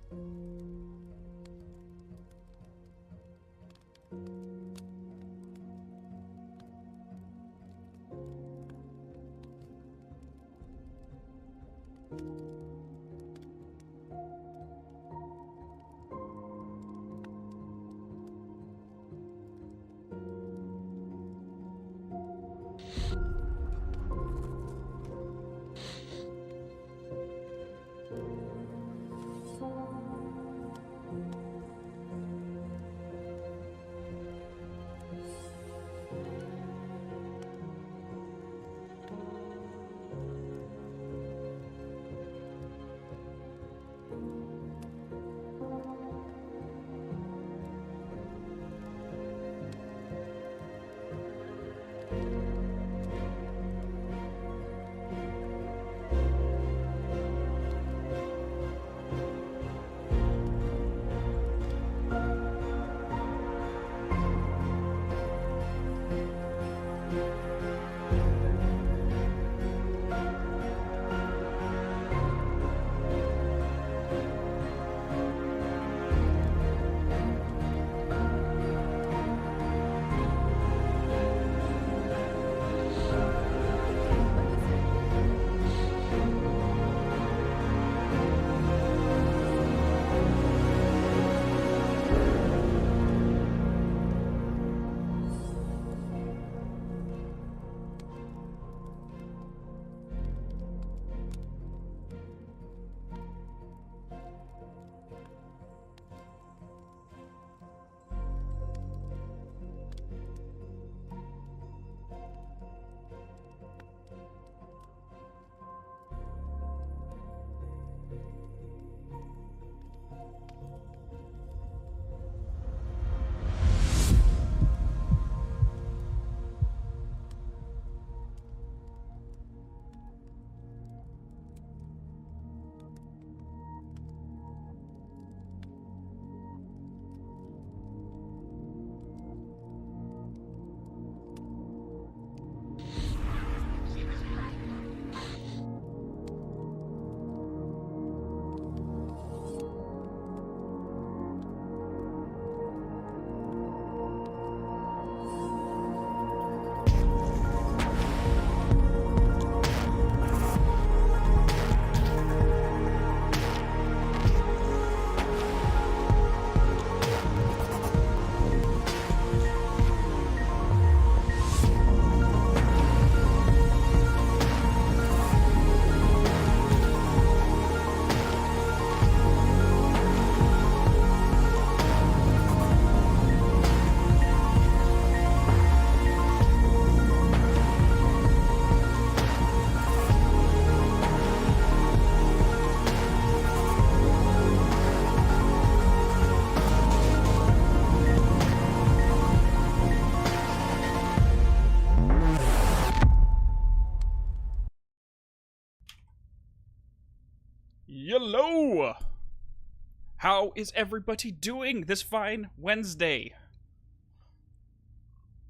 Hello! How is everybody doing this fine Wednesday?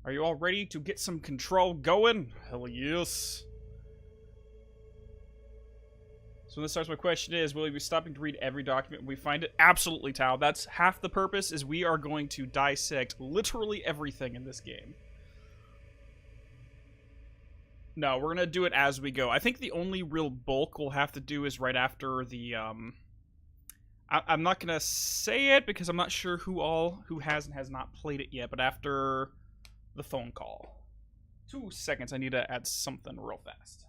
Are you all ready to get some control going? Hell yes. So this starts, my question is, will we be stopping to read every document when we find it? Absolutely, Tao. That's half the purpose, is we are going to dissect literally everything in this game. No, we're gonna do it as we go. I think the only real bulk we'll have to do is right after the, I'm not gonna say it because I'm not sure who has and has not played it yet, but after the phone call. 2 seconds, I need to add something real fast.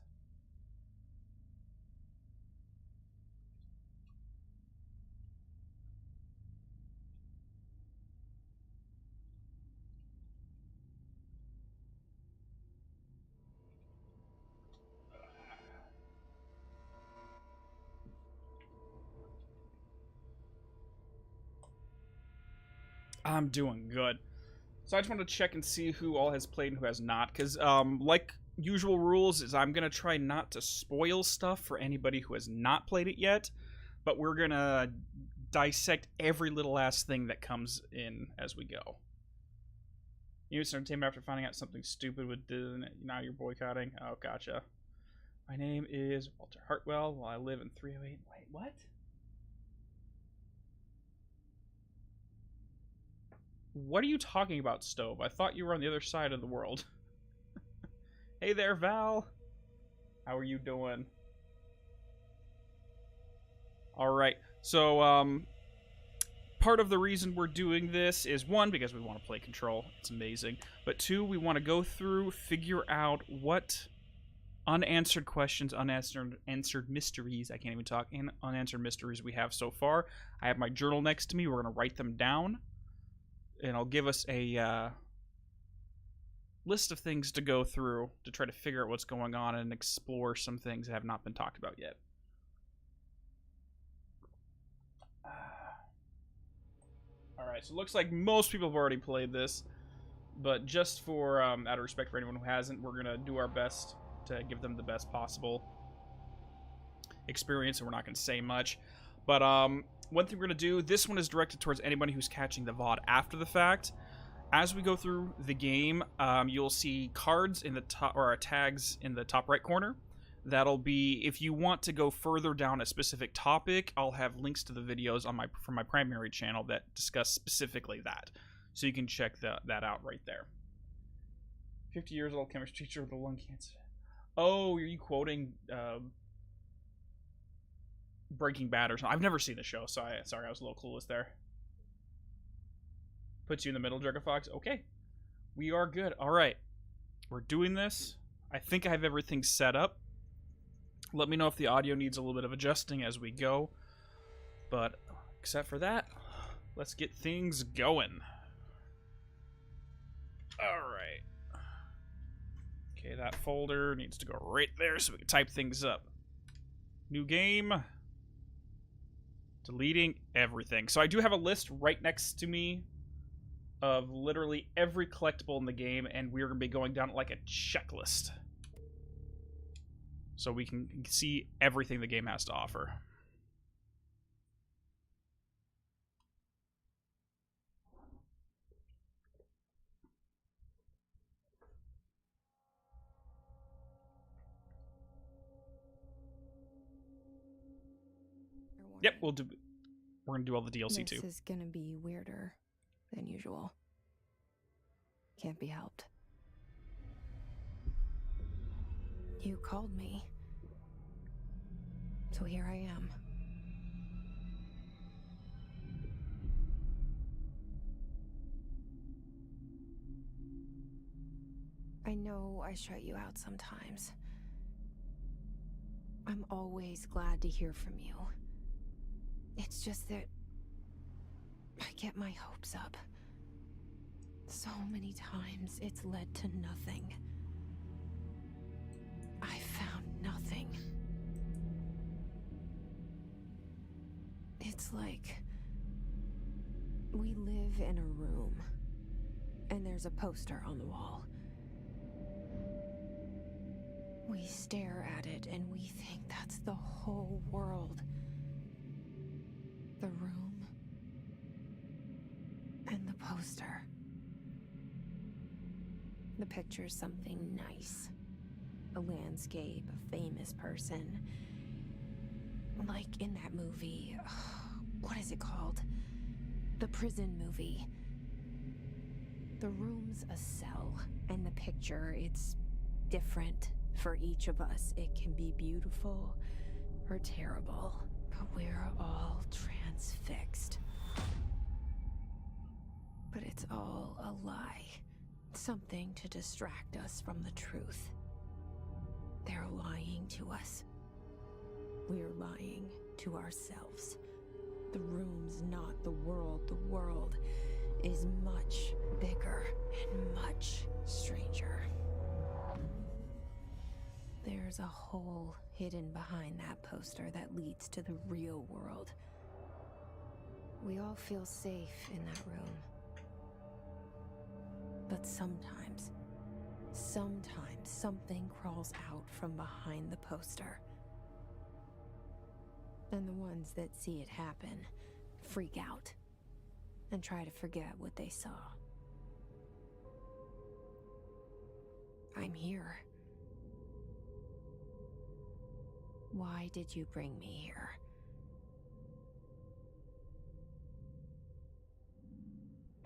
I'm doing good. So I just want to check and see who all has played and who has not, because like usual rules is I'm gonna try not to spoil stuff for anybody who has not played it yet, but we're gonna dissect every little last thing that comes in as we go. You use entertainment after finding out something stupid with Disney. Now you're boycotting. Oh, gotcha. My name is Walter Hartwell. While I live in 308. Wait, what? What are you talking about, Stove? I thought you were on the other side of the world. Hey there, Val. How are you doing? Alright, so, part of the reason we're doing this is, one, because we want to play Control. It's amazing. But two, we want to go through, figure out what unanswered questions, unanswered mysteries, I can't even talk, and unanswered mysteries we have so far. I have my journal next to me. We're going to write them down. And I'll give us a list of things to go through to try to figure out what's going on and explore some things that have not been talked about yet. Alright, so it looks like most people have already played this. But just for, out of respect for anyone who hasn't, we're going to do our best to give them the best possible experience, and we're not going to say much. But one thing we're going to do, this one is directed towards anybody who's catching the VOD after the fact. As we go through the game, you'll see cards in the top, or tags in the top right corner. That'll be, if you want to go further down a specific topic, I'll have links to the videos on from my primary channel that discuss specifically that. So you can check that out right there. 50 years old chemistry teacher with a lung cancer. Oh, are you quoting Breaking Bad or something? I've never seen the show, so sorry, I was a little clueless there. Puts you in the middle, Jergafox. Okay. We are good. Alright. We're doing this. I think I have everything set up. Let me know if the audio needs a little bit of adjusting as we go. But, except for that, let's get things going. Alright. Okay, that folder needs to go right there so we can type things up. New game. Deleting everything. So I do have a list right next to me of literally every collectible in the game, and we're going to be going down like a checklist. So we can see everything the game has to offer. Yep, we're gonna do all the DLC too. This is gonna be weirder than usual. Can't be helped. You called me. So here I am. I know I shut you out sometimes. I'm always glad to hear from you. It's just that I get my hopes up. So many times it's led to nothing. I found nothing. It's like we live in a room and there's a poster on the wall. We stare at it and we think that's the whole world. The room and the poster. The picture's something nice. A landscape, a famous person. Like in that movie, what is it called? The prison movie. The room's a cell, and the picture, it's different for each of us. It can be beautiful or terrible, but we're all transfixed. But it's all a lie. Something to distract us from the truth. They're lying to us. We're lying to ourselves. The room's not the world. The world is much bigger and much stranger. There's a hole hidden behind that poster that leads to the real world. We all feel safe in that room. But sometimes something crawls out from behind the poster. And the ones that see it happen freak out and try to forget what they saw. I'm here. Why did you bring me here?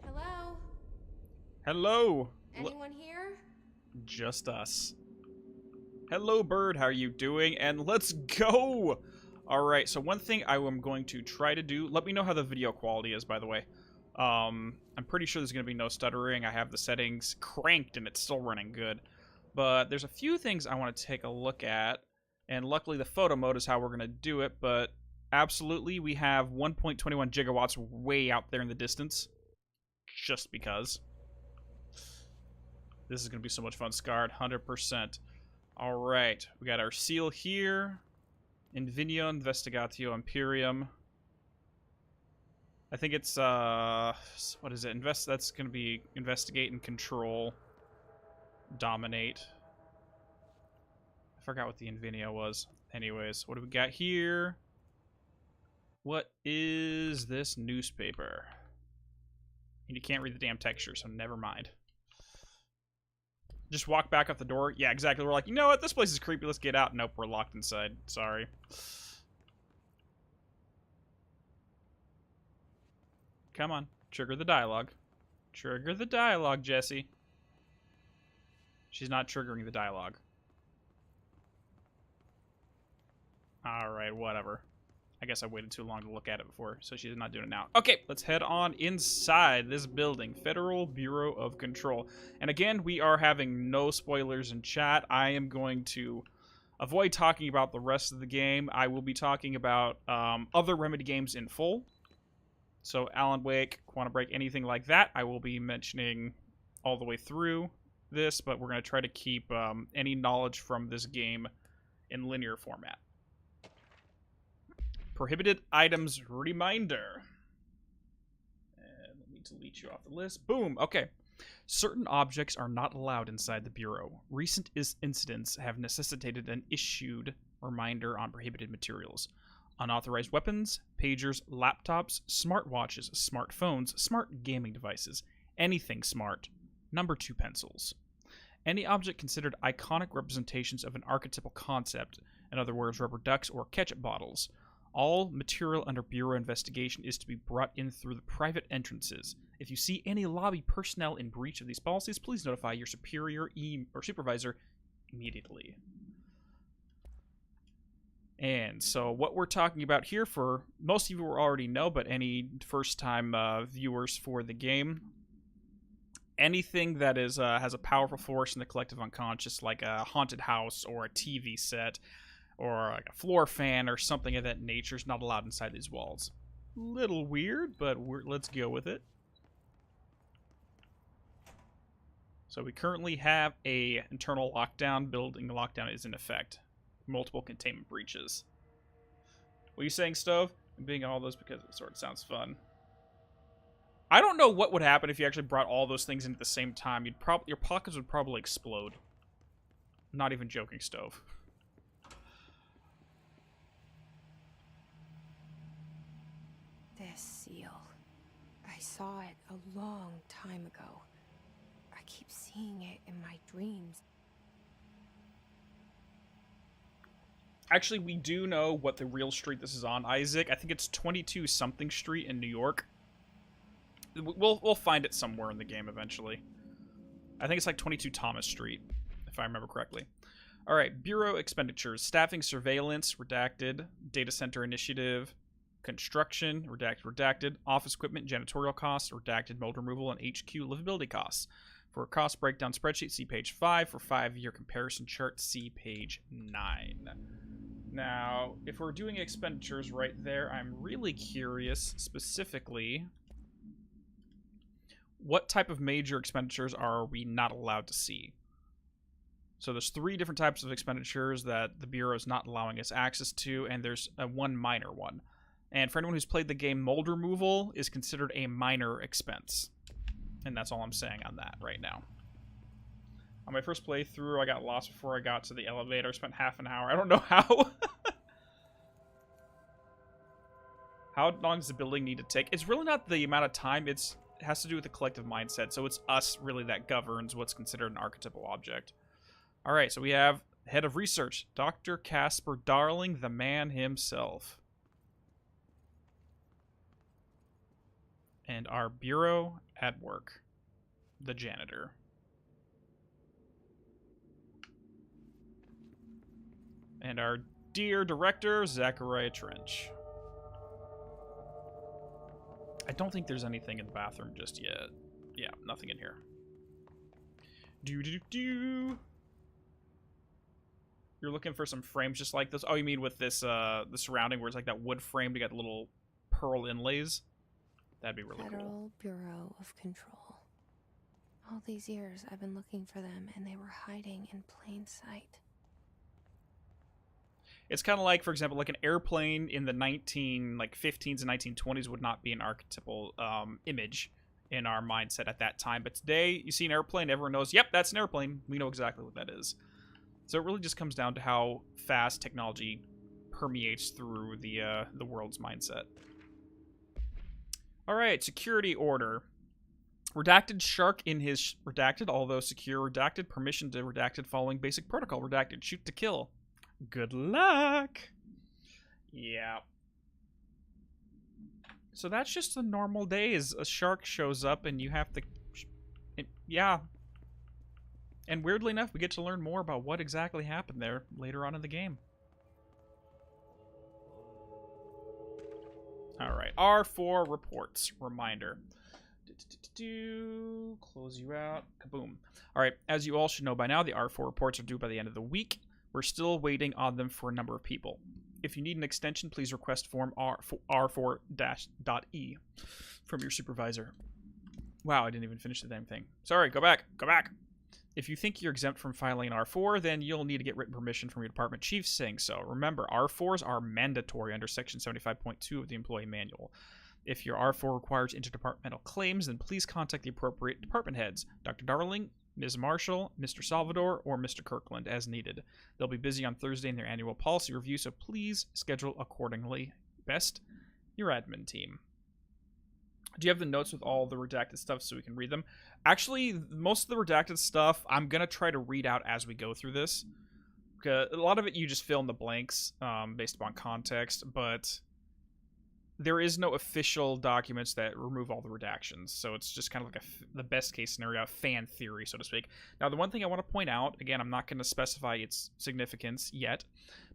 Hello? Hello. Anyone here? Just us. Hello, bird. How are you doing? And let's go. All right. So one thing I am going to try to do. Let me know how the video quality is, by the way. I'm pretty sure there's going to be no stuttering. I have the settings cranked and it's still running good. But there's a few things I want to take a look at. And luckily the photo mode is how we're going to do it. But absolutely, we have 1.21 gigawatts way out there in the distance. Just because. This is going to be so much fun. Scarred, 100%. All right. We got our seal here. Invinio Investigatio Imperium. I think it's, what is it? That's going to be investigate and control. Dominate. I forgot what the Invinio was. Anyways, what do we got here? What is this newspaper? And you can't read the damn texture, so never mind. Just walk back out the door. Yeah, exactly. We're like, you know what? This place is creepy. Let's get out. Nope, we're locked inside. Sorry. Come on. Trigger the dialogue. Trigger the dialogue, Jesse. She's not triggering the dialogue. Alright, whatever. I guess I waited too long to look at it before, so she's not doing it now. Okay, let's head on inside this building. Federal Bureau of Control. And again, we are having no spoilers in chat. I am going to avoid talking about the rest of the game. I will be talking about other Remedy games in full. So Alan Wake, Quantum Break, anything like that, I will be mentioning all the way through this, but we're going to try to keep any knowledge from this game in linear format. Prohibited items reminder. And let me delete you off the list. Boom. Okay. Certain objects are not allowed inside the Bureau. Recent incidents have necessitated an issued reminder on prohibited materials. Unauthorized weapons, pagers, laptops, smartwatches, smartphones, smart gaming devices, anything smart. Number 2 pencils. Any object considered iconic representations of an archetypal concept, in other words, rubber ducks or ketchup bottles. All material under Bureau investigation is to be brought in through the private entrances. If you see any lobby personnel in breach of these policies, please notify your superior or supervisor immediately. And so what we're talking about here, for most of you will already know, but any first-time viewers for the game, anything that is has a powerful force in the collective unconscious, like a haunted house or a TV set, or like a floor fan or something of that nature, is not allowed inside these walls. Little weird, but let's go with it. So we currently have a internal lockdown. Building lockdown is in effect. Multiple containment breaches. What are you saying, Stove? I'm being all those because it sort of sounds fun. I don't know what would happen if you actually brought all those things in at the same time. Your pockets would probably explode. I'm not even joking, Stove. This seal. I saw it a long time ago. I keep seeing it in my dreams. Actually, we do know what the real street this is on, Isaac. I think it's 22 something street in New York. We'll find it somewhere in the game eventually. I think it's like 22 Thomas Street, if I remember correctly. All right, Bureau expenditures. Staffing, surveillance, redacted. Data center initiative. Construction, redacted. Office equipment, janitorial costs, redacted. Mold removal, and HQ livability costs. For a cost breakdown spreadsheet, see page 5. For 5-year comparison chart, see page 9. Now, if we're doing expenditures right there, I'm really curious specifically what type of major expenditures are we not allowed to see. So there's 3 different types of expenditures that the Bureau is not allowing us access to, and there's one minor one. And for anyone who's played the game, mold removal is considered a minor expense. And that's all I'm saying on that right now. On my first playthrough, I got lost before I got to the elevator. Spent half an hour. I don't know how. How long does the building need to take? It's really not the amount of time. It has to do with the collective mindset. So it's us, really, that governs what's considered an archetypal object. All right, so we have head of research, Dr. Casper Darling, the man himself. And our Bureau at work. the janitor. And our dear director, Zachariah Trench. I don't think there's anything in the bathroom just yet. Yeah, nothing in here. Do. You're looking for some frames just like this? Oh, you mean with this, the surrounding where it's like that wood frame to get little pearl inlays? That'd be really cool. Federal Bureau of Control. All these years I've been looking for them, and they were hiding in plain sight. It's kind of like, for example, like an airplane in the 15s and 1920s would not be an archetypal image in our mindset at that time. But today, you see an airplane, everyone knows, yep, that's an airplane. We know exactly what that is. So it really just comes down to how fast technology permeates through the world's mindset. All right, security order. Redacted shark in his redacted, although secure redacted, permission to redacted following basic protocol redacted, shoot to kill. Good luck. Yeah. So that's just a normal day. Is a shark shows up and you have to... yeah. And weirdly enough, we get to learn more about what exactly happened there later on in the game. Alright, R4 reports. Reminder. Close you out. Kaboom. Alright, as you all should know by now, the R4 reports are due by the end of the week. We're still waiting on them for a number of people. If you need an extension, please request form R4-.E from your supervisor. Wow, I didn't even finish the damn thing. Sorry, go back. Go back. If you think you're exempt from filing an R4, then you'll need to get written permission from your department chief saying so. Remember, R4s are mandatory under Section 75.2 of the Employee Manual. If your R4 requires interdepartmental claims, then please contact the appropriate department heads, Dr. Darling, Ms. Marshall, Mr. Salvador, or Mr. Kirkland as needed. They'll be busy on Thursday in their annual policy review, so please schedule accordingly. Best, your admin team. Do you have the notes with all the redacted stuff so we can read them? Actually, most of the redacted stuff, I'm going to try to read out as we go through this. A lot of it you just fill in the blanks based upon context, but there is no official documents that remove all the redactions, so it's just kind of like the best case scenario, fan theory, so to speak. Now, the one thing I want to point out, again, I'm not going to specify its significance yet,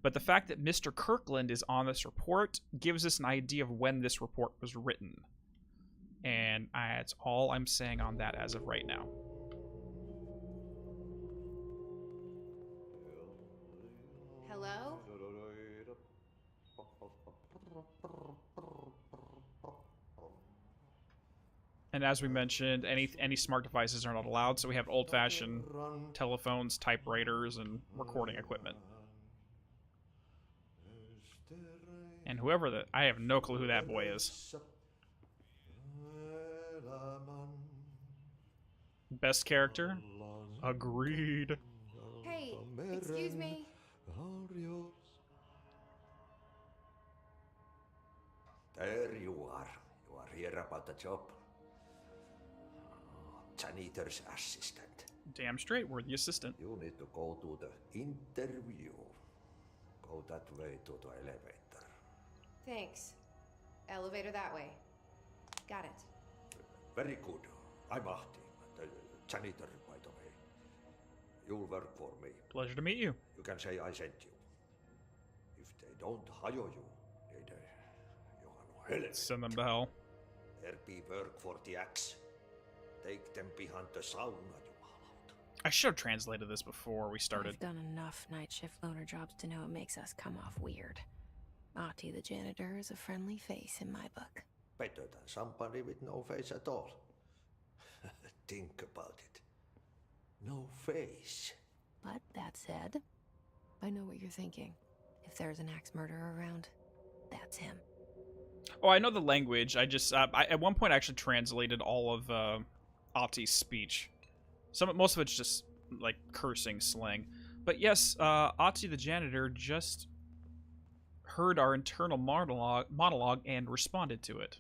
but the fact that Mr. Kirkland is on this report gives us an idea of when this report was written. And that's all I'm saying on that as of right now. Hello? And as we mentioned, any smart devices are not allowed, so we have old-fashioned telephones, typewriters, and recording equipment. And whoever that... I have no clue who that boy is. Best character? Agreed. Hey, excuse me. There you are. You are here about the job. Janitor's assistant. Damn straight, we're the assistant. You need to go to the interview. Go that way to the elevator. Thanks. Elevator that way. Got it. Very good. I'm Ahti, the janitor, by the way. You'll work for me. Pleasure to meet you. You can say I sent you. If they don't hire you, Send them to hell. There be work for the axe. Take them behind the sauna, you out. I should have translated this before we started. I've done enough night shift loner jobs to know it makes us come off weird. Ahti the janitor is a friendly face in my book. Better than somebody with no face at all. Think about it. No face. But that said, I know what you're thinking. If there's an axe murderer around, that's him. Oh, I know the language. I just at one point I actually translated all of Ahti's speech. Most of it's just like cursing slang. But yes, Ahti the janitor just heard our internal monologue and responded to it.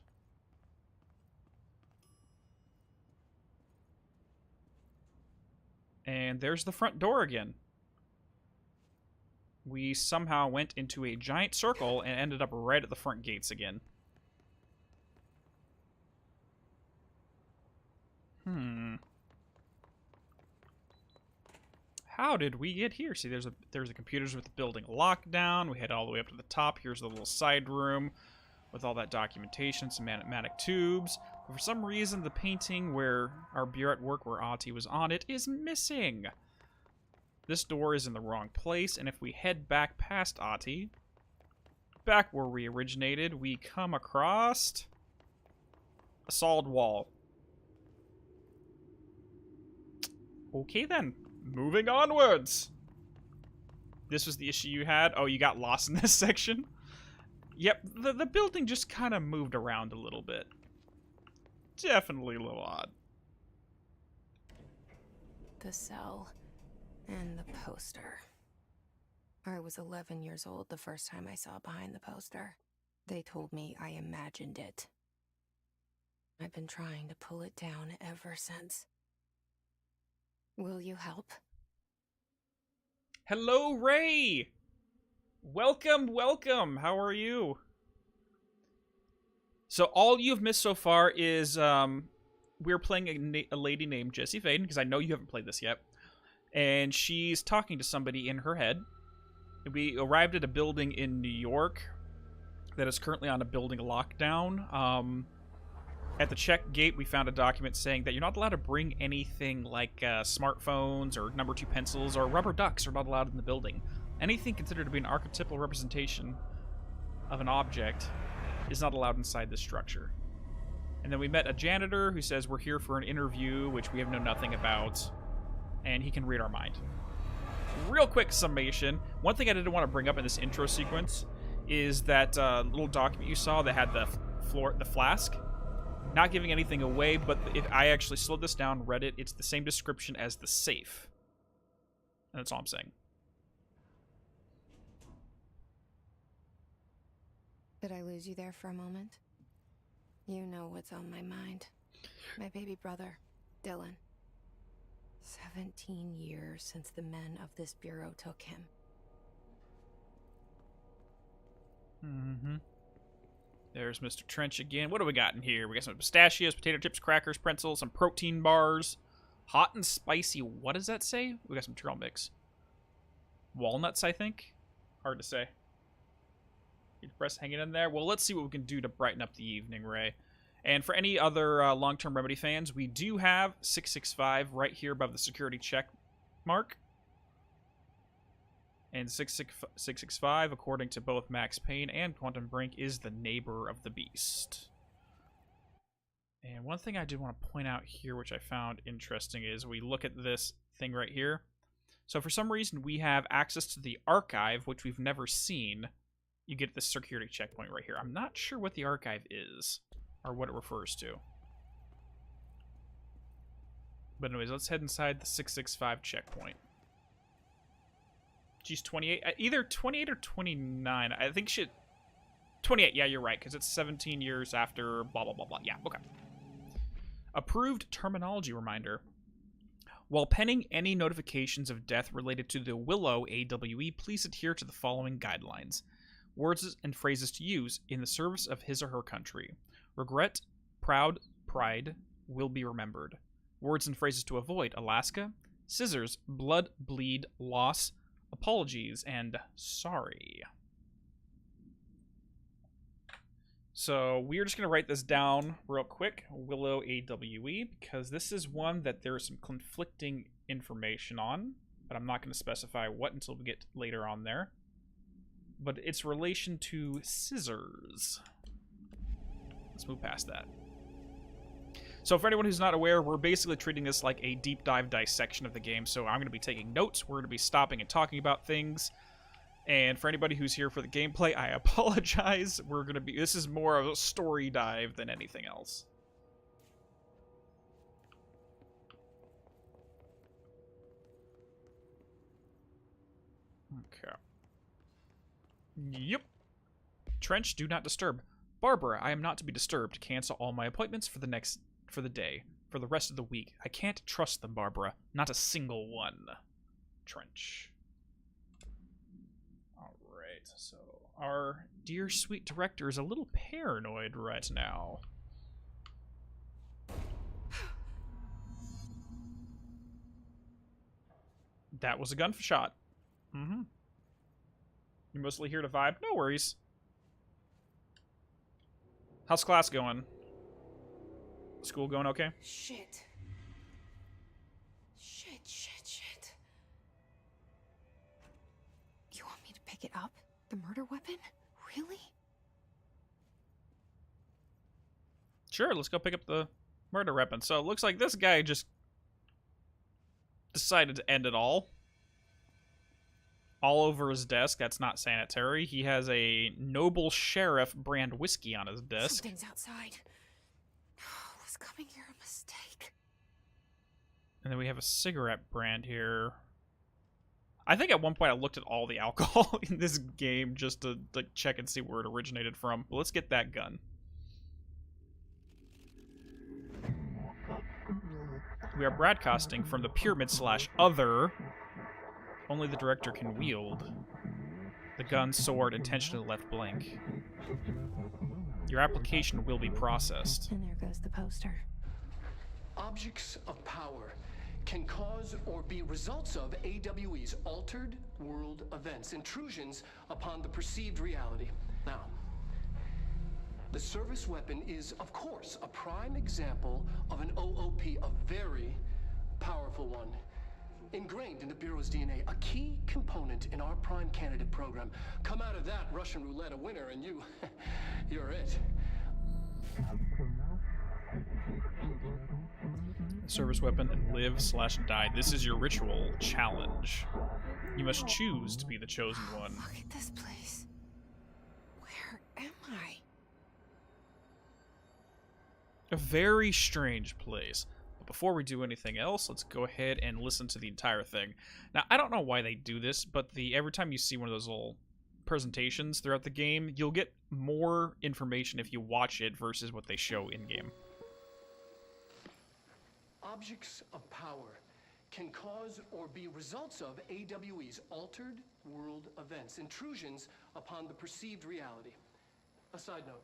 And there's the front door again. We somehow went into a giant circle and ended up right at the front gates again. How did we get here? See, there's the computers with the building lockdown. We head all the way up to the top. Here's the little side room with all that documentation, some animatic tubes. But for some reason, the painting where our bureau at work, where Ahti was on it, is missing. This door is in the wrong place, and if we head back past Ahti, back where we originated, we come across a solid wall. Okay then, moving onwards. This was the issue you had? Oh, you got lost in this section? Yep, the building just kind of moved around a little bit. Definitely a little odd. The cell and the poster. I was 11 years old the first time I saw behind the poster. They told me I imagined it. I've been trying to pull it down ever since. Will you help? Hello, Ray! Welcome, welcome! How are you? So all you've missed so far is, we're playing a lady named Jessie Faden, because I know you haven't played this yet. And she's talking to somebody in her head. We arrived at a building in New York that is currently on a building lockdown. At the check gate, we found a document saying that you're not allowed to bring anything like smartphones or number 2 pencils or rubber ducks are not allowed in the building. Anything considered to be an archetypal representation of an object is not allowed inside this structure. And then we met a janitor who says we're here for an interview, which we have known nothing about, and he can read our mind. Real quick summation. One thing I didn't want to bring up in this intro sequence is that little document you saw that had the flask. Not giving anything away, but if I actually slowed this down, read it, it's the same description as the safe. And that's all I'm saying. Did I lose you there for a moment? You know what's on my mind. My baby brother, Dylan. 17 years since the men of this bureau took him. Mm-hmm. There's Mr. Trench again. What do we got in here? We got some pistachios, potato chips, crackers, pretzels, some protein bars. Hot and spicy. What does that say? We got some trail mix. Walnuts, I think? Hard to say. Press hanging in there. Well, let's see what we can do to brighten up the evening, Ray. And for any other long-term Remedy fans, we do have 665 right here above the security check mark. And 665, according to both Max Payne and Quantum Brink, is the neighbor of the beast. And one thing I did want to point out here, which I found interesting, is we look at this thing right here. So for some reason, we have access to the archive, which we've never seen. You get the security checkpoint right here. I'm not sure what the archive is, or what it refers to. But anyways, let's head inside the 665 checkpoint. She's 28. Either 28 or 29. I think she... 28, yeah, you're right, because it's 17 years after blah, blah, blah, blah. Yeah, okay. Approved terminology reminder. While penning any notifications of death related to the Willow AWE, please adhere to the following guidelines. Words and phrases to use in the service of his or her country. Regret, proud, pride will be remembered. Words and phrases to avoid. Alaska, scissors, blood, bleed, loss, apologies, and sorry. So we're just going to write this down real quick, Willow AWE, because this is one that there's some conflicting information on, but I'm not going to specify what until we get later on there. But it's relation to scissors. Let's move past that. So for anyone who's not aware, we're basically treating this like a deep dive dissection of the game. So I'm going to be taking notes. We're going to be stopping and talking about things. And for anybody who's here for the gameplay, I apologize. This is more of a story dive than anything else. Okay. Yep. Trench, do not disturb. Barbara, I am not to be disturbed. Cancel all my appointments for the day, for the rest of the week. I can't trust them, Barbara. Not a single one. Trench. Alright, so our dear sweet director is a little paranoid right now. That was a gunshot. Mm-hmm. You're mostly here to vibe? No worries. How's class going? School going okay? Shit. Shit. You want me to pick it up? The murder weapon? Really? Sure, let's go pick up the murder weapon. So it looks like this guy just decided to end it all over his desk. That's not sanitary. He has a Noble Sheriff brand whiskey on his desk. Something's outside. Was coming here a mistake? And then we have a cigarette brand here. I think at one point I looked at all the alcohol in this game just to like check and see where it originated from. But let's get that gun. We are broadcasting from the pyramid/other. Only the director can wield. The gun, sword, intentionally left blank. Your application will be processed. And there goes the poster. Objects of power can cause or be results of AWE's altered world events, intrusions upon the perceived reality. Now, the service weapon is, of course, a prime example of an OOP, a very powerful one. Ingrained in the Bureau's DNA, a key component in our prime candidate program. Come out of that Russian roulette a winner, and you're it. Service weapon and live/die. This is your ritual challenge. You must choose to be the chosen one. Look at this place. Where am I? A very strange place. But before we do anything else, let's go ahead and listen to the entire thing. Now, I don't know why they do this, but every time you see one of those little presentations throughout the game, you'll get more information if you watch it versus what they show in-game. Objects of power can cause or be results of AWE's altered world events, intrusions upon the perceived reality. A side note,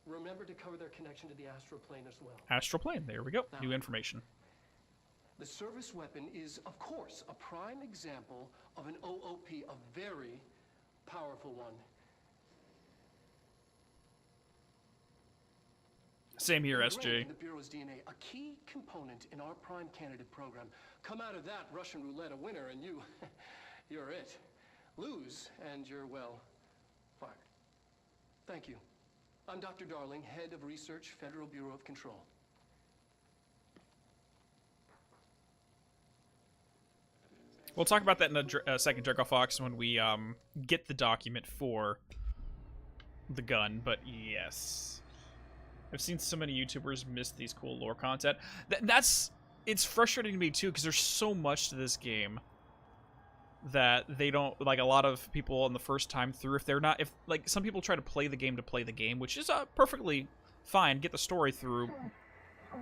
remember to cover their connection to the astral plane as well. Astral plane, there we go. Now, New information. the service weapon is, of course, a prime example of an OOP, a very powerful one. Same here, Ingrained SJ. in the Bureau's DNA, a key component in our prime candidate program. Come out of that Russian roulette a winner, and you're it. Lose, and you're, well, fired. Thank you. I'm Dr. Darling, Head of Research, Federal Bureau of Control. We'll talk about that in a second, Draco Fox, when we get the document for the gun, but yes. I've seen so many YouTubers miss these cool lore content. It's frustrating to me too, because there's so much to this game that they don't, like, a lot of people on the first time through, if like, some people try to play the game, which is perfectly fine, get the story through.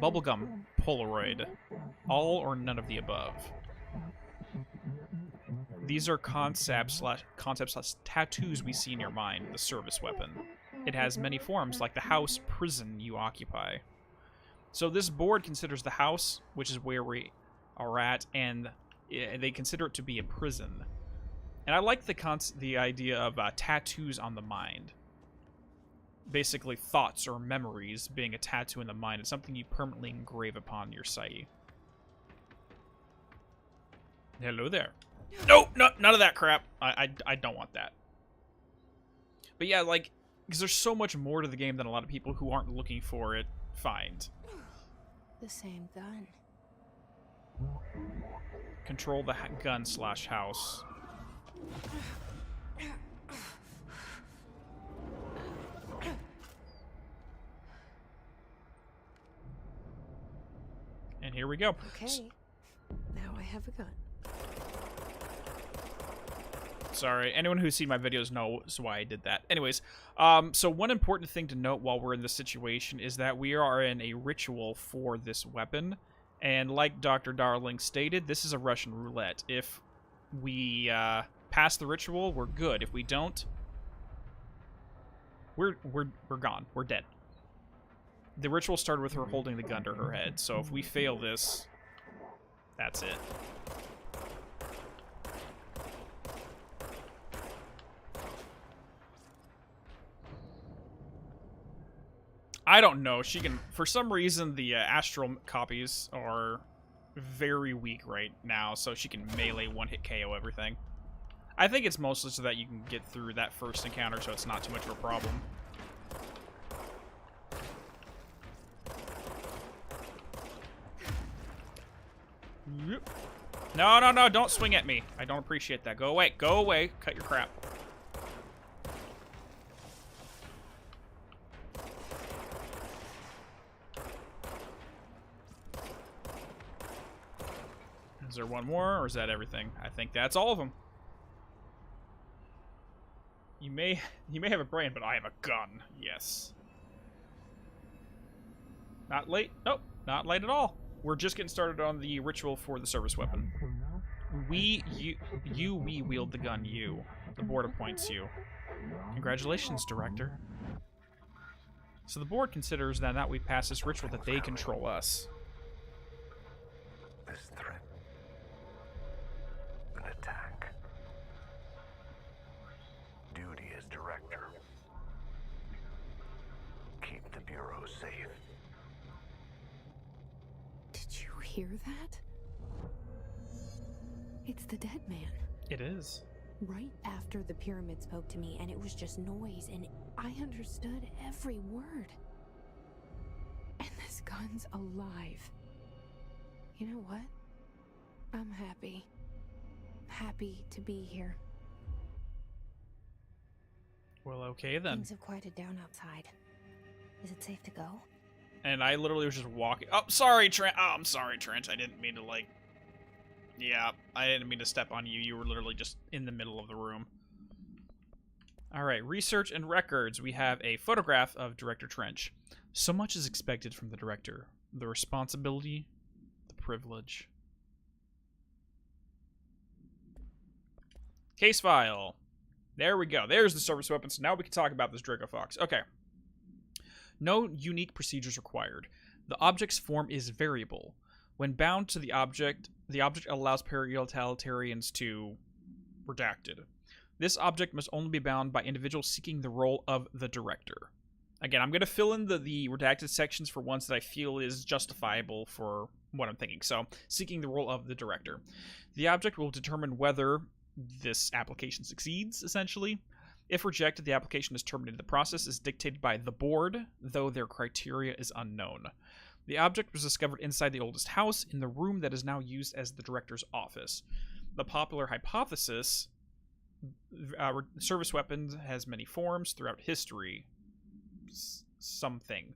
Bubblegum, Polaroid, all or none of the above. These are concepts / tattoos we see in your mind, the service weapon. It has many forms, like the house, prison you occupy. So this board considers the house, which is where we are at, and they consider it to be a prison. And I like the idea of tattoos on the mind. Basically, thoughts or memories being a tattoo in the mind. It's something you permanently engrave upon your psyche. Hello there. Nope, no, none of that crap. I don't want that. But yeah, like, because there's so much more to the game than a lot of people who aren't looking for it find. The same gun. Control the gun/house. And here we go. Okay. Now I have a gun. Sorry, anyone who's seen my videos knows why I did that. Anyways, so one important thing to note while we're in this situation is that we are in a ritual for this weapon. And like Dr. Darling stated, this is a Russian roulette. If we pass the ritual, we're good. If we don't, we're gone. We're dead. The ritual started with her holding the gun to her head, so if we fail this, that's it. I don't know. She can... For some reason, the astral copies are very weak right now, so she can melee one-hit KO everything. I think it's mostly so that you can get through that first encounter, so it's not too much of a problem. Yep. No, no, no, don't swing at me. I don't appreciate that. Go away. Go away. Cut your crap. Is there one more, or is that everything? I think that's all of them. You may have a brain, but I have a gun. Yes. Not late. Nope, not late at all. We're just getting started on the ritual for the service weapon. We wield the gun, you. The board appoints you. Congratulations, Director. So the board considers that now we pass this ritual that they control us. This threat. An attack. Duty as Director. Keep the Bureau safe. Did you hear that? It's the dead man. It is. Right after the pyramid spoke to me, and it was just noise, and I understood every word. And this gun's alive. You know what? I'm happy. Happy to be here. Well, okay then. Things have quieted down outside. Is it safe to go? And I literally was just walking. Oh, sorry, Trent. Oh, I'm sorry, Trent. I didn't mean to, like... Yeah, I didn't mean to step on you. You were literally just in the middle of the room. Alright, research and records. We have a photograph of Director Trench. So much is expected from the director. The responsibility, the privilege. Case file. There we go. There's the service weapon. So now we can talk about this Draco Fox. Okay. No unique procedures required. The object's form is variable. When bound to the object allows paratalitarians to... redacted. This object must only be bound by individuals seeking the role of the director. Again, I'm going to fill in the redacted sections for ones that I feel is justifiable for what I'm thinking. So, seeking the role of the director. The object will determine whether this application succeeds, essentially. If rejected, the application is terminated. The process is dictated by the board, though their criteria is unknown. The object was discovered inside the oldest house, in the room that is now used as the director's office. The popular hypothesis, service weapons has many forms throughout history. Something.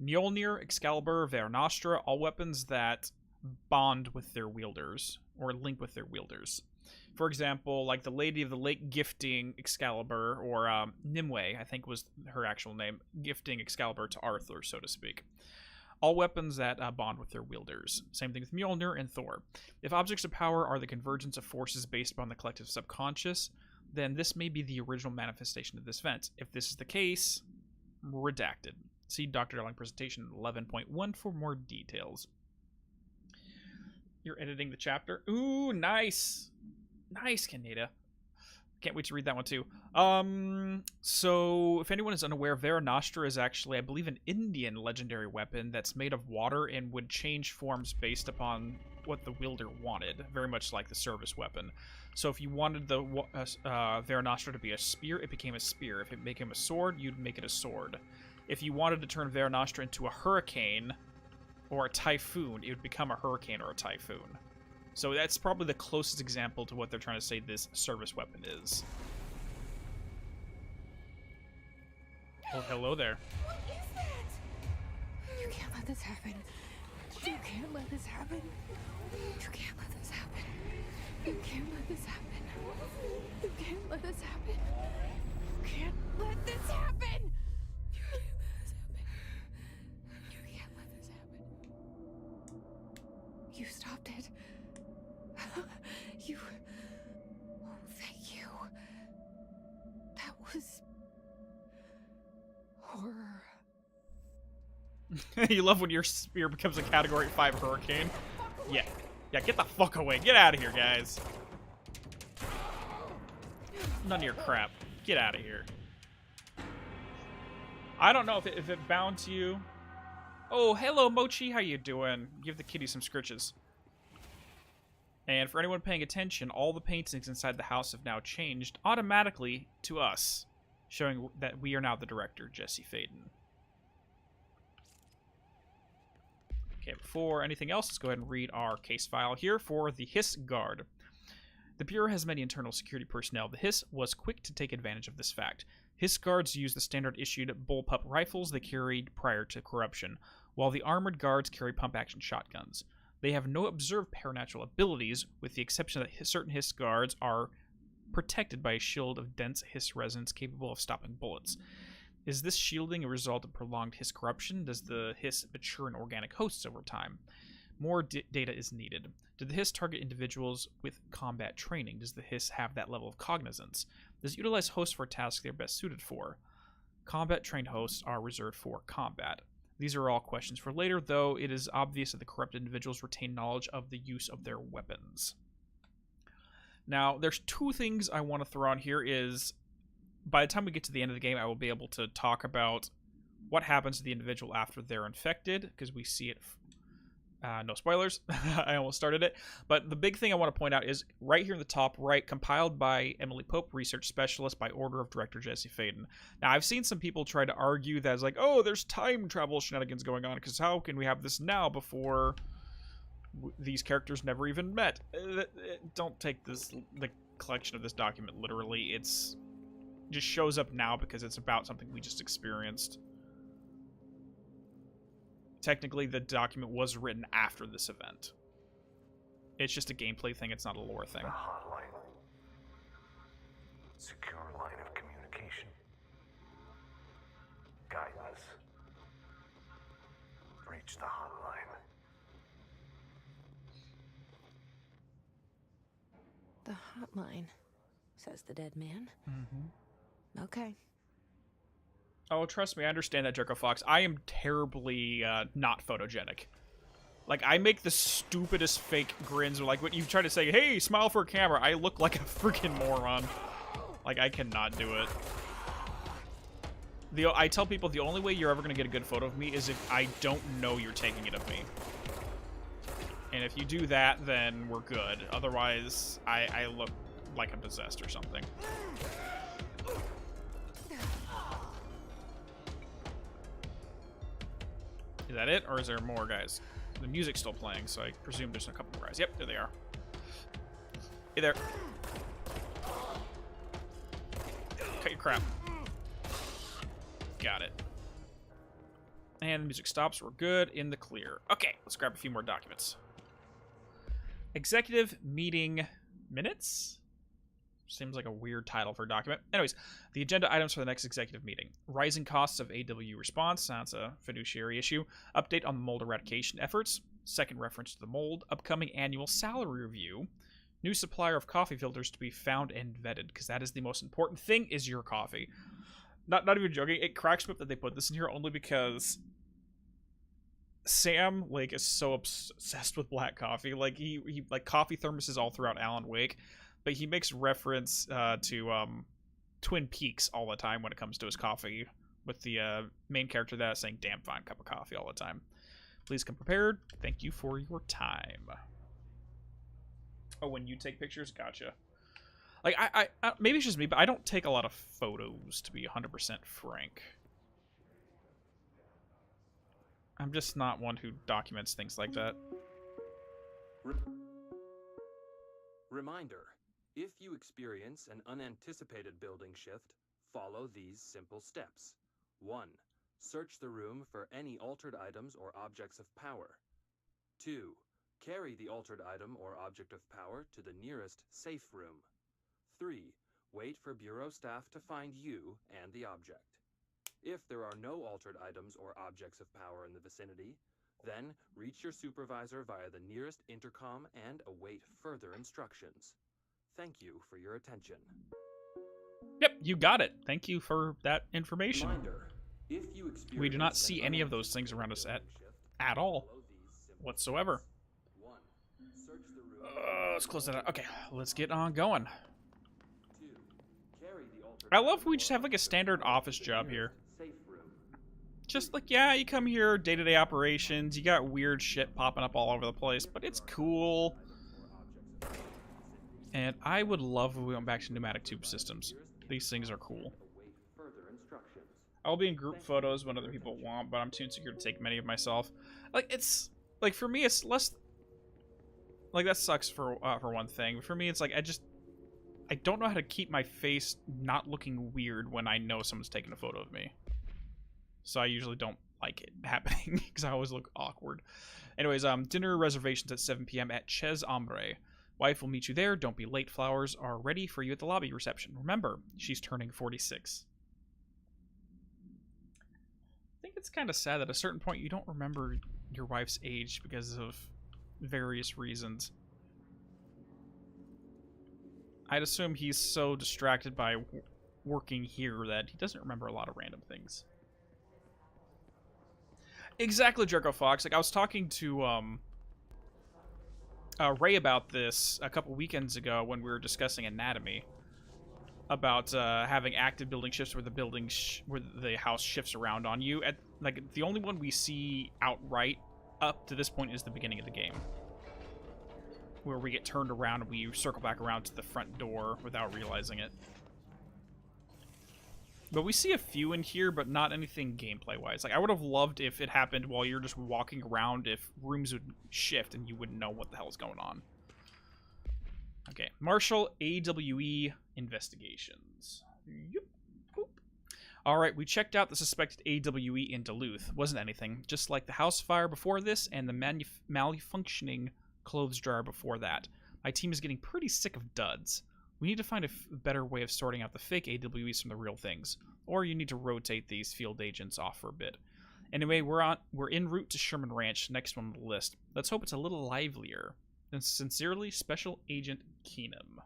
Mjolnir, Excalibur, Vernostra, all weapons that bond with their wielders, or link with their wielders. For example, like the Lady of the Lake gifting Excalibur, or Nimue, I think was her actual name, gifting Excalibur to Arthur, so to speak. All weapons that bond with their wielders. Same thing with Mjolnir and Thor. If objects of power are the convergence of forces based upon the collective subconscious, then this may be the original manifestation of this event. If this is the case, redacted. See Dr. Darling presentation 11.1 for more details. You're editing the chapter. Ooh, nice. Nice, Kaneda. Can't wait to read that one too. So if anyone is unaware, Vernostra is actually, I believe, an Indian legendary weapon that's made of water and would change forms based upon what the wielder wanted, very much like the service weapon. So if you wanted the Vernostra to be a spear, it became a spear. If it became a sword, you'd make it a sword. If you wanted to turn Vernostra into a hurricane or a typhoon, it would become a hurricane or a typhoon. So that's probably the closest example to what they're trying to say this service weapon is. Oh, hello there. What is that? You can't let this happen. You can't let this happen. You can't let this happen. You can't let this happen. You can't let this happen. You can't let this happen. You can't let this happen. You can't let this happen. You stopped it. You... Oh, thank you. That was... horror. You love when your spear becomes a Category 5 hurricane? Yeah. Yeah, get the fuck away. Get out of here, guys. None of your crap. Get out of here. I don't know if it bounds you. Oh, hello, Mochi. How you doing? Give the kitty some scritches. And for anyone paying attention, all the paintings inside the house have now changed automatically to us, showing that we are now the director, Jesse Faden. Okay, before anything else, let's go ahead and read our case file here for the Hiss Guard. The Bureau has many internal security personnel. The Hiss was quick to take advantage of this fact. Hiss Guards use the standard-issued bullpup rifles they carried prior to corruption, while the armored guards carry pump-action shotguns. They have no observed paranatural abilities, with the exception that certain Hiss Guards are protected by a shield of dense Hiss resonance capable of stopping bullets. Is this shielding a result of prolonged Hiss corruption? Does the Hiss mature in organic hosts over time? More data is needed. Do the Hiss target individuals with combat training? Does the Hiss have that level of cognizance? Does it utilize hosts for tasks they are best suited for? Combat-trained hosts are reserved for combat. These are all questions for later, though it is obvious that the corrupted individuals retain knowledge of the use of their weapons. Now, there's two things I want to throw on here is, by the time we get to the end of the game, I will be able to talk about what happens to the individual after they're infected, because we see it... no spoilers. I almost started it. But the big thing I want to point out is right here in the top right, compiled by Emily Pope, research specialist by order of director Jesse Faden. Now, I've seen some people try to argue that it's like, oh, there's time travel shenanigans going on, because how can we have this now before these characters never even met? Don't take the collection of this document literally. It's just shows up now because it's about something we just experienced. Technically, the document was written after this event. It's just a gameplay thing, it's not a lore thing. The hotline. Secure line of communication. Guidance. Reach the hotline. The hotline, says the dead man. Mm-hmm. Okay. Oh, trust me, I understand that, Jerko Fox. I am terribly not photogenic. Like, I make the stupidest fake grins, or like when you try to say, hey, smile for a camera, I look like a freaking moron. Like, I cannot do it. I tell people the only way you're ever going to get a good photo of me is if I don't know you're taking it of me. And if you do that, then we're good. Otherwise, I look like I'm possessed or something. Is that it, or is there more guys? The music's still playing, so I presume there's a couple more guys. Yep, there they are. Hey there. Cut your crap. Got it. And the music stops. We're good. In the clear. Okay, let's grab a few more documents. Executive meeting minutes? Seems like a weird title for a document. Anyways, the agenda items for the next executive meeting. Rising costs of AW response. That's a fiduciary issue. Update on the mold eradication efforts. Second reference to the mold. Upcoming annual salary review. New supplier of coffee filters to be found and vetted, because that is the most important thing, is your coffee. Not even joking. It cracks me up that they put this in here only because Sam, like, is so obsessed with black coffee. Like, he like coffee thermoses all throughout Alan Wake. But he makes reference to Twin Peaks all the time when it comes to his coffee, with the main character that is saying, damn fine cup of coffee all the time. Please come prepared. Thank you for your time. Oh, when you take pictures? Gotcha. Like, I maybe it's just me, but I don't take a lot of photos, to be 100% frank. I'm just not one who documents things like that. Reminder. If you experience an unanticipated building shift, follow these simple steps. 1. Search the room for any altered items or objects of power. 2. Carry the altered item or object of power to the nearest safe room. 3. Wait for Bureau staff to find you and the object. If there are no altered items or objects of power in the vicinity, then reach your supervisor via the nearest intercom and await further instructions. Thank you for your attention. Yep, you got it. Thank you for that information. Reminder, if you experience We do not see any of those things around us at all whatsoever. 1. Search the room. Let's close that out. Okay, let's get on going. 2. Carry the altered I love we just have like a standard office job here. safe room. just like, yeah, you come here, day-to-day operations, you got weird shit popping up all over the place, but it's cool. And I would love if we went back to pneumatic tube systems. These things are cool. I'll be in group photos when other people want, but I'm too insecure to take many of myself. Like, it's... Like, for me, it's less... Like, that sucks for one thing. For me, it's like, I don't know how to keep my face not looking weird when I know someone's taking a photo of me. So I usually don't like it happening, because I always look awkward. Anyways, dinner reservations at 7 p.m. at Chez Hombre. Wife will meet you there. Don't be late. Flowers are ready for you at the lobby reception. Remember, she's turning 46. I think it's kind of sad that at a certain point you don't remember your wife's age because of various reasons. I'd assume he's so distracted by working here that he doesn't remember a lot of random things. Exactly, Draco Fox. Like, I was talking to Ray about this a couple weekends ago when we were discussing anatomy, about having active building shifts where the where the house shifts around on you. At like, the only one we see outright up to this point is the beginning of the game, where we get turned around and we circle back around to the front door without realizing it. But we see a few in here, but not anything gameplay-wise. Like, I would have loved if it happened while you're just walking around, if rooms would shift and you wouldn't know what the hell is going on. Okay, Marshall AWE investigations. Yep. Alright, we checked out the suspected AWE in Duluth. Wasn't anything. Just like the house fire before this and the malfunctioning clothes dryer before that. My team is getting pretty sick of duds. We need to find a better way of sorting out the fake AWEs from the real things. Or you need to rotate these field agents off for a bit. Anyway, we're en route to Sherman Ranch, next one on the list. Let's hope it's a little livelier. And sincerely, Special Agent Keenum.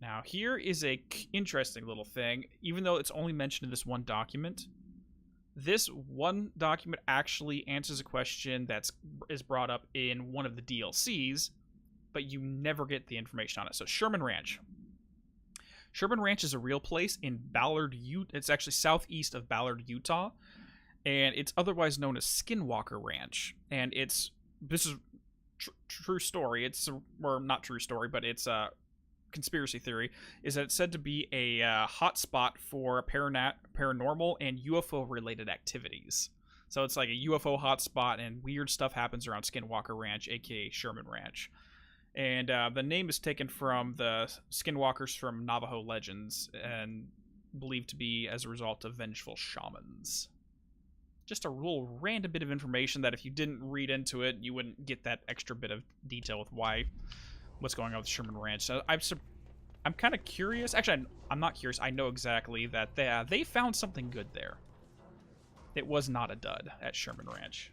Now, here is a interesting little thing. Even though it's only mentioned in this one document, this one document actually answers a question that is brought up in one of the DLCs, but you never get the information on it. So, Sherman Ranch. Sherman Ranch is a real place in Ballard, Utah. It's actually southeast of Ballard, Utah, and it's otherwise known as Skinwalker Ranch. And this is true story. Or not true story, but it's a conspiracy theory. Is that it's said to be a hot spot for paranormal and UFO related activities. So it's like a UFO hotspot, and weird stuff happens around Skinwalker Ranch, aka Sherman Ranch. And the name is taken from the skinwalkers from Navajo legends and believed to be as a result of vengeful shamans. Just a real random bit of information that if you didn't read into it, you wouldn't get that extra bit of detail with what's going on with Sherman Ranch. So I'm kind of curious. Actually, I'm not curious. I know exactly that they found something good there. It was not a dud at Sherman Ranch.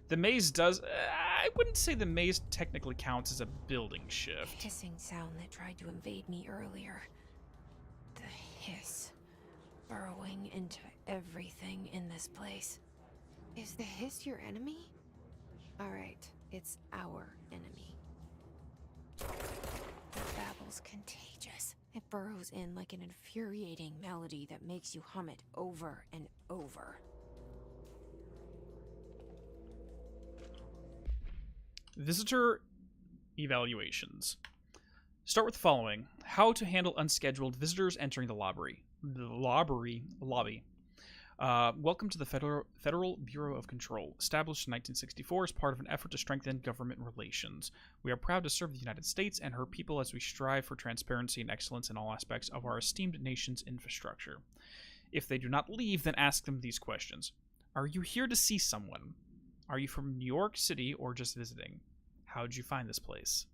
The maze does... I wouldn't say the maze technically counts as a building shift. The hissing sound that tried to invade me earlier. The hiss. Burrowing into everything in this place. Is the hiss your enemy? Alright, it's our enemy. The babble's contagious. It burrows in like an infuriating melody that makes you hum it over and over. Visitor evaluations. Start with the following. How to handle unscheduled visitors entering the lobby. Welcome to the Federal Bureau of Control, established in 1964 as part of an effort to strengthen government relations. We are proud to serve the United States and her people as we strive for transparency and excellence in all aspects of our esteemed nation's infrastructure. If they do not leave, then ask them these questions. Are you here to see someone? Are you from New York City or just visiting? How did you find this place?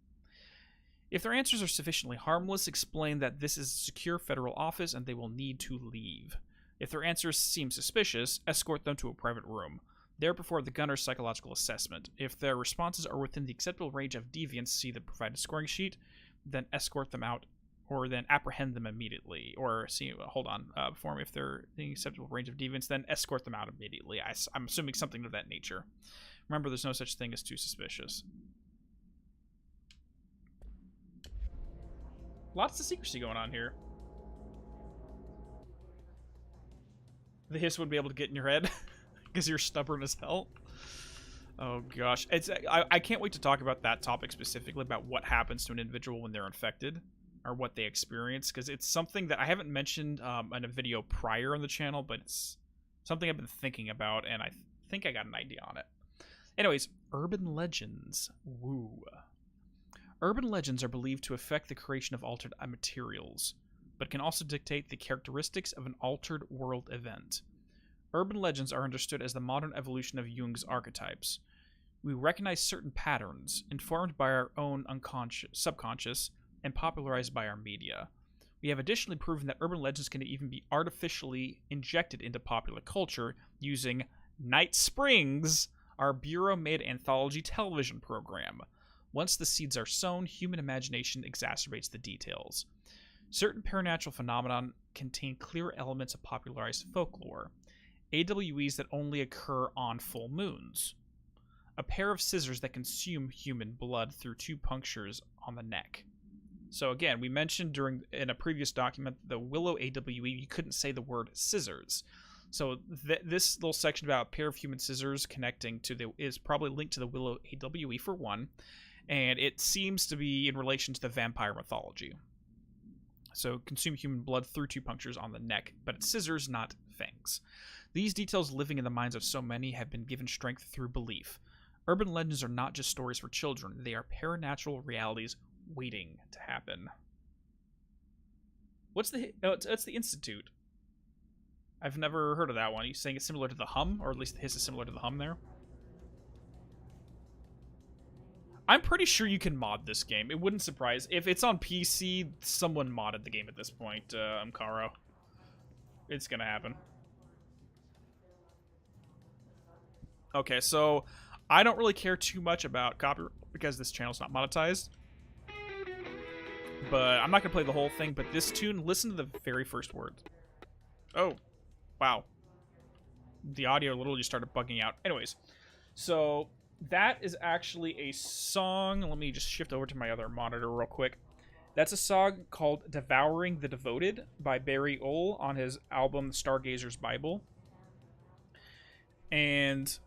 If their answers are sufficiently harmless, explain that this is a secure federal office and they will need to leave. If their answers seem suspicious, escort them to a private room. There perform the gunner's psychological assessment. If their responses are within the acceptable range of deviance, see the provided scoring sheet, then escort them out, or then apprehend them immediately. Or, perform if they're in the acceptable range of deviance, then escort them out immediately. I'm assuming something of that nature. Remember, there's no such thing as too suspicious. Lots of secrecy going on here. The hiss would be able to get in your head because you're stubborn as hell. Oh gosh, I can't wait to talk about that topic specifically, about what happens to an individual when they're infected, or what they experience, because it's something that I haven't mentioned in a video prior on the channel, but it's something I've been thinking about, and I think I got an idea on it. Anyways, urban legends. Woo. Urban legends are believed to affect the creation of altered materials, but can also dictate the characteristics of an altered world event. Urban legends are understood as the modern evolution of Jung's archetypes. We recognize certain patterns, informed by our own subconscious, and popularized by our media. We have additionally proven that urban legends can even be artificially injected into popular culture using Night Springs, our Bureau-made anthology television program. Once the seeds are sown, human imagination exacerbates the details. Certain paranormal phenomena contain clear elements of popularized folklore. AWEs that only occur on full moons. A pair of scissors that consume human blood through 2 punctures on the neck. So again, we mentioned in a previous document, the Willow AWE, you couldn't say the word scissors. So this little section about a pair of human scissors connecting to is probably linked to the Willow AWE for one, and it seems to be in relation to the vampire mythology. So consume human blood through 2 punctures on the neck, but it's scissors, not fangs. These details living in the minds of so many have been given strength through belief. Urban legends are not just stories for children, they are paranatural realities waiting to happen. What's the... Oh, it's the Institute. I've never heard of that one. Are you saying it's similar to the Hum? Or at least the hiss is similar to the Hum there? I'm pretty sure you can mod this game. It wouldn't surprise. If it's on PC, someone modded the game at this point, Amkaro. It's gonna happen. Okay, so I don't really care too much about copyright because this channel's not monetized. But I'm not going to play the whole thing, but this tune, listen to the very first word. Oh, wow. The audio literally just started bugging out. Anyways, so that is actually a song. Let me just shift over to my other monitor real quick. That's a song called Devouring the Devoted by Barry Ohl on his album Stargazer's Bible. And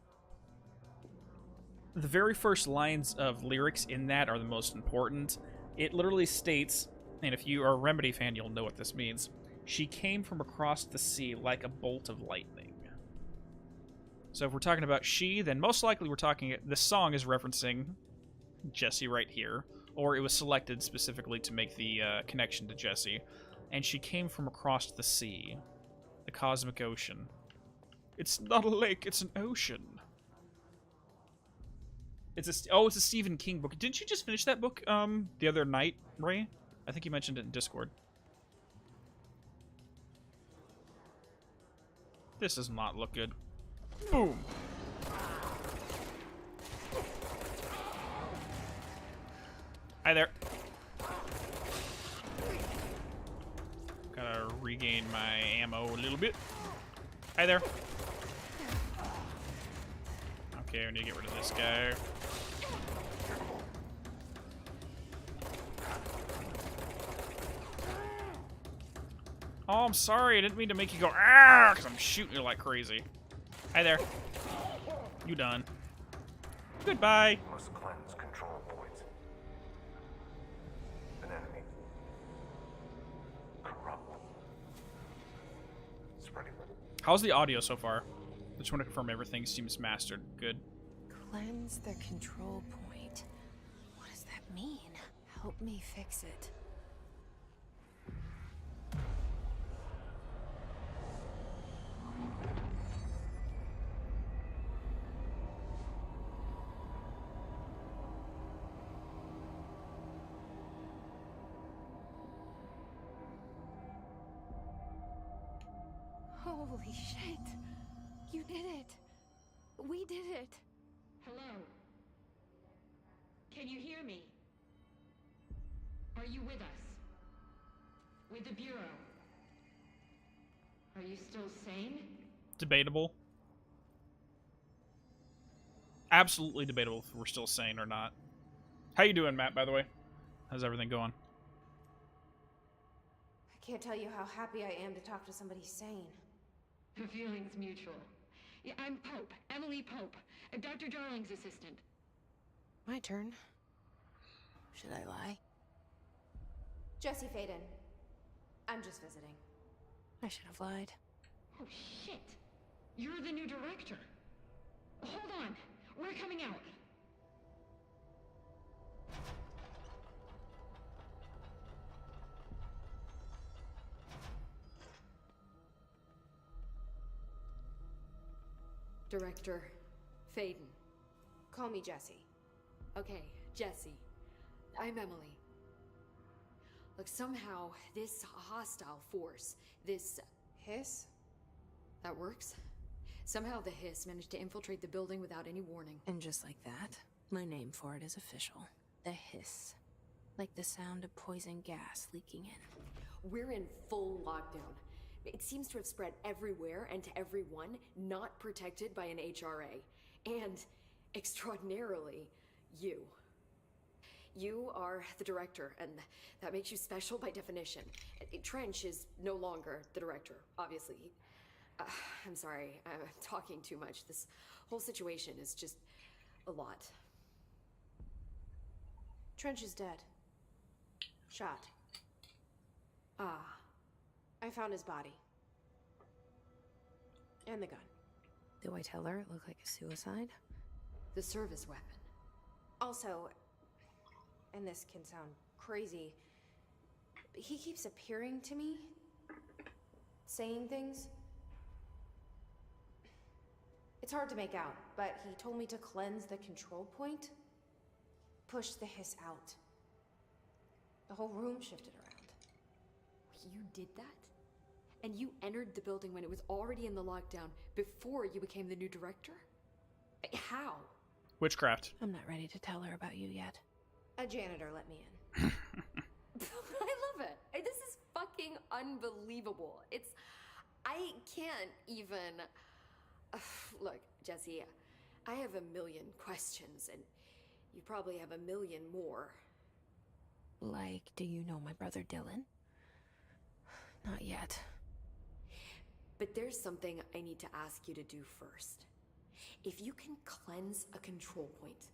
the very first lines of lyrics in that are the most important. It literally states, and if you are a Remedy fan, you'll know what this means. She came from across the sea like a bolt of lightning. So if we're talking about she, then most likely we're talking... This song is referencing Jesse right here. Or it was selected specifically to make the connection to Jesse. And she came from across the sea. The cosmic ocean. It's not a lake, it's an ocean. It's a Stephen King book. Didn't you just finish that book the other night, Ray? I think you mentioned it in Discord. This does not look good. Boom. Hi there. Gotta regain my ammo a little bit. Hi there. Okay, we need to get rid of this guy. Oh, I'm sorry. I didn't mean to make you go, ah, because I'm shooting you like crazy. Hi there. You done. Goodbye. Must cleanse control points. An enemy. Corrupt. Spreading. How's the audio so far? I just want to confirm everything seems mastered. Good. Cleanse the control point. What does that mean? Help me fix it. Holy shit! You did it! We did it! Hello? Can you hear me? Are you with us? With the Bureau? Are you still sane? Debatable. Absolutely debatable if we're still sane or not. How you doing, Matt, by the way? How's everything going? I can't tell you how happy I am to talk to somebody sane. The feeling's mutual. Yeah, I'm Pope, Emily Pope, Dr. Darling's assistant. My turn. Should I lie? Jesse Faden. I'm just visiting. I should have lied. Oh, shit. You're the new director. Hold on. We're coming out. Director Faden. Call me Jesse. Okay, Jesse. I'm Emily. Look, somehow this hostile force, this Hiss? that works. Somehow the hiss managed to infiltrate the building without any warning. And just like that, my name for it is official. The hiss. Like the sound of poison gas leaking in. We're in full lockdown. It seems to have spread everywhere and to everyone not protected by an HRA. And, extraordinarily, you. You are the director, and that makes you special by definition. Trench is no longer the director, obviously. I'm sorry, I'm talking too much. This whole situation is just a lot. Trench is dead. Shot. Ah, I found his body. And the gun. Do I tell her it looked like a suicide? the service weapon. Also, and this can sound crazy, but he keeps appearing to me, saying things. It's hard to make out, but he told me to cleanse the control point, push the hiss out. The whole room shifted around. You did that? And you entered the building when it was already in the lockdown before you became the new director? How? Witchcraft. I'm not ready to tell her about you yet. A janitor let me in. I love it. This is fucking unbelievable. I can't even... Look, Jesse, I have a million questions, and you probably have a million more. Like, do you know my brother Dylan? Not yet. But there's something I need to ask you to do first. If you can cleanse a control point,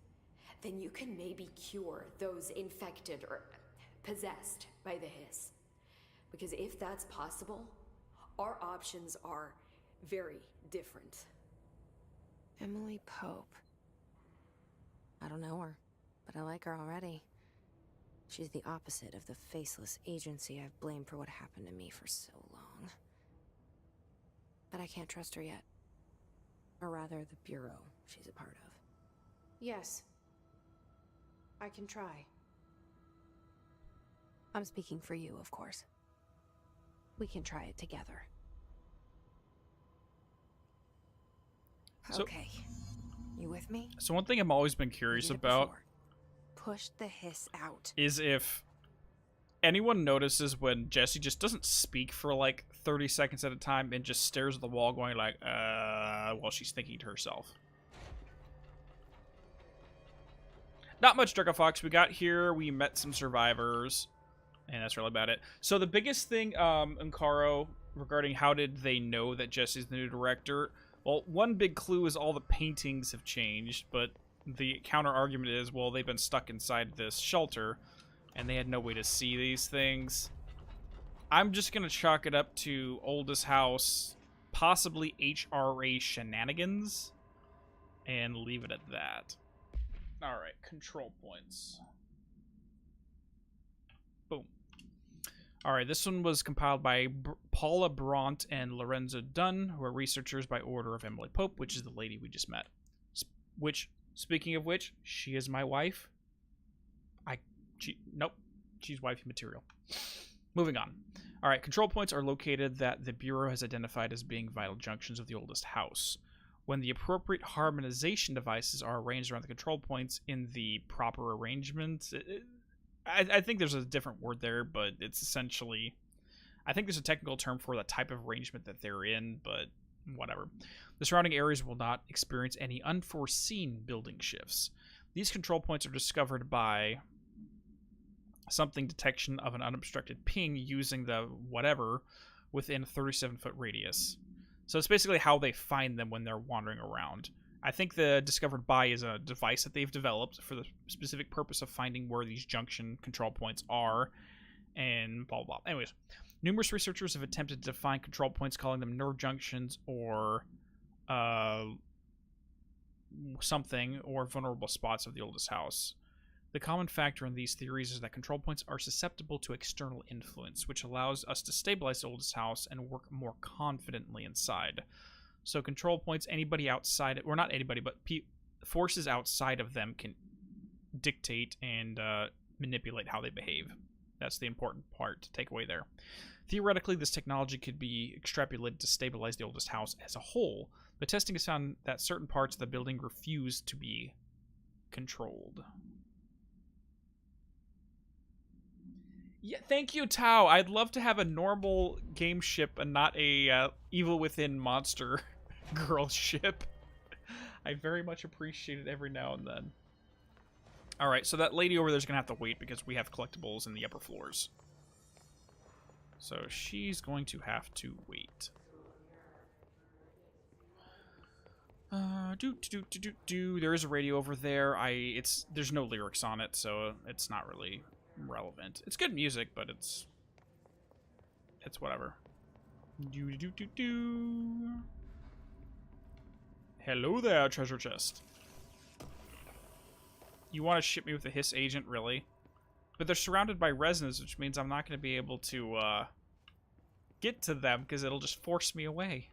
then you can maybe cure those infected or possessed by the hiss. Because if that's possible, our options are very different. Emily Pope. I don't know her, but I like her already. She's the opposite of the faceless agency I've blamed for what happened to me for so long. But I can't trust her yet. Or rather, the Bureau she's a part of. Yes. I can try. I'm speaking for you, of course. We can try it together. So- Okay. You with me? So one thing I've always been curious We did it about before. Push the hiss out. is if anyone notices when Jesse just doesn't speak for like 30 seconds at a time and just stares at the wall going like, while she's thinking to herself. Not much Draco Fox. We got here, we met some survivors, and that's really about it. So the biggest thing, Unkaro, regarding how did they know that Jesse's the new director, well, one big clue is all the paintings have changed, but the counter-argument is, well, they've been stuck inside this shelter, and they had no way to see these things. I'm just going to chalk it up to oldest house, possibly HRA shenanigans, and leave it at that. Alright, control points. Boom. Alright, this one was compiled by Paula Bront and Lorenzo Dunn, who are researchers by order of Emily Pope, which is the lady we just met. Which, speaking of which, she is my wife. Nope. She's wifey material. Moving on. Alright, control points are located that the Bureau has identified as being vital junctions of the oldest house. When the appropriate harmonization devices are arranged around the control points in the proper arrangement... I think there's a different word there, but it's essentially... I think there's a technical term for the type of arrangement that they're in, but whatever. The surrounding areas will not experience any unforeseen building shifts. These control points are discovered by something detection of an unobstructed ping using the whatever within a 37-foot radius. So it's basically how they find them when they're wandering around. I think the Discovered By is a device that they've developed for the specific purpose of finding where these junction control points are, and blah, blah, blah. Anyways, numerous researchers have attempted to find control points, calling them nerve junctions or something, or vulnerable spots of the oldest house. The common factor in these theories is that control points are susceptible to external influence, which allows us to stabilize the oldest house and work more confidently inside. So control points, anybody outside, or not anybody, but forces outside of them can dictate and manipulate how they behave. That's the important part to take away there. Theoretically, this technology could be extrapolated to stabilize the oldest house as a whole, but testing has found that certain parts of the building refuse to be controlled. Yeah, thank you, Tao. I'd love to have a normal game ship and not a Evil Within monster girl ship. I very much appreciate it every now and then. Alright, so that lady over there is going to have to wait because we have collectibles in the upper floors. So she's going to have to wait. There is a radio over there. There's no lyrics on it, so it's not really relevant. It's good music, but it's whatever. Hello there, treasure chest. You want to ship me with a hiss agent, really? But they're surrounded by resonance, which means I'm not going to be able to get to them because it'll just force me away.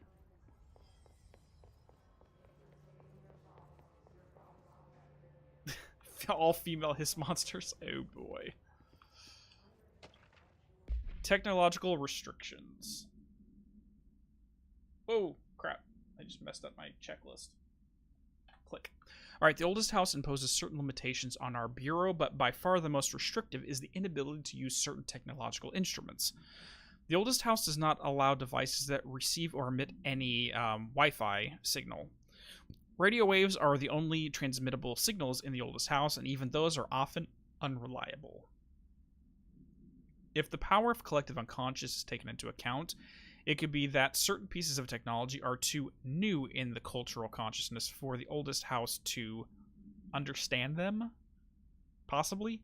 All female hiss monsters. Oh boy. Technological restrictions. Oh, crap. I just messed up my checklist. Click. Alright, the oldest house imposes certain limitations on our bureau, but by far the most restrictive is the inability to use certain technological instruments. The oldest house does not allow devices that receive or emit any Wi-Fi signal. Radio waves are the only transmittable signals in the oldest house, and even those are often unreliable. If the power of collective unconscious is taken into account, it could be that certain pieces of technology are too new in the cultural consciousness for the oldest house to understand them, possibly.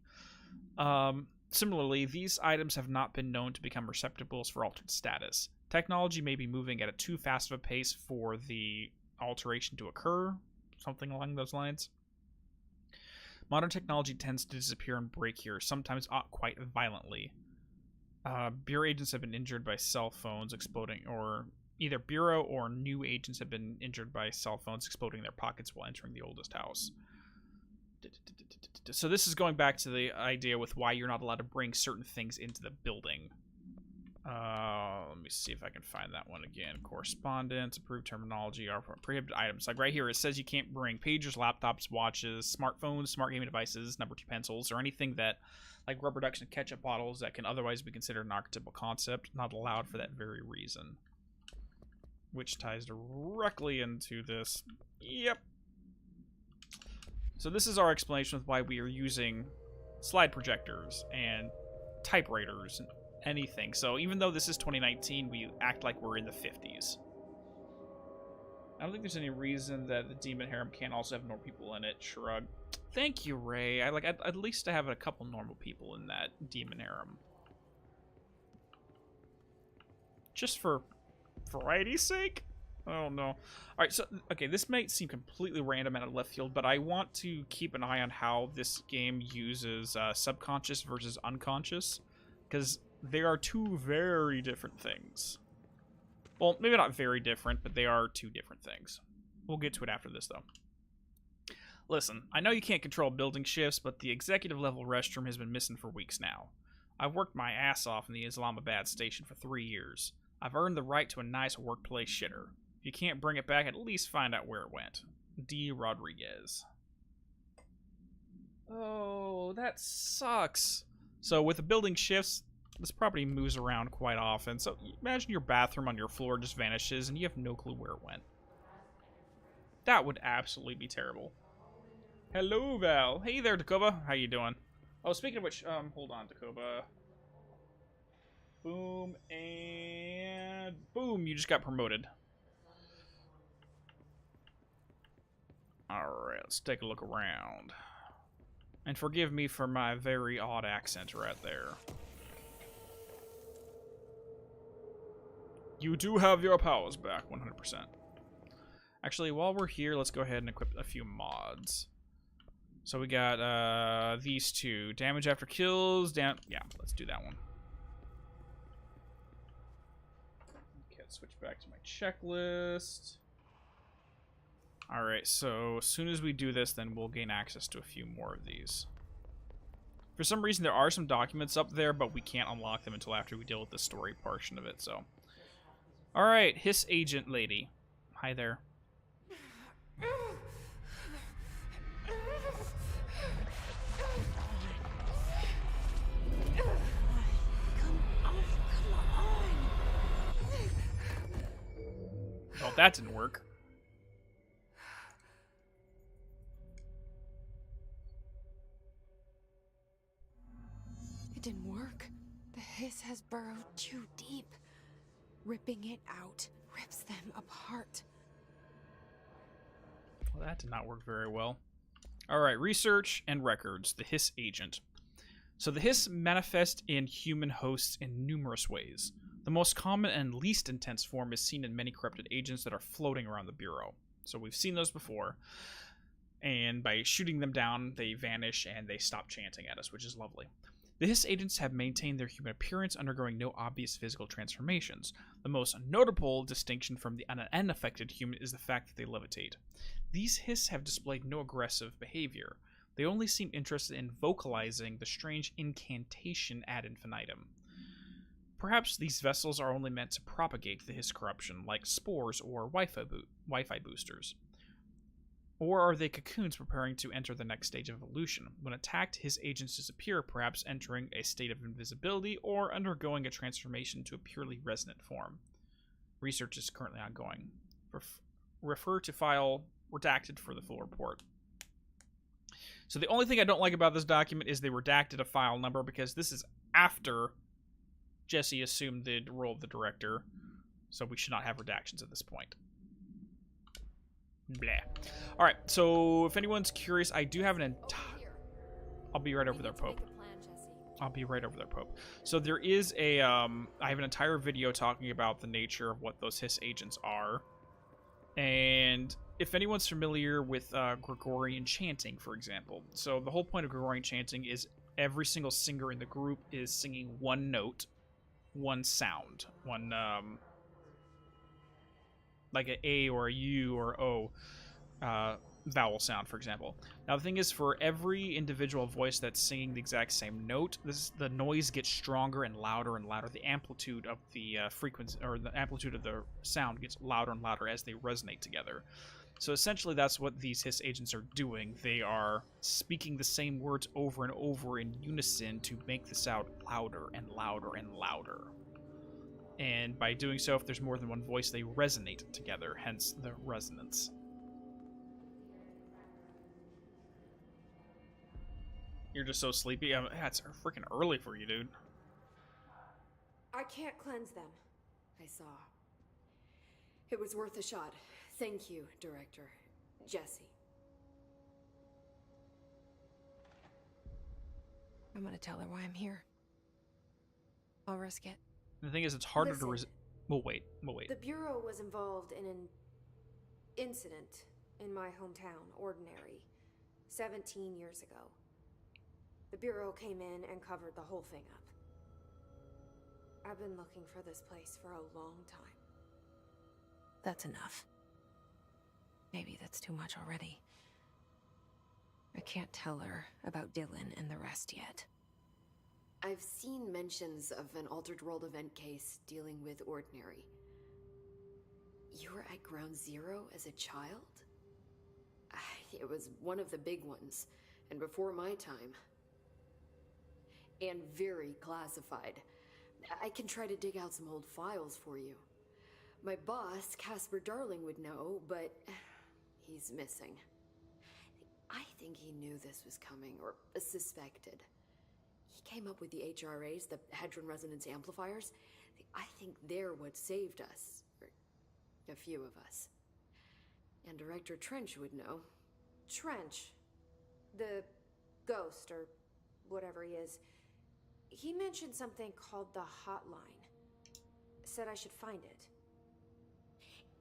Similarly, these items have not been known to become receptacles for altered status. Technology may be moving at a too fast of a pace for the alteration to occur, something along those lines. Modern technology tends to disappear and break here, sometimes quite violently. Bureau agents have been injured by cell phones exploding, or either Bureau or new agents have been injured by cell phones exploding in their pockets while entering the oldest house. So this is going back to the idea with why you're not allowed to bring certain things into the building. Let me see if I can find that one again. Correspondence, approved terminology, or prohibited items. Like right here, it says you can't bring pagers, laptops, watches, smartphones, smart gaming devices, number 2 pencils, or anything that, like rubber ducks and ketchup bottles, that can otherwise be considered an archetypal concept. Not allowed for that very reason. Which ties directly into this. Yep. So this is our explanation of why we are using slide projectors and typewriters and anything. So even though this is 2019, we act like we're in the 50s. I don't think there's any reason that the Demon Harem can't also have normal people in it. Shrug. Thank you, Ray. I'd at least to have a couple normal people in that Demon Harem. Just for variety's sake? I don't know. Alright, so, okay, this might seem completely random and out of left field, but I want to keep an eye on how this game uses subconscious versus unconscious, because they are two very different things. Well, maybe not very different, but they are two different things. We'll get to it after this, though. Listen, I know you can't control building shifts, but the executive level restroom has been missing for weeks now. I've worked my ass off in the Islamabad station for 3 years. I've earned the right to a nice workplace shitter. If you can't bring it back, at least find out where it went. D. Rodriguez. Oh, that sucks. So with the building shifts, this property moves around quite often. So imagine your bathroom on your floor just vanishes and you have no clue where it went. That would absolutely be terrible. Hello, Val. Hey there, Takoba. How you doing? Oh, speaking of which, hold on, Takoba. Boom, and boom, you just got promoted. Alright, let's take a look around. And forgive me for my very odd accent right there. You do have your powers back, 100%. Actually, while we're here, let's go ahead and equip a few mods. So we got these two. Damage after kills. Yeah, let's do that one. Okay, let's switch back to my checklist. Alright, so as soon as we do this, then we'll gain access to a few more of these. For some reason, there are some documents up there, but we can't unlock them until after we deal with the story portion of it, so. Alright, Hiss Agent Lady. Hi there. Well, that didn't work. It didn't work. The hiss has burrowed too deep. Ripping it out rips them apart. Well, that did not work very well. Alright, research and records. The Hiss Agent. So the Hiss manifest in human hosts in numerous ways. The most common and least intense form is seen in many corrupted agents that are floating around the Bureau. So we've seen those before. And by shooting them down, they vanish and they stop chanting at us, which is lovely. The Hiss agents have maintained their human appearance, undergoing no obvious physical transformations. The most notable distinction from the unaffected human is the fact that they levitate. These Hiss have displayed no aggressive behavior. They only seem interested in vocalizing the strange incantation ad infinitum. Perhaps these vessels are only meant to propagate the Hiss corruption, like spores or Wi-Fi boosters. Or are they cocoons preparing to enter the next stage of evolution? When attacked, Hiss agents disappear, perhaps entering a state of invisibility or undergoing a transformation to a purely resonant form. Research is currently ongoing. Refer to file redacted for the full report. So the only thing I don't like about this document is they redacted a file number, because this is after Jesse assumed the role of the director, so we should not have redactions at this point. Blah. Alright, so if anyone's curious, I do have an entire... I'll be right over there, Pope. I'll be right over there, Pope. So there is a, I have an entire video talking about the nature of what those Hiss agents are. And if anyone's familiar with Gregorian chanting, for example. So the whole point of Gregorian chanting is every single singer in the group is singing one note, one sound, one, like an A or a U or O vowel sound, for example. Now the thing is, for every individual voice that's singing the exact same note, the noise gets stronger and louder and louder. The amplitude of the frequency, or the amplitude of the sound, gets louder and louder as they resonate together. So essentially that's what these Hiss agents are doing. They are speaking the same words over and over in unison to make the sound louder and louder and louder. And by doing so, if there's more than one voice, they resonate together, hence the resonance. You're just so sleepy. Yeah, it's freaking early for you, dude. I can't cleanse them. I saw. It was worth a shot. Thank you, Director. Jesse. I'm gonna tell her why I'm here. I'll risk it. The thing is, it's harder to Listen, We'll wait. The Bureau was involved in an incident in my hometown, Ordinary, 17 years ago. The Bureau came in and covered the whole thing up. I've been looking for this place for a long time. That's enough. Maybe that's too much already. I can't tell her about Dylan and the rest yet. I've seen mentions of an Altered World event case dealing with Ordinary. You were at Ground Zero as a child? It was one of the big ones, and before my time. And very classified. I can try to dig out some old files for you. My boss, Casper Darling, would know, but he's missing. I think he knew this was coming, or suspected. He came up with the HRAs, the Hadron Resonance Amplifiers. I think they're what saved us. Or a few of us. And Director Trench would know. Trench, the ghost or whatever he is, he mentioned something called the hotline. Said I should find it.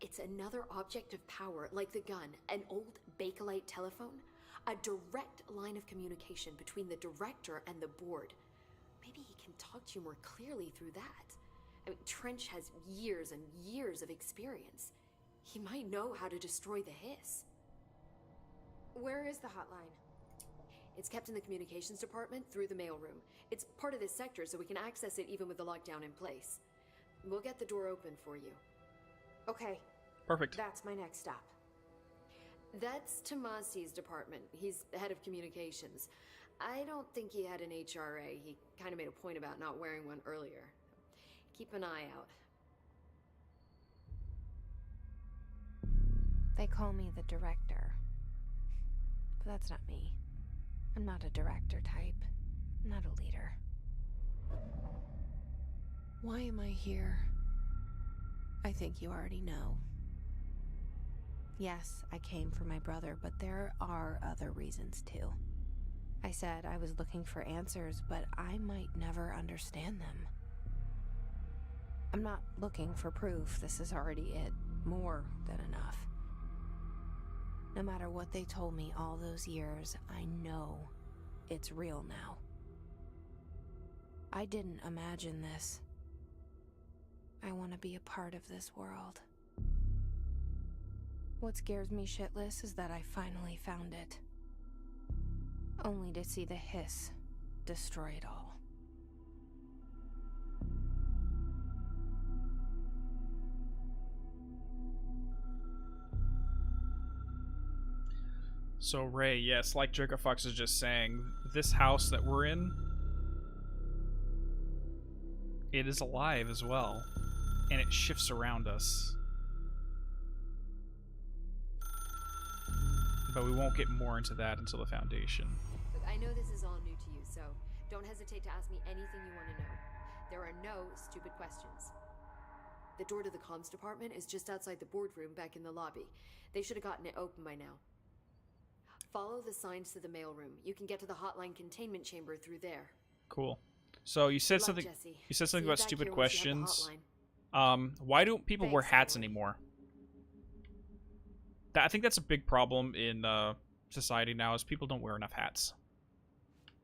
It's another object of power, like the gun, an old Bakelite telephone, a direct line of communication between the director and the board. Maybe he can talk to you more clearly through that. I mean, Trench has years and years of experience. He might know how to destroy the hiss. Where is the hotline? It's kept in the communications department through the mailroom. It's part of this sector, so we can access it even with the lockdown in place. We'll get the door open for you. Okay. Perfect. That's my next stop. That's Tomasi's department. He's the head of communications. I don't think he had an HRA. He kind of made a point about not wearing one earlier. Keep an eye out. They call me the director. But that's not me. I'm not a director type. I'm not a leader. Why am I here? I think you already know. Yes, I came for my brother, but there are other reasons too. I said I was looking for answers, but I might never understand them. I'm not looking for proof. This is already it. More than enough. No matter what they told me all those years, I know it's real now. I didn't imagine this. I want to be a part of this world. What scares me shitless is that I finally found it. Only to see the hiss destroy it all. So Ray, yes, like Draco Fox is just saying, this house that we're in, it is alive as well, and it shifts around us. But we won't get more into that until the Foundation. Look, I know this is all new to you, so don't hesitate to ask me anything you want to know. There are no stupid questions. The door to the comms department is just outside the boardroom back in the lobby. They should have gotten it open by now. Follow the signs to the mailroom. You can get to the hotline containment chamber through there. Cool. So you said something. Jesse. You said something See you about back stupid here once you have the questions. hotline. Why don't people wear Thanks, hats Emily. anymore? I think that's a big problem in society now. Is people don't wear enough hats.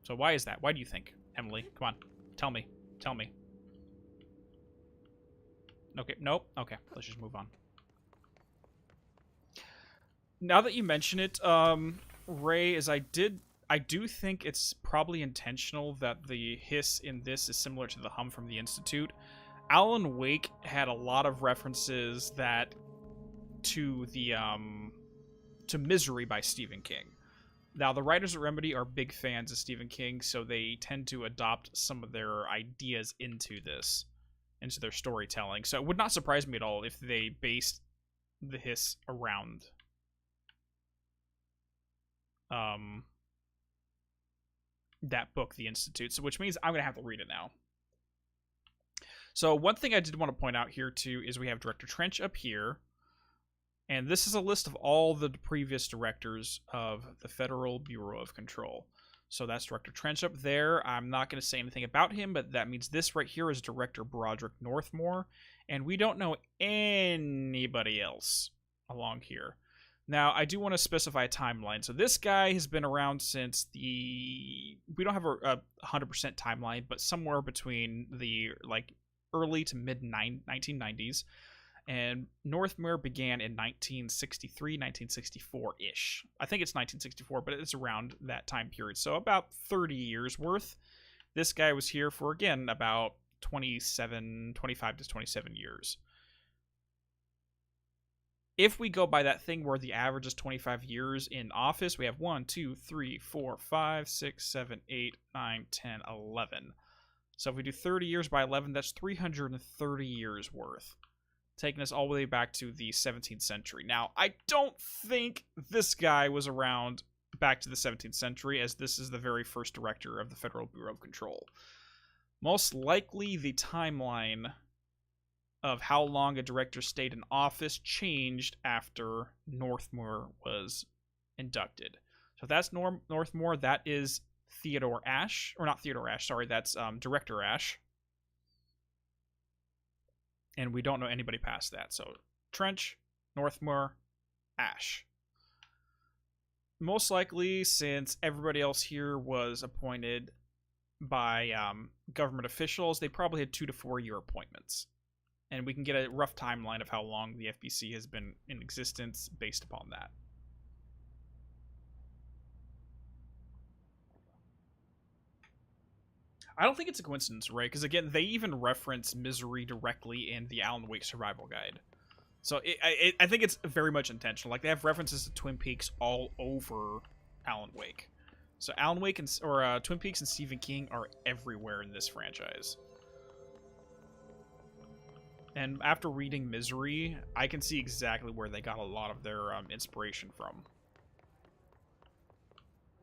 So why is that? Why do you think, Emily? Come on, tell me. Tell me. Okay. Nope. Okay. Let's just move on. Now that you mention it, Ray, is I do think it's probably intentional that the hiss in this is similar to the hum from the Institute. Alan Wake had a lot of references that to the to Misery by Stephen King. Now, the writers at Remedy are big fans of Stephen King, so they tend to adopt some of their ideas into their storytelling. So it would not surprise me at all if they based the hiss around that book, The Institute, so which means I'm gonna have to read it now. So one thing I did want to point out here too is we have Director Trench up here, and this is a list of all the previous directors of the Federal Bureau of Control. So that's Director Trench up there. I'm not going to say anything about him, but that means this right here is Director Broderick Northmore, and we don't know anybody else along here. Now, I do want to specify a timeline. So this guy has been around since we don't have a 100% timeline, but somewhere between the early to mid 1990s. And Northmere began in 1963, 1964-ish. I think it's 1964, but it's around that time period. So about 30 years worth. This guy was here for, again, about 25 to 27 years. If we go by that thing where the average is 25 years in office, we have 1, 2, 3, 4, 5, 6, 7, 8, 9, 10, 11. So if we do 30 years by 11, that's 330 years worth, taking us all the way back to the 17th century. Now, I don't think this guy was around back to the 17th century, as this is the very first director of the Federal Bureau of Control. Most likely, the timeline of how long a director stayed in office changed after Northmere was inducted. So if that's Northmore, that is Theodore Ash. Or not Theodore Ash, sorry, that's Director Ash. And we don't know anybody past that. So Trench, Northmore, Ash. Most likely, since everybody else here was appointed by government officials, they probably had 2 to 4 year appointments. And we can get a rough timeline of how long the FBC has been in existence based upon that. I don't think it's a coincidence, right? Because again, they even reference misery directly in the Alan Wake Survival Guide. So I think it's very much intentional. Like, they have references to Twin Peaks all over Alan Wake. So Alan Wake or Twin Peaks and Stephen King are everywhere in this franchise. And after reading Misery, I can see exactly where they got a lot of their inspiration from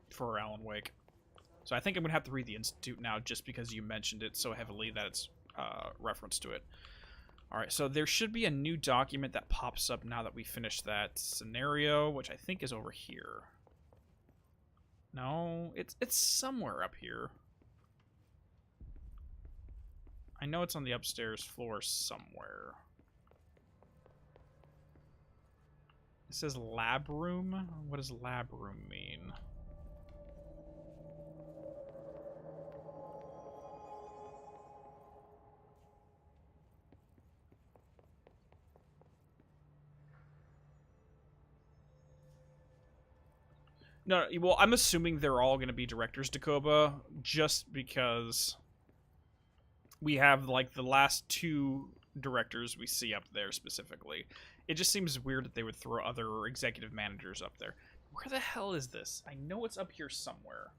for Alan Wake. So I think I'm going to have to read The Institute now just because you mentioned it so heavily that it's reference to it. Alright, so there should be a new document that pops up now that we finished that scenario, which I think is over here. No, it's somewhere up here. I know it's on the upstairs floor somewhere. It says lab room? What does lab room mean? No, well, I'm assuming they're all going to be directors, Dakoba, just because we have, like, the last 2 directors we see up there specifically. It just seems weird that they would throw other executive managers up there. Where the hell is this? I know it's up here somewhere.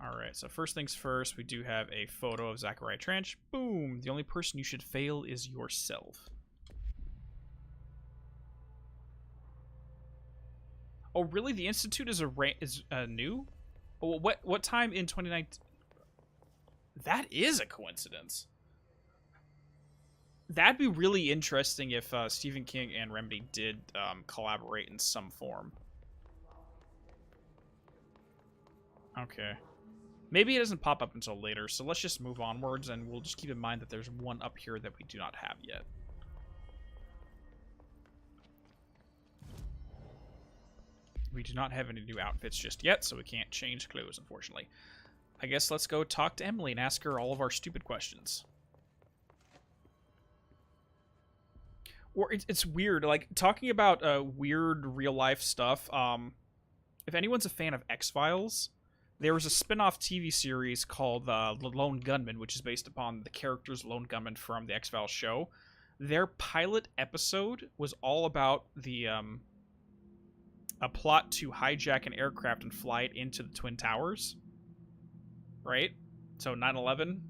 Alright, so first things first, we do have a photo of Zachariah Trench. Boom! The only person you should fail is yourself. Oh, really? The Institute is new? Oh, what time in 2019? That is a coincidence. That'd be really interesting if Stephen King and Remedy did collaborate in some form. Okay. Maybe it doesn't pop up until later, so let's just move onwards, and we'll just keep in mind that there's one up here that we do not have yet. We do not have any new outfits just yet, so we can't change clothes, unfortunately. I guess let's go talk to Emily and ask her all of our stupid questions. Or it's weird, like, talking about weird real-life stuff, if anyone's a fan of X-Files, there was a spin-off TV series called The Lone Gunman, which is based upon the characters Lone Gunman from the X-Files show. Their pilot episode was all about the a plot to hijack an aircraft and fly it into the Twin Towers. Right? So 9/11.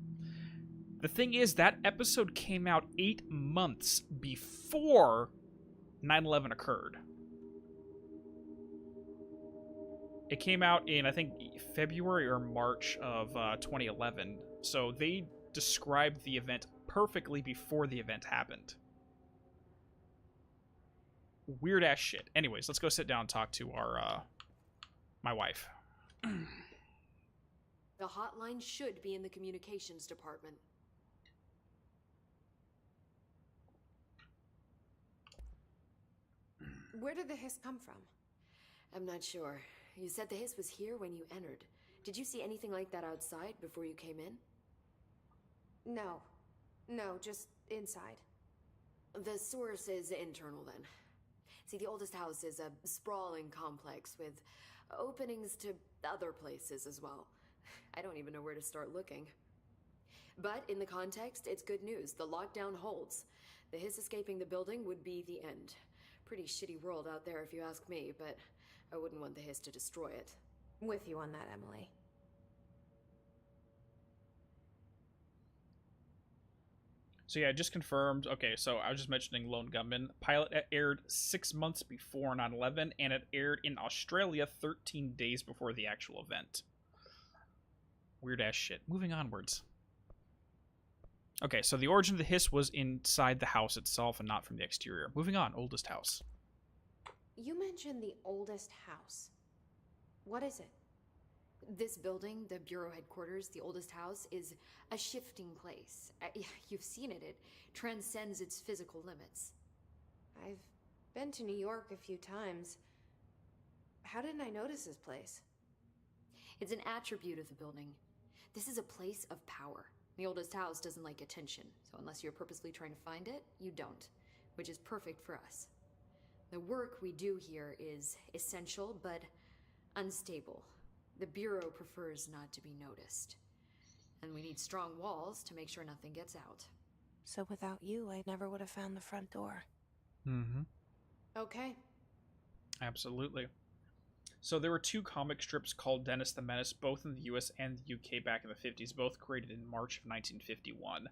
The thing is, that episode came out 8 months before 9/11 occurred. It came out in, I think, February or March of 2011. So they described the event perfectly before the event happened. Weird ass shit. Anyways, let's go sit down and talk to our my wife. The hotline should be in the communications department. Where did the hiss come from? I'm not sure. You said the hiss was here when you entered. Did you see anything like that outside before you came in? No. No, just inside. The source is internal then. See, the oldest house is a sprawling complex with openings to other places as well. I don't even know where to start looking. But in the context, it's good news. The lockdown holds. The hiss escaping the building would be the end. Pretty shitty world out there if you ask me, but I wouldn't want the hiss to destroy it. With you on that, Emily. So yeah, just confirmed. Okay, so I was just mentioning Lone Gunman. Pilot aired 6 months before 9/11, and it aired in Australia 13 days before the actual event. Weird ass shit. Moving onwards. Okay, so the origin of the hiss was inside the house itself and not from the exterior. Moving on, oldest house. You mentioned the oldest house. What is it? This building, the Bureau headquarters, the oldest house, is a shifting place. Yeah, you've seen it. It transcends its physical limits. I've been to New York a few times. How didn't I notice this place? It's an attribute of the building. This is a place of power. The oldest house doesn't like attention, so unless you're purposely trying to find it, you don't, which is perfect for us. The work we do here is essential, but unstable. The Bureau prefers not to be noticed. And we need strong walls to make sure nothing gets out. So without you, I never would have found the front door. Mm-hmm. Okay. Absolutely. So there were 2 comic strips called Dennis the Menace, both in the US and the UK back in the 50s, both created in March of 1951.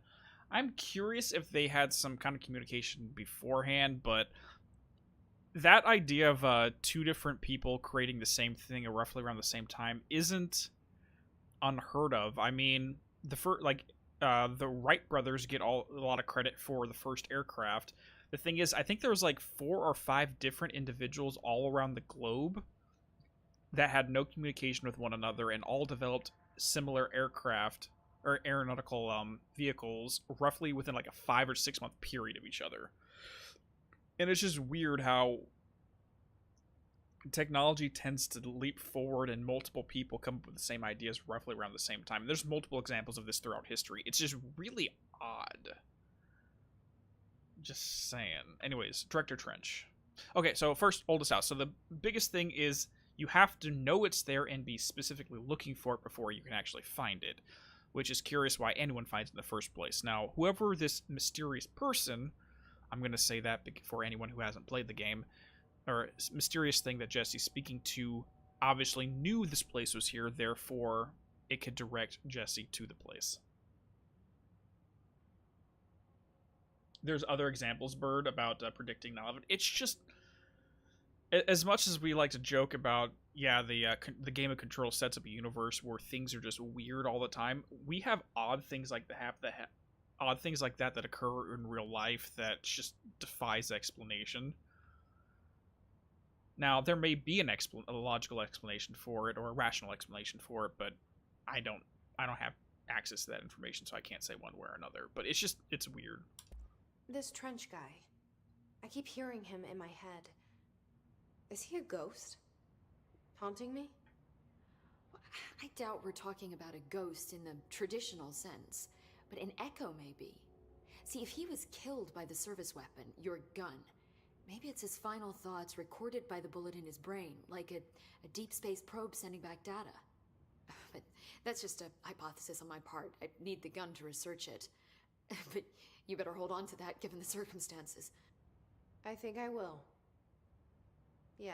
I'm curious if they had some kind of communication beforehand, but that idea of 2 different people creating the same thing at roughly around the same time isn't unheard of. I mean, the Wright brothers get a lot of credit for the first aircraft. The thing is, I think there was like 4 or 5 different individuals all around the globe that had no communication with one another and all developed similar aircraft or aeronautical vehicles roughly within like a 5 or 6 month period of each other. And it's just weird how technology tends to leap forward and multiple people come up with the same ideas roughly around the same time. There's multiple examples of this throughout history. It's just really odd. Just saying. Anyways, Director Trench. Okay, so first, oldest house. So the biggest thing is you have to know it's there and be specifically looking for it before you can actually find it, which is curious why anyone finds it in the first place. Now, whoever this mysterious person, I'm going to say that for anyone who hasn't played the game, or mysterious thing that Jesse's speaking to, obviously knew this place was here, therefore it could direct Jesse to the place. There's other examples, Bird, about predicting knowledge. It's just, as much as we like to joke about, yeah, the game of Control sets up a universe where things are just weird all the time, we have odd things like that occur in real life that just defies explanation. Now, there may be a logical explanation for it or a rational explanation for it, but I don't have access to that information, so I can't say one way or another. But it's weird. This Trench guy. I keep hearing him in my head. Is he a ghost? Haunting me? I doubt we're talking about a ghost in the traditional sense, but an echo maybe. See, if he was killed by the service weapon, your gun, maybe it's his final thoughts recorded by the bullet in his brain, like a deep space probe sending back data. But that's just a hypothesis on my part. I need the gun to research it. But you better hold on to that given the circumstances. I think I will. Yeah.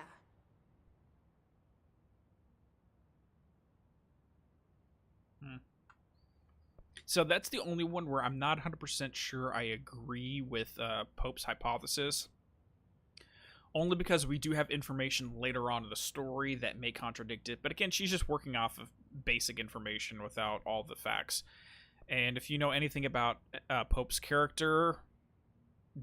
So that's the only one where I'm not 100% sure I agree with Pope's hypothesis. Only because we do have information later on in the story that may contradict it. But again, she's just working off of basic information without all the facts. And if you know anything about Pope's character,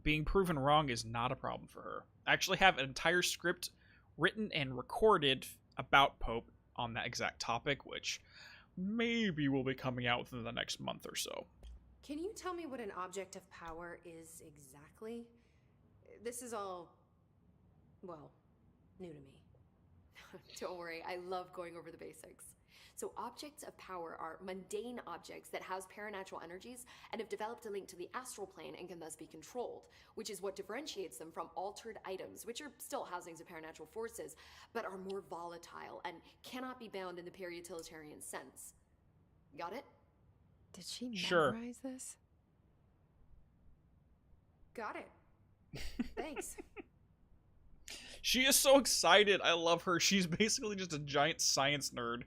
being proven wrong is not a problem for her. I actually have an entire script written and recorded about Pope on that exact topic, which maybe will be coming out within the next month or so. Can you tell me what an object of power is exactly? This is all, well, new to me. Don't worry, I love going over the basics. So objects of power are mundane objects that house paranatural energies and have developed a link to the astral plane and can thus be controlled, which is what differentiates them from altered items, which are still housings of paranatural forces, but are more volatile and cannot be bound in the peri-utilitarian sense. Got it? Did she Sure. memorize this? Got it. Thanks. She is so excited. I love her. She's basically just a giant science nerd.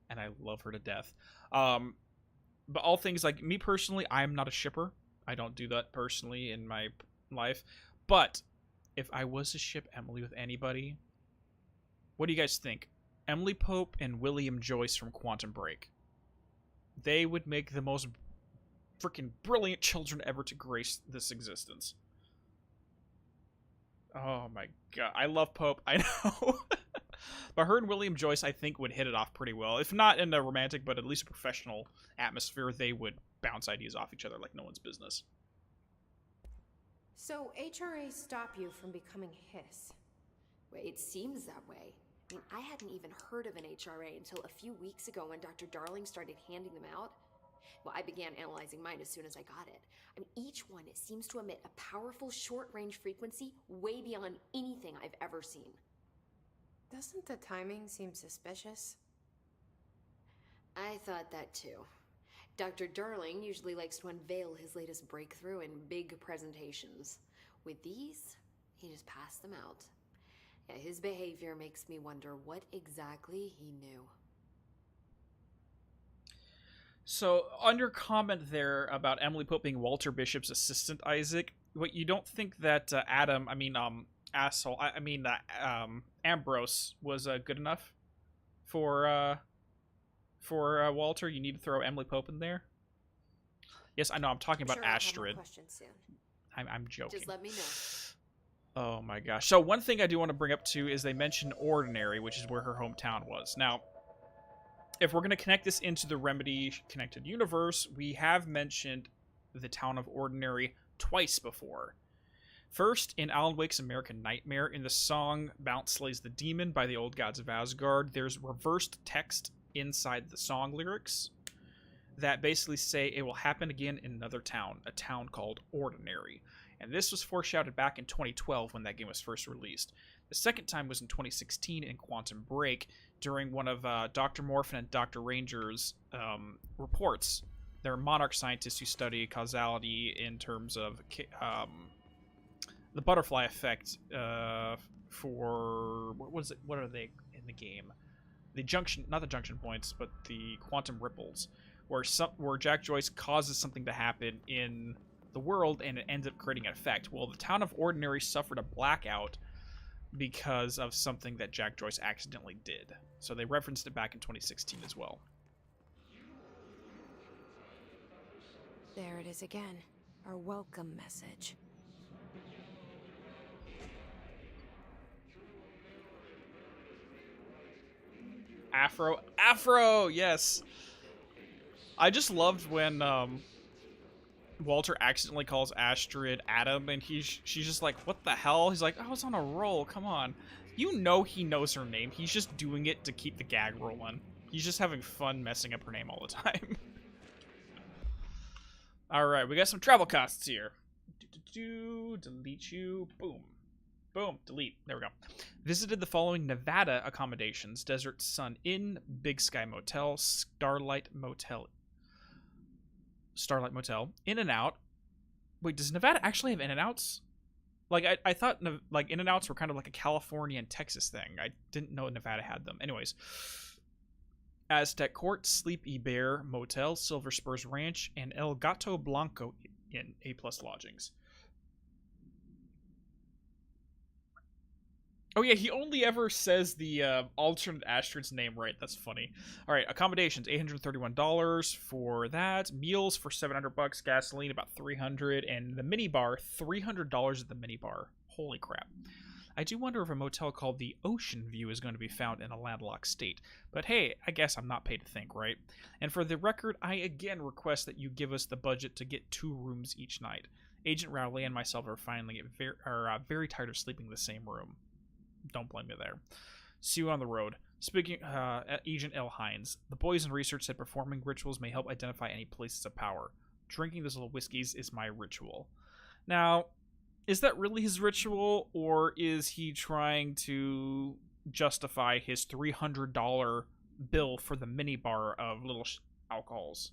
And I love her to death. But all things like me personally, I'm not a shipper. I don't do that personally in my life. But if I was to ship Emily with anybody, what do you guys think? Emily Pope and William Joyce from Quantum Break. They would make the most freaking brilliant children ever to grace this existence. Oh my god, I love Pope. I know. But her and William Joyce, I think, would hit it off pretty well. If not in a romantic, but at least a professional atmosphere, they would bounce ideas off each other like no one's business. So HRA stop you from becoming Hiss? Well, it seems that way. I mean, I hadn't even heard of an HRA until a few weeks ago when Dr. Darling started handing them out. Well, I began analyzing mine as soon as I got it. I mean, each one seems to emit a powerful short-range frequency way beyond anything I've ever seen. Doesn't the timing seem suspicious? I thought that too. Dr. Darling usually likes to unveil his latest breakthrough in big presentations. With these, he just passed them out. Yeah, his behavior makes me wonder what exactly he knew. So, on your comment there about Emily Pope being Walter Bishop's assistant, Isaac, what you don't think that Ambrose was good enough for Walter? You need to throw Emily Pope in there. Yes, I know. I'm talking about Sure, I'll have more Astrid. questions soon. I'm joking. Just let me know. Oh my gosh. So one thing I do want to bring up too is they mentioned Ordinary, which is where her hometown was. Now, if we're going to connect this into the Remedy connected universe, we have mentioned the town of Ordinary twice before. First, in Alan Wake's American Nightmare, in the song Bounce Slays the Demon by the Old Gods of Asgard, there's reversed text inside the song lyrics that basically say it will happen again in another town, a town called Ordinary. And this was foreshadowed back in 2012 when that game was first released. The second time was in 2016 in Quantum Break during one of Dr. Morphin and Dr. Ranger's reports. They're monarch scientists who study causality in terms of the butterfly effect for... What are they in the game? The junction, not the junction points, but the quantum ripples, where Jack Joyce causes something to happen in the world and it ends up creating an effect. Well, the town of Ordinary suffered a blackout because of something that Jack Joyce accidentally did. So they referenced it back in 2016 as well. There it is again. Our welcome message. Afro, yes. I just loved when Walter accidentally calls Astrid Adam, and she's just like, what the hell? He's like, I was on a roll, come on. You know he knows her name. He's just doing it to keep the gag rolling. He's just having fun messing up her name all the time. Alright, we got some travel costs here. Delete you. Boom. Boom. Delete. There we go. Visited the following Nevada accommodations: Desert Sun Inn, Big Sky Motel, Starlight Motel, In-N-Out. Wait, does Nevada actually have In-N-Outs? Like, I thought, like, In-N-Outs were kind of like a California and Texas thing. I didn't know Nevada had them. Anyways. Aztec Court, Sleepy Bear Motel, Silver Spurs Ranch, and El Gato Blanco Inn, A+ lodgings. Oh yeah, he only ever says the alternate Astrid's name right. That's funny. All right, accommodations, $831 for that. Meals for $700. Gasoline about $300, and the minibar, $300 at the minibar. Holy crap! I do wonder if a motel called the Ocean View is going to be found in a landlocked state. But hey, I guess I'm not paid to think, right? And for the record, I again request that you give us the budget to get 2 rooms each night. Agent Rowley and myself are finally very tired of sleeping in the same room. Don't blame me there. See you on the road. Speaking, Agent L. Hines. The boys in research said performing rituals may help identify any places of power. Drinking those little whiskeys is my ritual. Now, is that really his ritual, or is he trying to justify his $300 bill for the minibar of little alcohols?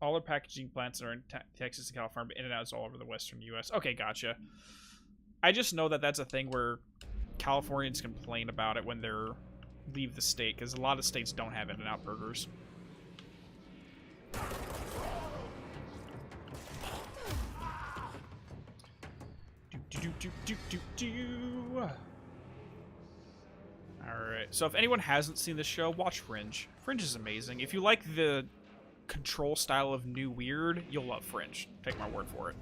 All our packaging plants are in Texas and California, but In-N-Out's all over the western U.S. Okay, gotcha. I just know that that's a thing where Californians complain about it when they leave the state, because a lot of states don't have In-N-Out burgers. Alright, so if anyone hasn't seen the show, watch Fringe. Fringe is amazing. If you like the control style of new weird, you'll love Fringe. Take my word for it.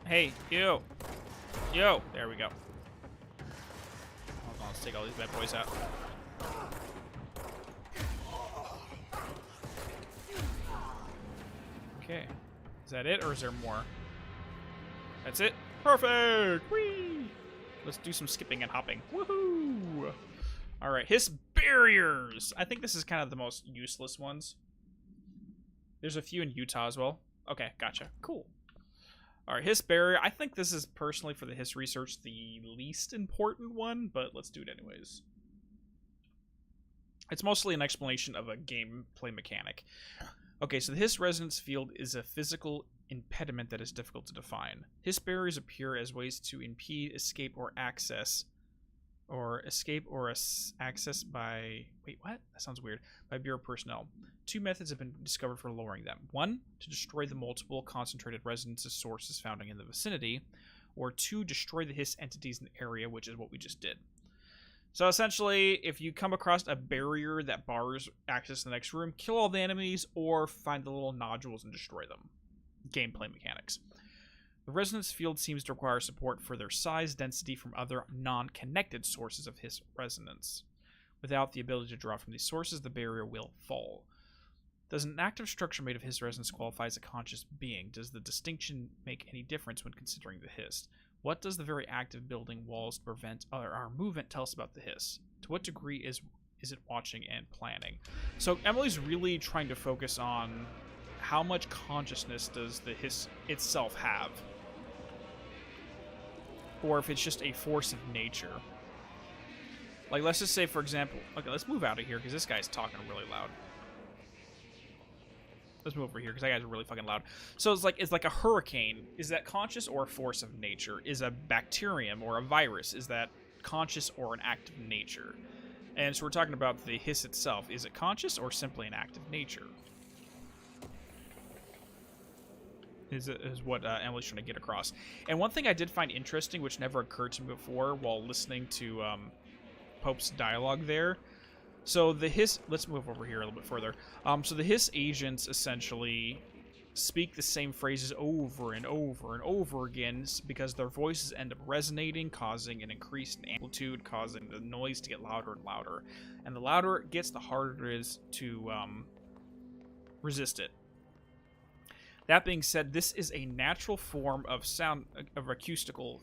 Hey, you. Yo, there we go. Hold on, let's take all these bad boys out. Okay. Is that it, or is there more? That's it? Perfect! Whee! Let's do some skipping and hopping. Woohoo! Alright, Hiss barriers! I think this is kind of the most useless ones. There's a few in Utah as well. Okay, gotcha. Cool. Alright, Hiss barrier. I think this is, personally, for the Hiss research, the least important one, but let's do it anyways. It's mostly an explanation of a gameplay mechanic. Okay, so the Hiss resonance field is a physical impediment that is difficult to define. Hiss barriers appear as ways to impede, escape, or access. Access by... Wait, what? That sounds weird. By Bureau personnel. Two methods have been discovered for lowering them. One, to destroy the multiple concentrated resonance sources found in the vicinity. Or two, destroy the Hiss entities in the area, which is what we just did. So essentially, if you come across a barrier that bars access to the next room, kill all the enemies, or find the little nodules and destroy them. Gameplay mechanics. The resonance field seems to require support for their size density from other non-connected sources of Hiss resonance. Without the ability to draw from these sources, the barrier will fall. Does an active structure made of Hiss resonance qualify as a conscious being? Does the distinction make any difference when considering the Hiss? What does the very act of building walls to prevent our movement tell us about the Hiss? To what degree is it watching and planning? So Emily's really trying to focus on how much consciousness does the Hiss itself have? Or if it's just a force of nature. Like, let's just say, for example... Okay, let's move out of here, because this guy's talking really loud. Let's move over here, because that guy's really fucking loud. So it's like a hurricane. Is that conscious or a force of nature? Is a bacterium or a virus, is that conscious or an act of nature? And so we're talking about the Hiss itself. Is it conscious or simply an act of nature? Is what Emily's trying to get across. And one thing I did find interesting, which never occurred to me before while listening to Pope's dialogue there. So the Hiss... Let's move over here a little bit further. So the Hiss agents essentially speak the same phrases over and over and over again because their voices end up resonating, causing an increase in amplitude, causing the noise to get louder and louder. And the louder it gets, the harder it is to resist it. That being said, this is a natural form of sound, of acoustical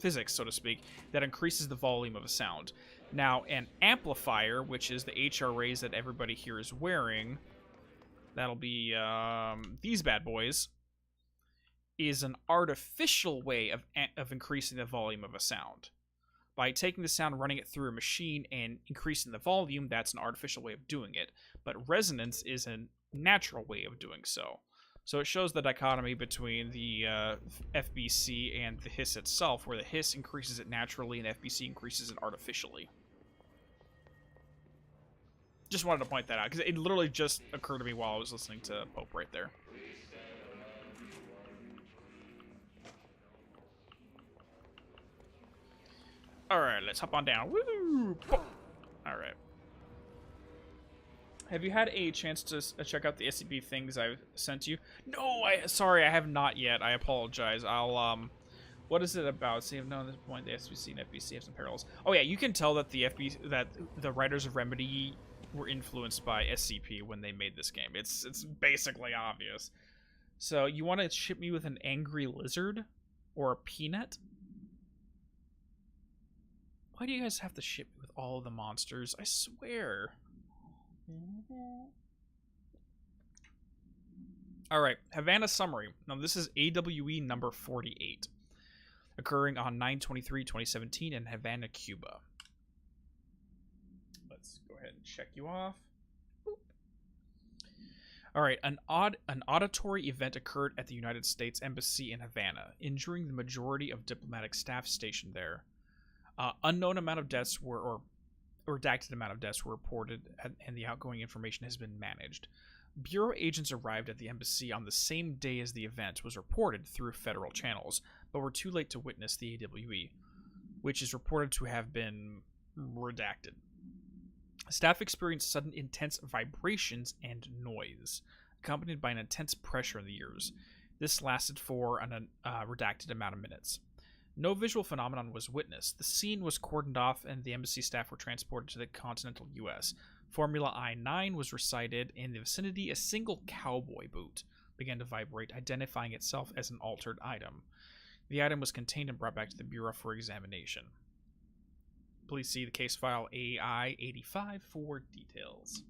physics, so to speak, that increases the volume of a sound. Now, an amplifier, which is the HRAs that everybody here is wearing, that'll be these bad boys, is an artificial way of increasing the volume of a sound. By taking the sound, running it through a machine, and increasing the volume, that's an artificial way of doing it. But resonance is a natural way of doing so. So it shows the dichotomy between the FBC and the Hiss itself, where the Hiss increases it naturally and FBC increases it artificially. Just wanted to point that out, because it literally just occurred to me while I was listening to Pope right there. Alright, let's hop on down. Woo! Alright. Have you had a chance to check out the SCP things I've sent you? No, sorry, I have not yet. I apologize. I'll, what is it about? See, no, at this point, the SBC and FBC have some parallels. Oh yeah, you can tell that that the writers of Remedy were influenced by SCP when they made this game. It's basically obvious. So, you want to ship me with an angry lizard? Or a peanut? Why do you guys have to ship me with all of the monsters? I swear. Alright, Havana Summary. Now, this is AWE number 48. Occurring on 9/23/2017 in Havana, Cuba. Let's go ahead and check you off. Alright, an auditory event occurred at the United States Embassy in Havana, injuring the majority of diplomatic staff stationed there. Unknown amount of deaths were, or redacted amount of deaths were reported, and the outgoing information has been managed. Bureau agents arrived at the embassy on the same day as the event was reported through federal channels, but were too late to witness the AWE. which is reported to have been redacted. Staff experienced sudden intense vibrations and noise, accompanied by an intense pressure in the ears. This lasted for an redacted amount of minutes. No visual phenomenon was witnessed. The scene was cordoned off and the embassy staff were transported to the continental U.S. Formula I-9 was recited. In the vicinity, a single cowboy boot began to vibrate, identifying itself as an altered item. The item was contained and brought back to the Bureau for examination. Please see the case file AI-85 for details.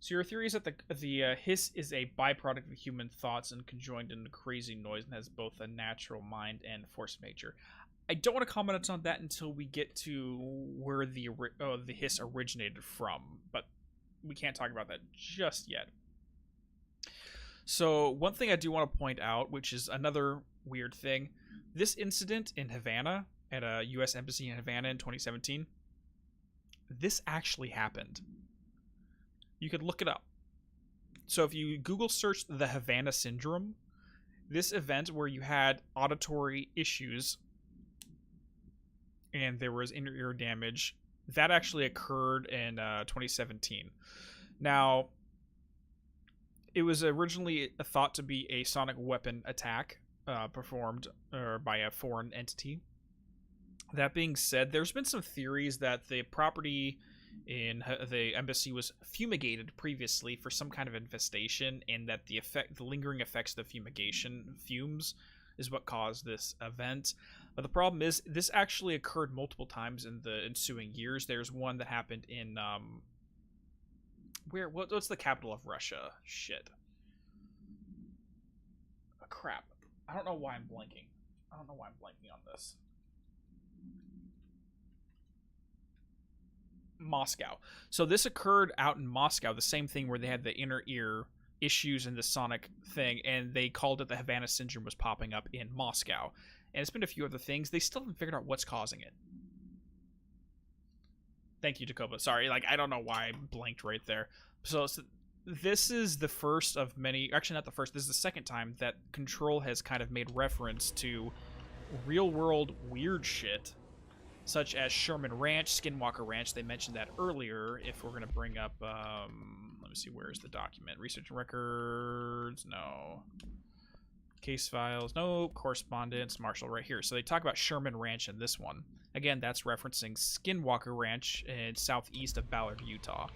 So your theory is that the hiss is a byproduct of human thoughts and conjoined into crazy noise and has both a natural mind and force of nature. I don't want to comment on that until we get to where the hiss originated from, but we can't talk about that just yet. So one thing I do want to point out, which is another weird thing, this incident in Havana, at a U.S. embassy in Havana in 2017, this actually happened. You could look it up. So if you Google search the Havana Syndrome, this event where you had auditory issues and there was inner ear damage, that actually occurred in 2017. Now, it was originally thought to be a sonic weapon attack performed by a foreign entity. That being said, there's been some theories that the property in the embassy was fumigated previously for some kind of infestation, and that the lingering effects of the fumigation fumes is what caused this event. But the problem is, this actually occurred multiple times in the ensuing years. There's one that happened in what's the capital of Russia? Shit. Oh, crap. I don't know why I'm blanking. on this. Moscow. So this occurred out in Moscow, the same thing where they had the inner ear issues and the sonic thing, and they called it the Havana Syndrome was popping up in Moscow. And it's been a few other things. They still haven't figured out what's causing it. Thank you, Jacoba. Sorry, I don't know why I blanked right there. So this is the first of many, actually not the first, this is the second time that Control has kind of made reference to real-world weird shit, such as Sherman Ranch, Skinwalker Ranch. They mentioned that earlier. If we're going to bring up, let me see, where's the document? Research and records, no. Case files, no. Correspondence, Marshall, right here. So they talk about Sherman Ranch in this one. Again, that's referencing Skinwalker Ranch in southeast of Ballard, Utah,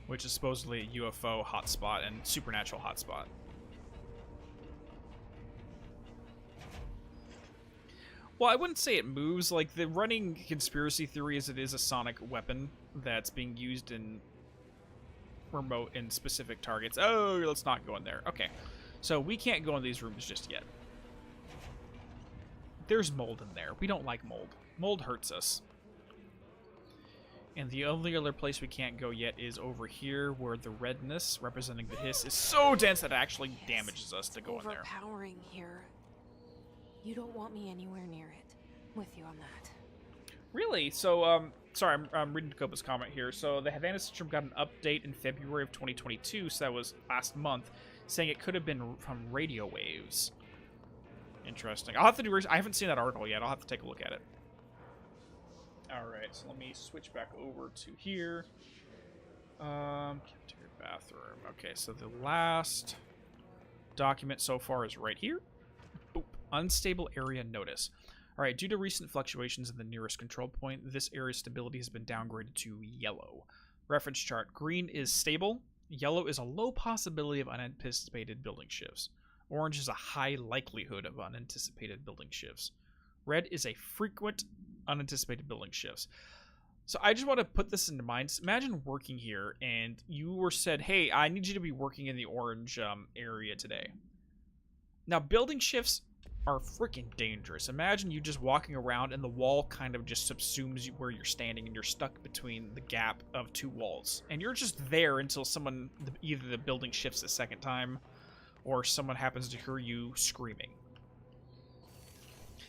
which is supposedly a UFO hotspot and supernatural hotspot. Well, I wouldn't say it moves. The running conspiracy theory is it is a sonic weapon that's being used in remote and specific targets. Oh, let's not go in there. Okay. So we can't go in these rooms just yet. There's mold in there. We don't like mold. Mold hurts us. And the only other place we can't go yet is over here, where the redness representing the hiss is so dense that it actually damages us to go in there. Overpowering here. You don't want me anywhere near it. With you on that. Really? So, sorry, I'm reading Dakota's comment here. So, the Havana Syndrome got an update in February of 2022, so that was last month, saying it could have been from radio waves. Interesting. I'll have to do... I haven't seen that article yet. I'll have to take a look at it. Alright, so let me switch back over to here. Cafeteria bathroom. Okay, so the last document so far is right here. Boop. Unstable area notice. Alright, due to recent fluctuations in the nearest control point, this area's stability has been downgraded to yellow. Reference chart. Green is stable. Yellow is a low possibility of unanticipated building shifts. Orange is a high likelihood of unanticipated building shifts. Red is a frequent unanticipated building shifts. So I just want to put this into mind. Imagine working here and you were said, hey, I need you to be working in the orange area today. Now, building shifts are freaking dangerous. Imagine you just walking around and the wall kind of just subsumes you where you're standing and you're stuck between the gap of two walls. And you're just there until someone, either the building shifts a second time or someone happens to hear you screaming.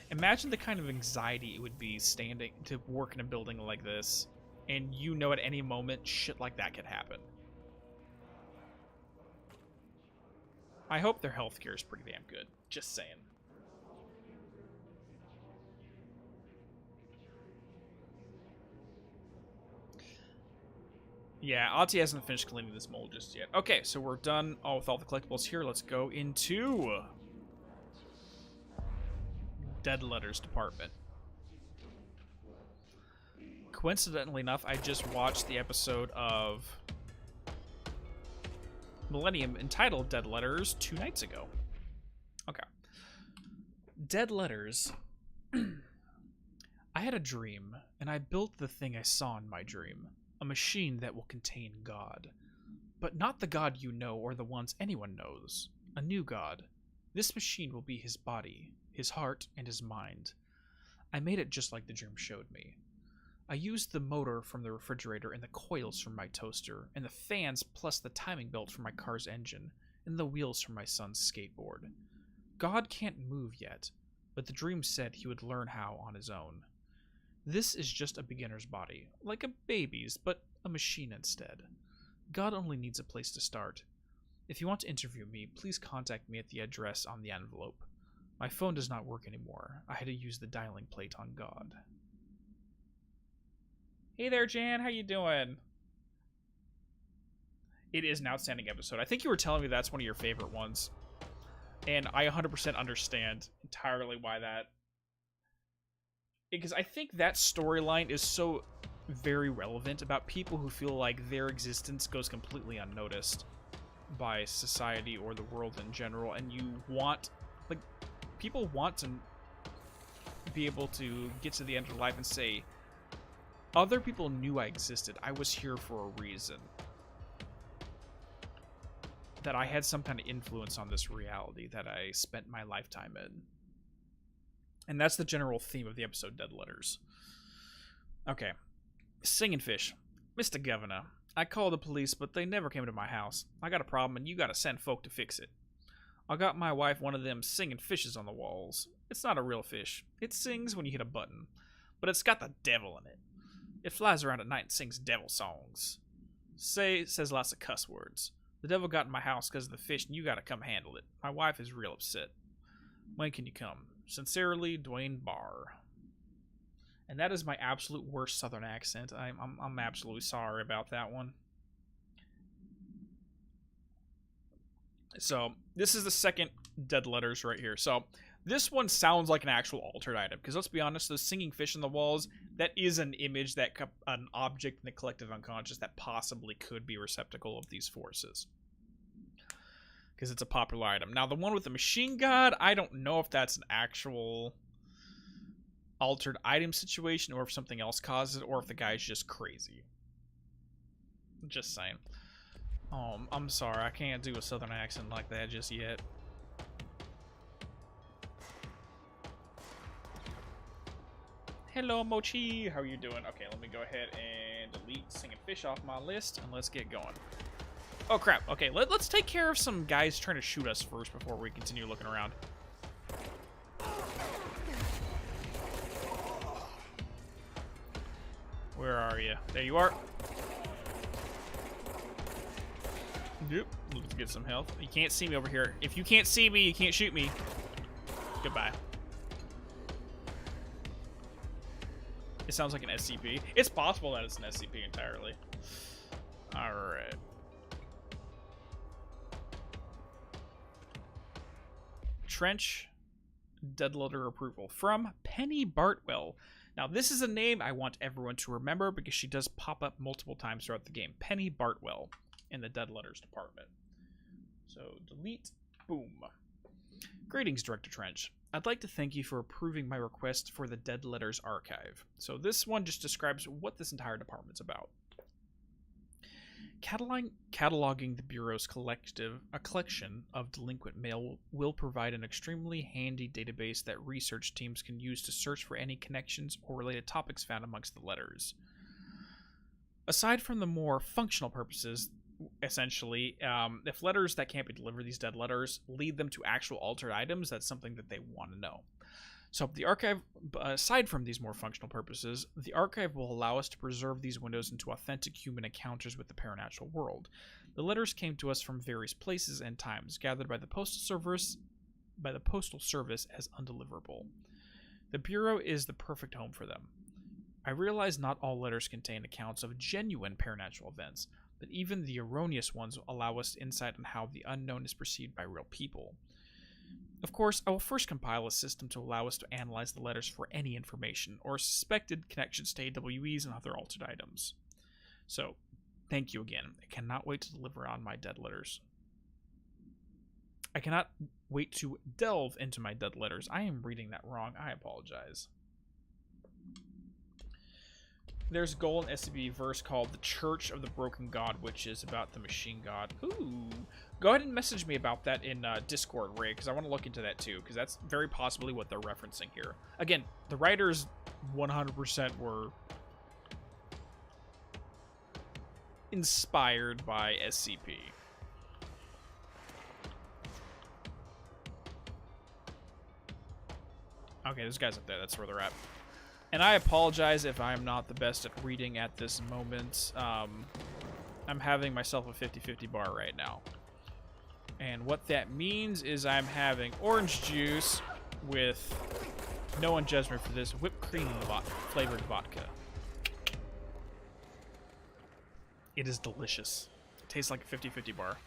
Imagine the kind of anxiety it would be standing to work in a building like this, and you know at any moment shit like that could happen. I hope their healthcare is pretty damn good. Just saying. Yeah, Ati hasn't finished cleaning this mold just yet. Okay, so we're done with all the collectibles here. Let's go into Dead Letters department. Coincidentally enough, I just watched the episode of Millennium entitled Dead Letters 2 nights ago. Okay. Dead Letters. I had a dream, and I built the thing I saw in my dream. A machine that will contain God. But not the God you know or the ones anyone knows. A new God. This machine will be his body, his heart, and his mind. I made it just like the dream showed me. I used the motor from the refrigerator and the coils from my toaster, and the fans plus the timing belt from my car's engine, and the wheels from my son's skateboard. God can't move yet, but the dream said he would learn how on his own. This is just a beginner's body, like a baby's, but a machine instead. God only needs a place to start. If you want to interview me, please contact me at the address on the envelope. My phone does not work anymore. I had to use the dialing plate on God. Hey there, Jan. How you doing? It is an outstanding episode. I think you were telling me that's one of your favorite ones. And I 100% understand entirely why that... Because I think that storyline is so very relevant about people who feel like their existence goes completely unnoticed by society or the world in general, and you want, like, people want to be able to get to the end of life and say, other people knew I existed. I was here for a reason. That I had some kind of influence on this reality that I spent my lifetime in. And that's the general theme of the episode Dead Letters. Okay. Singing Fish. Mr. Governor, I called the police, but they never came to my house. I got a problem, and you gotta send folk to fix it. I got my wife one of them singing fishes on the walls. It's not a real fish. It sings when you hit a button. But it's got the devil in it. It flies around at night and sings devil songs. Says lots of cuss words. The devil got in my house because of the fish, and you gotta come handle it. My wife is real upset. When can you come? Sincerely, Dwayne Barr. And that is my absolute worst southern accent. I'm absolutely sorry about that one. So, this is the second Dead Letters right here. So, this one sounds like an actual altered item. Because let's be honest, those singing fish on the walls, that is an image, that an object in the collective unconscious that possibly could be a receptacle of these forces. Because it's a popular item. Now, the one with the machine god, I don't know if that's an actual altered item situation, or if something else causes it, or if the guy's just crazy. Just saying. I'm sorry, I can't do a southern accent like that just yet. Hello, Mochi. How are you doing? Okay, let me go ahead and delete Singing Fish off my list, and let's get going. Oh, crap. Okay, let's take care of some guys trying to shoot us first before we continue looking around. Where are you? There you are. Yep. Let's get some health. You can't see me over here. If you can't see me, you can't shoot me. Goodbye. It sounds like an SCP. It's possible that it's an SCP entirely. Alright. Trench. Dead Letter approval. From Penny Bartwell. Now, this is a name I want everyone to remember because she does pop up multiple times throughout the game. Penny Bartwell in the Dead Letters department. So, delete. Boom. Greetings, Director Trench. I'd like to thank you for approving my request for the Dead Letters archive. So this one just describes what this entire department's about. Cataloging the Bureau's collection of delinquent mail will provide an extremely handy database that research teams can use to search for any connections or related topics found amongst the letters. Aside from the more functional purposes, essentially, if letters that can't be delivered, these dead letters, lead them to actual altered items, that's something that they want to know. So the archive, aside from these more functional purposes, the archive will allow us to preserve these windows into authentic human encounters with the paranatural world. The letters came to us from various places and times, gathered by the Postal Service as undeliverable. The Bureau is the perfect home for them. I realize not all letters contain accounts of genuine paranatural events, but even the erroneous ones allow us insight on how the unknown is perceived by real people. Of course, I will first compile a system to allow us to analyze the letters for any information or suspected connections to AWEs and other altered items. So, thank you again. I cannot wait to deliver on my dead letters. I cannot wait to delve into my dead letters. I am reading that wrong. I apologize. There's a goal in SCP verse called The Church of the Broken God, which is about the machine god. Ooh. Go ahead and message me about that in Discord, Ray, because I want to look into that too, because that's very possibly what they're referencing here. Again, the writers 100% were inspired by SCP. Okay, those guys up there, that's where they're at. And I apologize if I'm not the best at reading at this moment. I'm having myself a 50-50 bar right now. And what that means is I'm having orange juice with, no one judge me for this, whipped cream flavored vodka. It is delicious. It tastes like a 50-50 bar.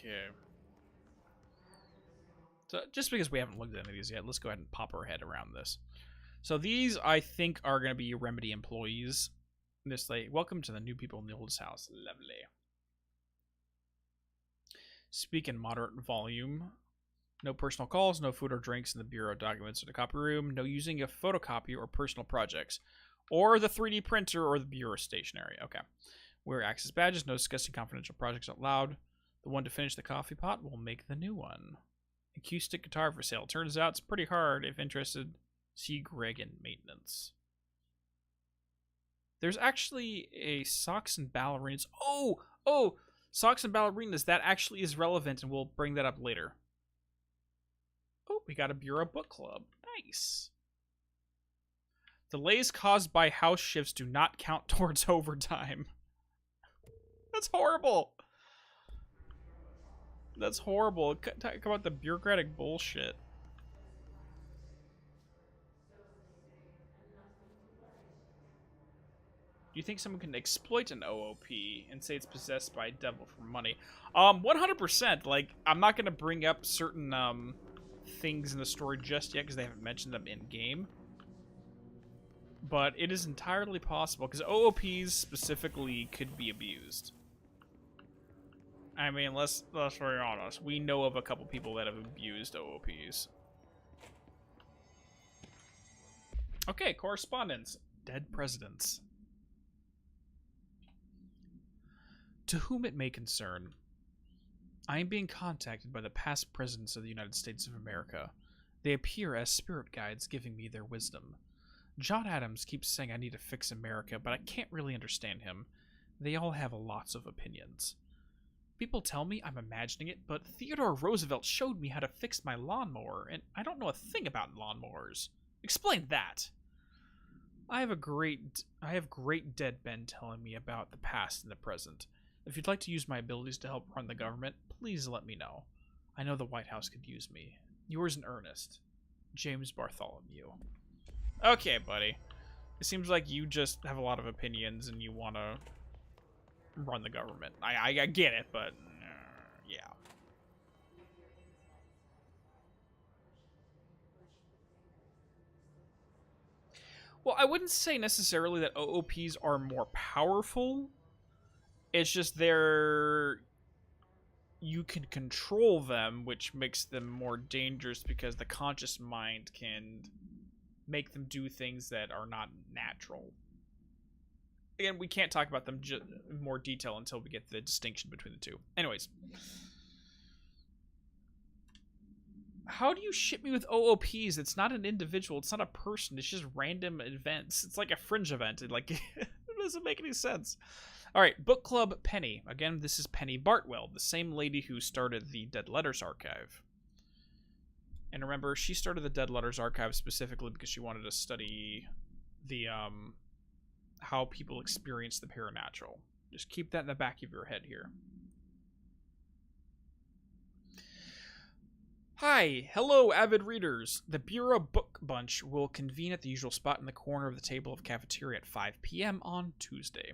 Okay. So just because we haven't looked at any of these yet, let's go ahead and pop our head around this. So these, I think, are going to be Remedy employees. This like, welcome to the new people in the oldest house. Lovely. Speak in moderate volume. No personal calls, no food or drinks in the bureau documents or the copy room. No using a photocopy or personal projects. Or the 3D printer or the bureau stationery. Okay. Wear access badges. No discussing confidential projects out loud. The one to finish the coffee pot will make the new one. Acoustic guitar for sale. Turns out it's pretty hard. If interested, see Greg in maintenance. There's actually a socks and ballerinas. Oh, socks and ballerinas. That actually is relevant, and we'll bring that up later. Oh, we got a Bureau book club. Nice. Delays caused by house shifts do not count towards overtime. That's horrible. That's horrible. Talk about the bureaucratic bullshit. Do you think someone can exploit an OOP and say it's possessed by a devil for money? 100%. Like, I'm not going to bring up certain things in the story just yet because they haven't mentioned them in-game. But it is entirely possible because OOPs specifically could be abused. I mean, let's be honest. We know of a couple people that have abused OOPs. Okay, correspondence. Dead presidents. To whom it may concern, I am being contacted by the past presidents of the United States of America. They appear as spirit guides giving me their wisdom. John Adams keeps saying I need to fix America, but I can't really understand him. They all have lots of opinions. People tell me I'm imagining it, but Theodore Roosevelt showed me how to fix my lawnmower, and I don't know a thing about lawnmowers. Explain that. I have great dead men telling me about the past and the present. If you'd like to use my abilities to help run the government, please let me know. I know the White House could use me. Yours in earnest, James Bartholomew. Okay, buddy. It seems like you just have a lot of opinions and you want to run the government. I get it, but yeah. Well, I wouldn't say necessarily that OOPs are more powerful. It's just you can control them, which makes them more dangerous because the conscious mind can make them do things that are not natural. Again, we can't talk about them in more detail until we get the distinction between the two. Anyways. How do you ship me with OOPs? It's not an individual. It's not a person. It's just random events. It's like a fringe event. It doesn't make any sense. All right, Book Club Penny. Again, this is Penny Bartwell, the same lady who started the Dead Letters Archive. And remember, she started the Dead Letters Archive specifically because she wanted to study the how people experience the paranormal. Just keep that in the back of your head here. Hi, hello avid readers. The Bureau Book Bunch will convene at the usual spot in the corner of the table of cafeteria at 5 p.m. on Tuesday.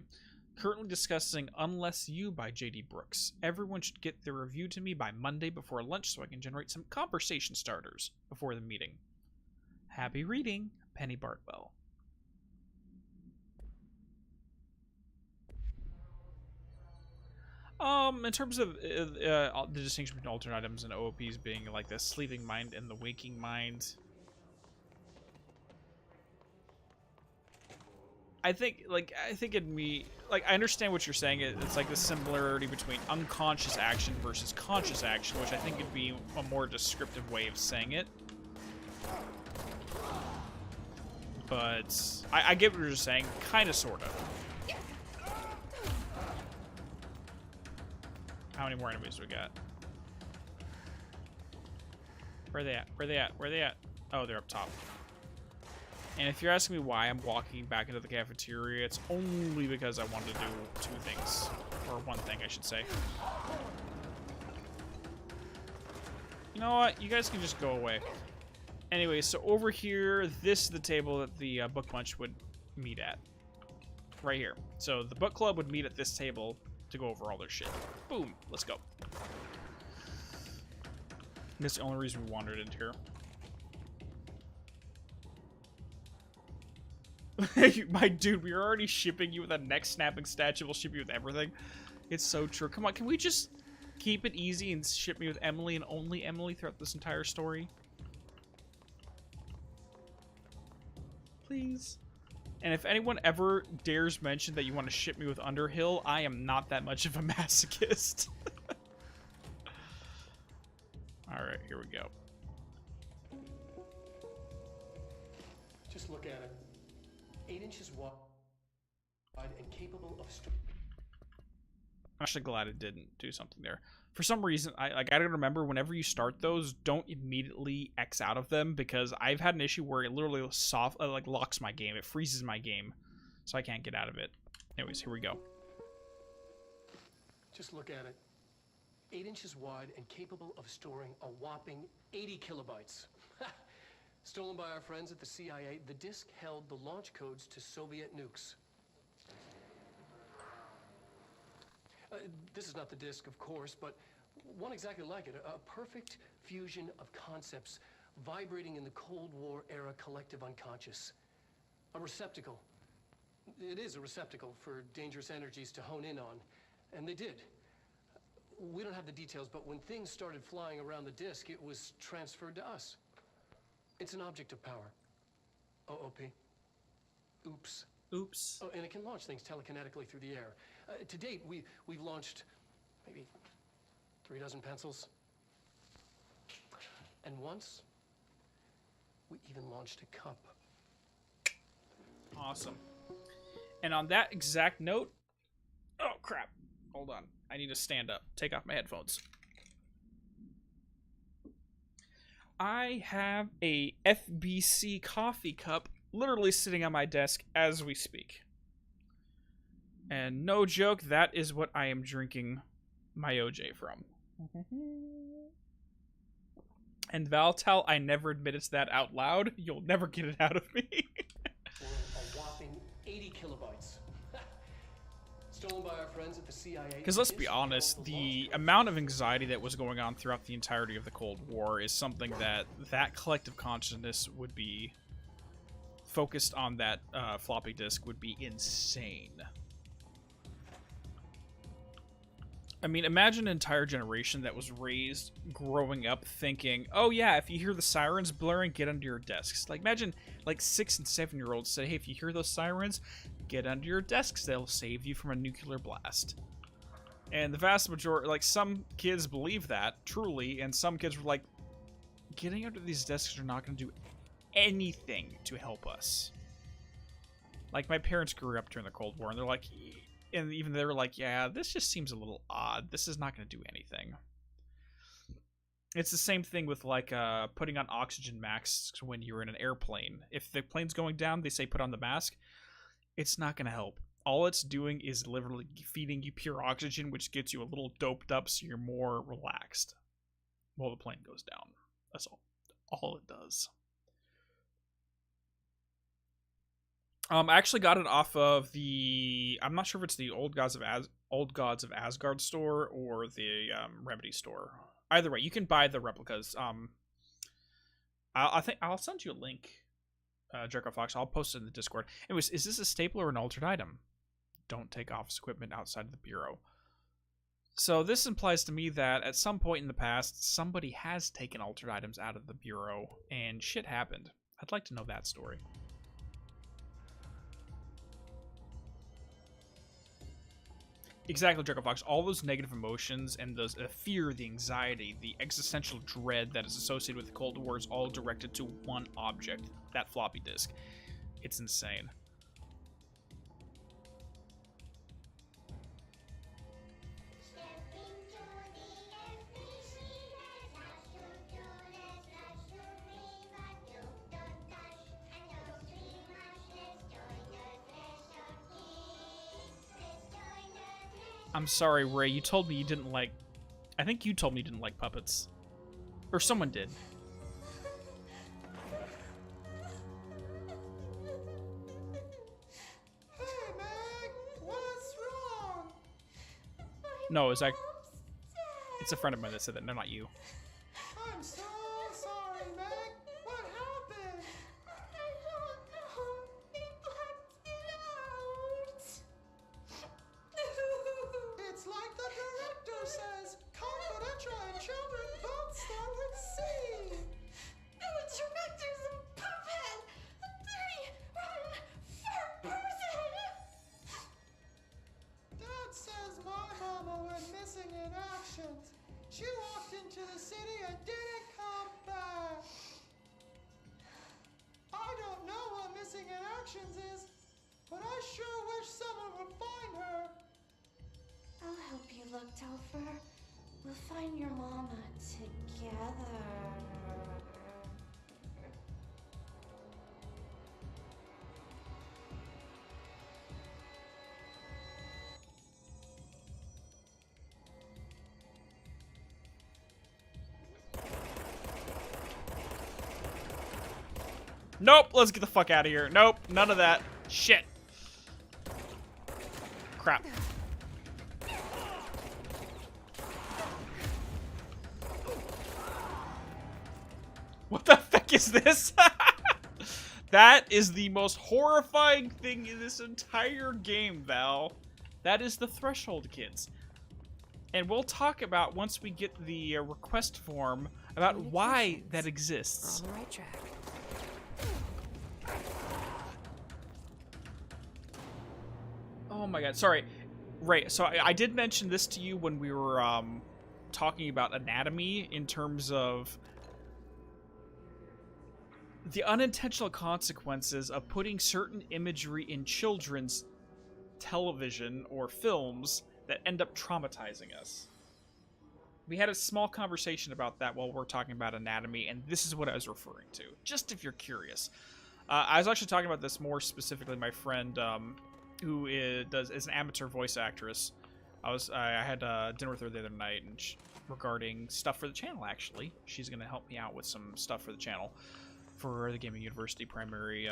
Currently discussing Unless You by J.D. Brooks. Everyone should get their review to me by Monday before lunch so I can generate some conversation starters before the meeting. Happy reading, Penny Bartwell. In terms of the distinction between alternate items and OOPs being like the sleeping mind and the waking mind, I think I understand what you're saying. It's like the similarity between unconscious action versus conscious action, which I think would be a more descriptive way of saying it. But I get what you're saying, kind of, sort of. How many more enemies do we got? Where are they at? Where are they at? Where are they at? Oh, they're up top. And if you're asking me why I'm walking back into the cafeteria, it's only because I wanted to do two things. Or one thing, I should say. You know what? You guys can just go away. Anyway, so over here, this is the table that the book bunch would meet at. Right here. So the book club would meet at this table to go over all their shit. Boom. Let's go. That's the only reason we wandered into here. My dude, we are already shipping you with a neck snapping statue. We'll ship you with everything. It's so true. Come on, can we just keep it easy and ship me with Emily and only Emily throughout this entire story? Please. And if anyone ever dares mention that you want to ship me with Underhill, I am not that much of a masochist. Alright, here we go. Just look at it. 8 inches wide and capable of... I'm actually glad it didn't do something there. For some reason, I don't remember, whenever you start those, don't immediately X out of them, because I've had an issue where it literally locks my game. It freezes my game, so I can't get out of it. Anyways, here we go. Just look at it. 8 inches wide and capable of storing a whopping 80 kilobytes. Stolen by our friends at the CIA, the disk held the launch codes to Soviet nukes. This is not the disk, of course, but one exactly like it. A perfect fusion of concepts vibrating in the Cold War era collective unconscious. A receptacle. It is a receptacle for dangerous energies to hone in on. And they did. We don't have the details, but when things started flying around the disk, it was transferred to us. It's an object of power. OOP. Oops. Oops. Oh, and it can launch things telekinetically through the air. To date, we've launched maybe 3 dozen pencils. And once, we even launched a cup. Awesome. And on that exact note... Oh, crap. Hold on. I need to stand up. Take off my headphones. I have a FBC coffee cup literally sitting on my desk as we speak. And no joke, that is what I am drinking my OJ from. And Valtal, I never admitted to that out loud. You'll never get it out of me. Or a whopping 80 kilobytes. Stolen by our friends at the CIA. Because let's be honest, the amount of anxiety that was going on throughout the entirety of the Cold War is something that collective consciousness would be focused on. That floppy disk would be insane. I mean, imagine an entire generation that was raised growing up thinking, oh yeah, if you hear the sirens blaring, get under your desks. Like, imagine, like, 6- and 7-year-olds say, hey, if you hear those sirens, get under your desks. They'll save you from a nuclear blast. And the vast majority, like, some kids believe that, truly, and some kids were like, getting under these desks are not going to do anything to help us. Like, my parents grew up during the Cold War, and they're like, and even they were like, yeah, this just seems a little odd. This is not going to do anything. It's the same thing with like putting on oxygen masks when you're in an airplane. If the plane's going down, they say put on the mask. It's not going to help. All it's doing is literally feeding you pure oxygen, which gets you a little doped up so you're more relaxed while the plane goes down. That's all it does. I actually got it off of the... I'm not sure if it's the Old Gods of Asgard store or the Remedy store. Either way, you can buy the replicas. I think I'll send you a link, Draco Fox. I'll post it in the Discord. Anyways, is this a staple or an altered item? Don't take office equipment outside of the bureau. So this implies to me that at some point in the past, somebody has taken altered items out of the bureau, and shit happened. I'd like to know that story. Exactly, Draco Fox. All those negative emotions and the fear, the anxiety, the existential dread that is associated with the Cold War is all directed to one object, that floppy disk. It's insane. I'm sorry, Ray, you told me you didn't like... I think you told me you didn't like puppets. Or someone did. Hey, Meg! What's wrong? No, it's like... It's a friend of mine that said that, no, not you. I'm so sorry, Meg! What happened? I don't know. They blacked it out. It's like the director says, confidential and children don't start with C. The director's a puppet. They run for person. Dad says my mama went missing in actions. She walked into the city and didn't come back. I don't know what missing in actions is, but I sure wish someone would find her. I'll help you look, Topher. We'll find your mama together. Nope, let's get the fuck out of here. Nope, none of that. Shit. Crap. What the fuck is this? That is the most horrifying thing in this entire game, Val. That is the Threshold Kids. And we'll talk about, once we get the request form, about why that exists. We're on the right track. Oh my god, sorry. Right, so I did mention this to you when we were talking about anatomy in terms of the unintentional consequences of putting certain imagery in children's television or films that end up traumatizing us. We had a small conversation about that while we're talking about anatomy, and this is what I was referring to, just if you're curious. I was actually talking about this more specifically with my friend who is an amateur voice actress. I had dinner with her the other night, and regarding stuff for the channel, actually. She's going to help me out with some stuff for the channel, for the Gaming University primary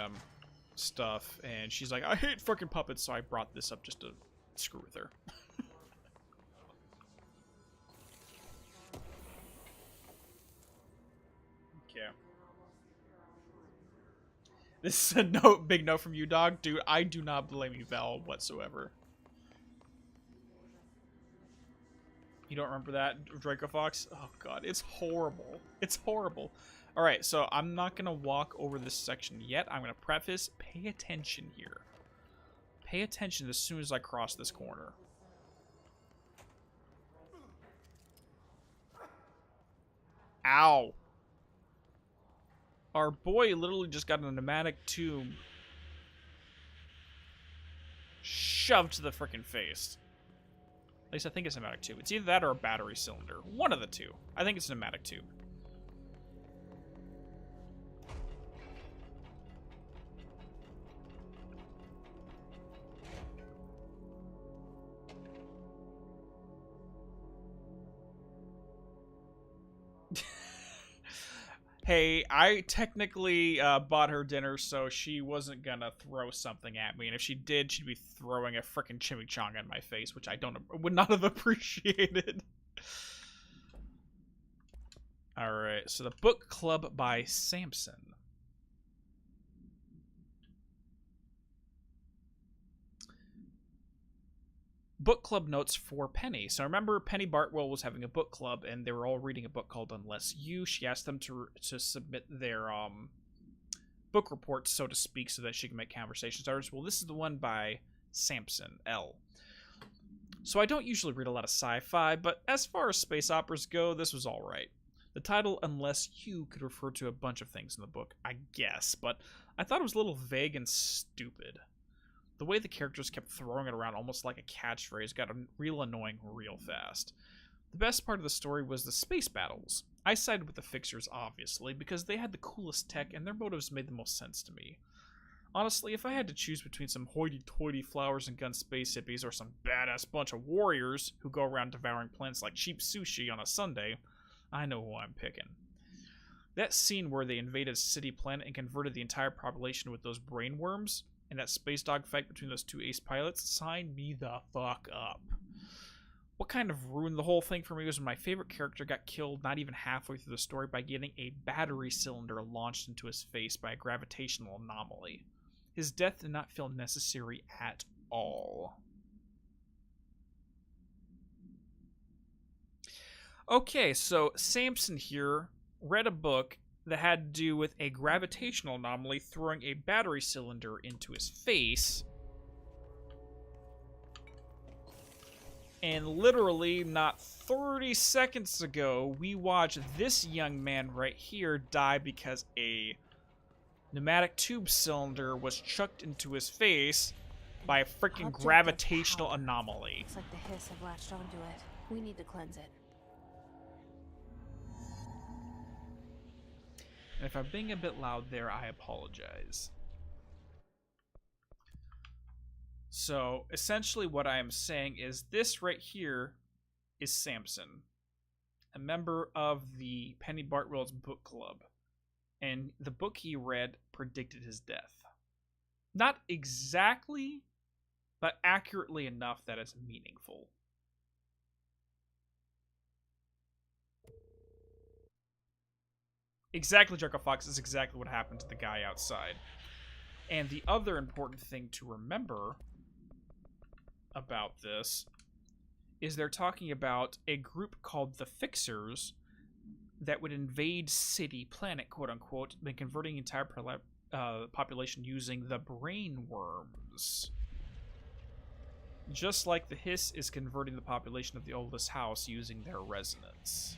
stuff, and she's like, I hate fucking puppets, so I brought this up just to screw with her. Okay. This is a big no from you, dog. Dude, I do not blame you, Val, whatsoever. You don't remember that, Draco Fox? Oh god, it's horrible. It's horrible. Alright, so I'm not going to walk over this section yet. I'm going to preface, pay attention here. Pay attention as soon as I cross this corner. Ow. Our boy literally just got a pneumatic tube shoved to the freaking face. At least I think it's a pneumatic tube. It's either that or a battery cylinder. One of the two. I think it's a pneumatic tube. Hey, I technically bought her dinner, so she wasn't gonna throw something at me. And if she did, she'd be throwing a frickin' chimichanga in my face, which I would not have appreciated. Alright, so the book club by Samson. Book club notes for Penny. So remember, Penny Bartwell was having a book club, and they were all reading a book called Unless You. She asked them to submit their book reports, so to speak, so that she can make conversation starters. Well, this is the one by Samson L. So I don't usually read a lot of sci-fi, but as far as space operas go, this was alright. The title Unless You could refer to a bunch of things in the book, I guess, but I thought it was a little vague and stupid. The way the characters kept throwing it around almost like a catchphrase got real annoying real fast. The best part of the story was the space battles. I sided with the Fixers, obviously, because they had the coolest tech and their motives made the most sense to me. Honestly, if I had to choose between some hoity-toity flowers and gun space hippies or some badass bunch of warriors who go around devouring planets like cheap sushi on a Sunday, I know who I'm picking. That scene where they invaded a city planet and converted the entire population with those brain worms, and that space dog fight between those two ace pilots, signed me the fuck up. What kind of ruined the whole thing for me was when my favorite character got killed not even halfway through the story by getting a battery cylinder launched into his face by a gravitational anomaly. His death did not feel necessary at all. Okay, so Samson here read a book that had to do with a gravitational anomaly throwing a battery cylinder into his face. And literally, not 30 seconds ago, we watched this young man right here die because a pneumatic tube cylinder was chucked into his face by a freaking gravitational anomaly. Looks like the hiss have latched onto it. We need to cleanse it. And if I'm being a bit loud there, I apologize. So, essentially what I am saying is this right here is Samson, a member of the Penny Bartwell's book club. And the book he read predicted his death. Not exactly, but accurately enough that it's meaningful. Exactly, Draco Fox, is exactly what happened to the guy outside. And the other important thing to remember about this is they're talking about a group called the Fixers that would invade city planet, quote-unquote, by converting the entire population using the brain worms. Just like the Hiss is converting the population of the oldest house using their resonance.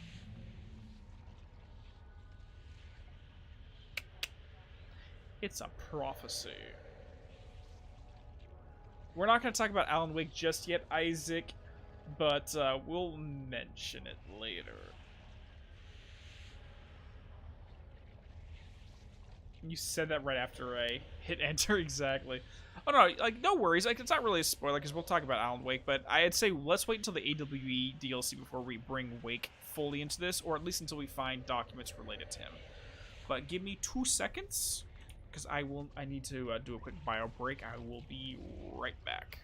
It's a prophecy. We're not going to talk about Alan Wake just yet, Isaac, but we'll mention it later. You said that right after I hit enter, exactly. Oh no, like, no worries, like, it's not really a spoiler, because we'll talk about Alan Wake, but I'd say let's wait until the AWE DLC before we bring Wake fully into this, or at least until we find documents related to him. But give me 2 seconds, because I need to do a quick bio break. I will be right back.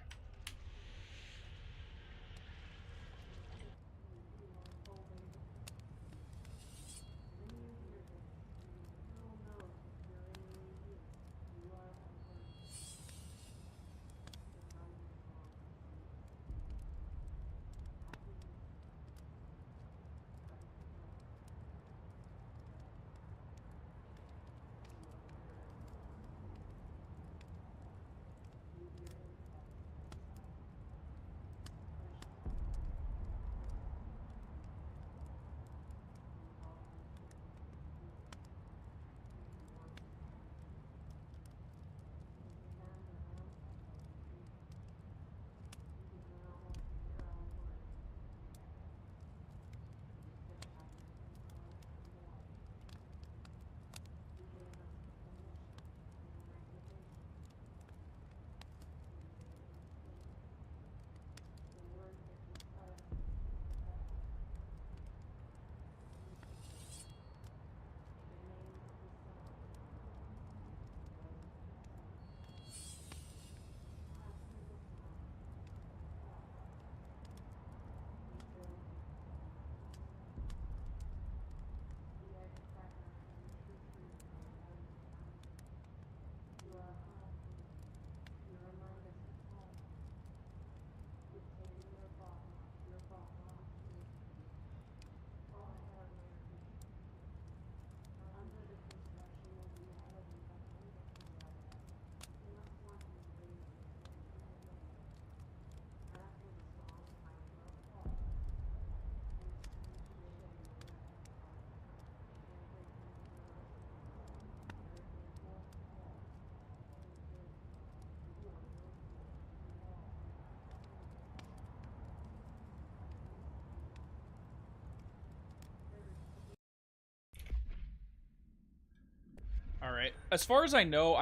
right. As far as I know,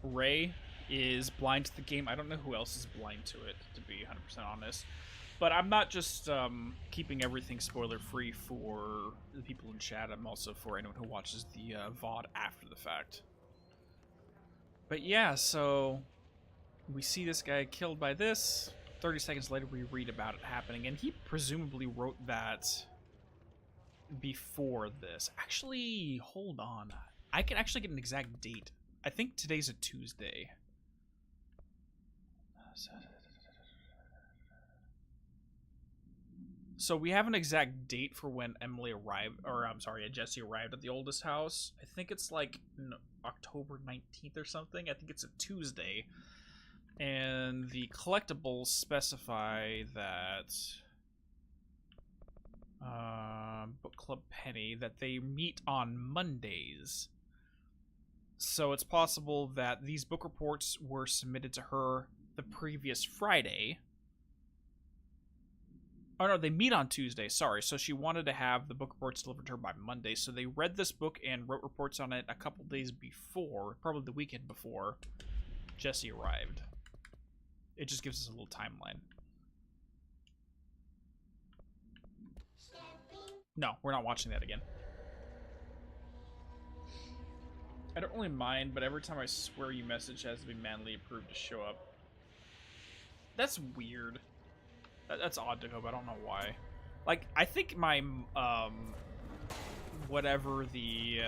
Ray is blind to the game. I don't know who else is blind to it, to be 100% honest. But I'm not just keeping everything spoiler-free for the people in chat. I'm also for anyone who watches the VOD after the fact. But yeah, so we see this guy killed by this. 30 seconds later, we read about it happening. And he presumably wrote that before this. Actually, hold on. I can actually get an exact date. I think today's a Tuesday. So we have an exact date for when Emily arrived, or I'm sorry, Jesse arrived at the oldest house. I think it's like October 19th or something. I think it's a Tuesday. And the collectibles specify that Book Club Penny, that they meet on Mondays. So it's possible that these book reports were submitted to her the previous Friday. Oh no, they meet on Tuesday, sorry. So she wanted to have the book reports delivered to her by Monday. So they read this book and wrote reports on it a couple days before, probably the weekend before Jesse arrived. It just gives us a little timeline. No, we're not watching that again. I don't really mind, but every time I swear you message has to be manually approved to show up. That's weird. That's odd to hope. I don't know why. Like, I think my, whatever the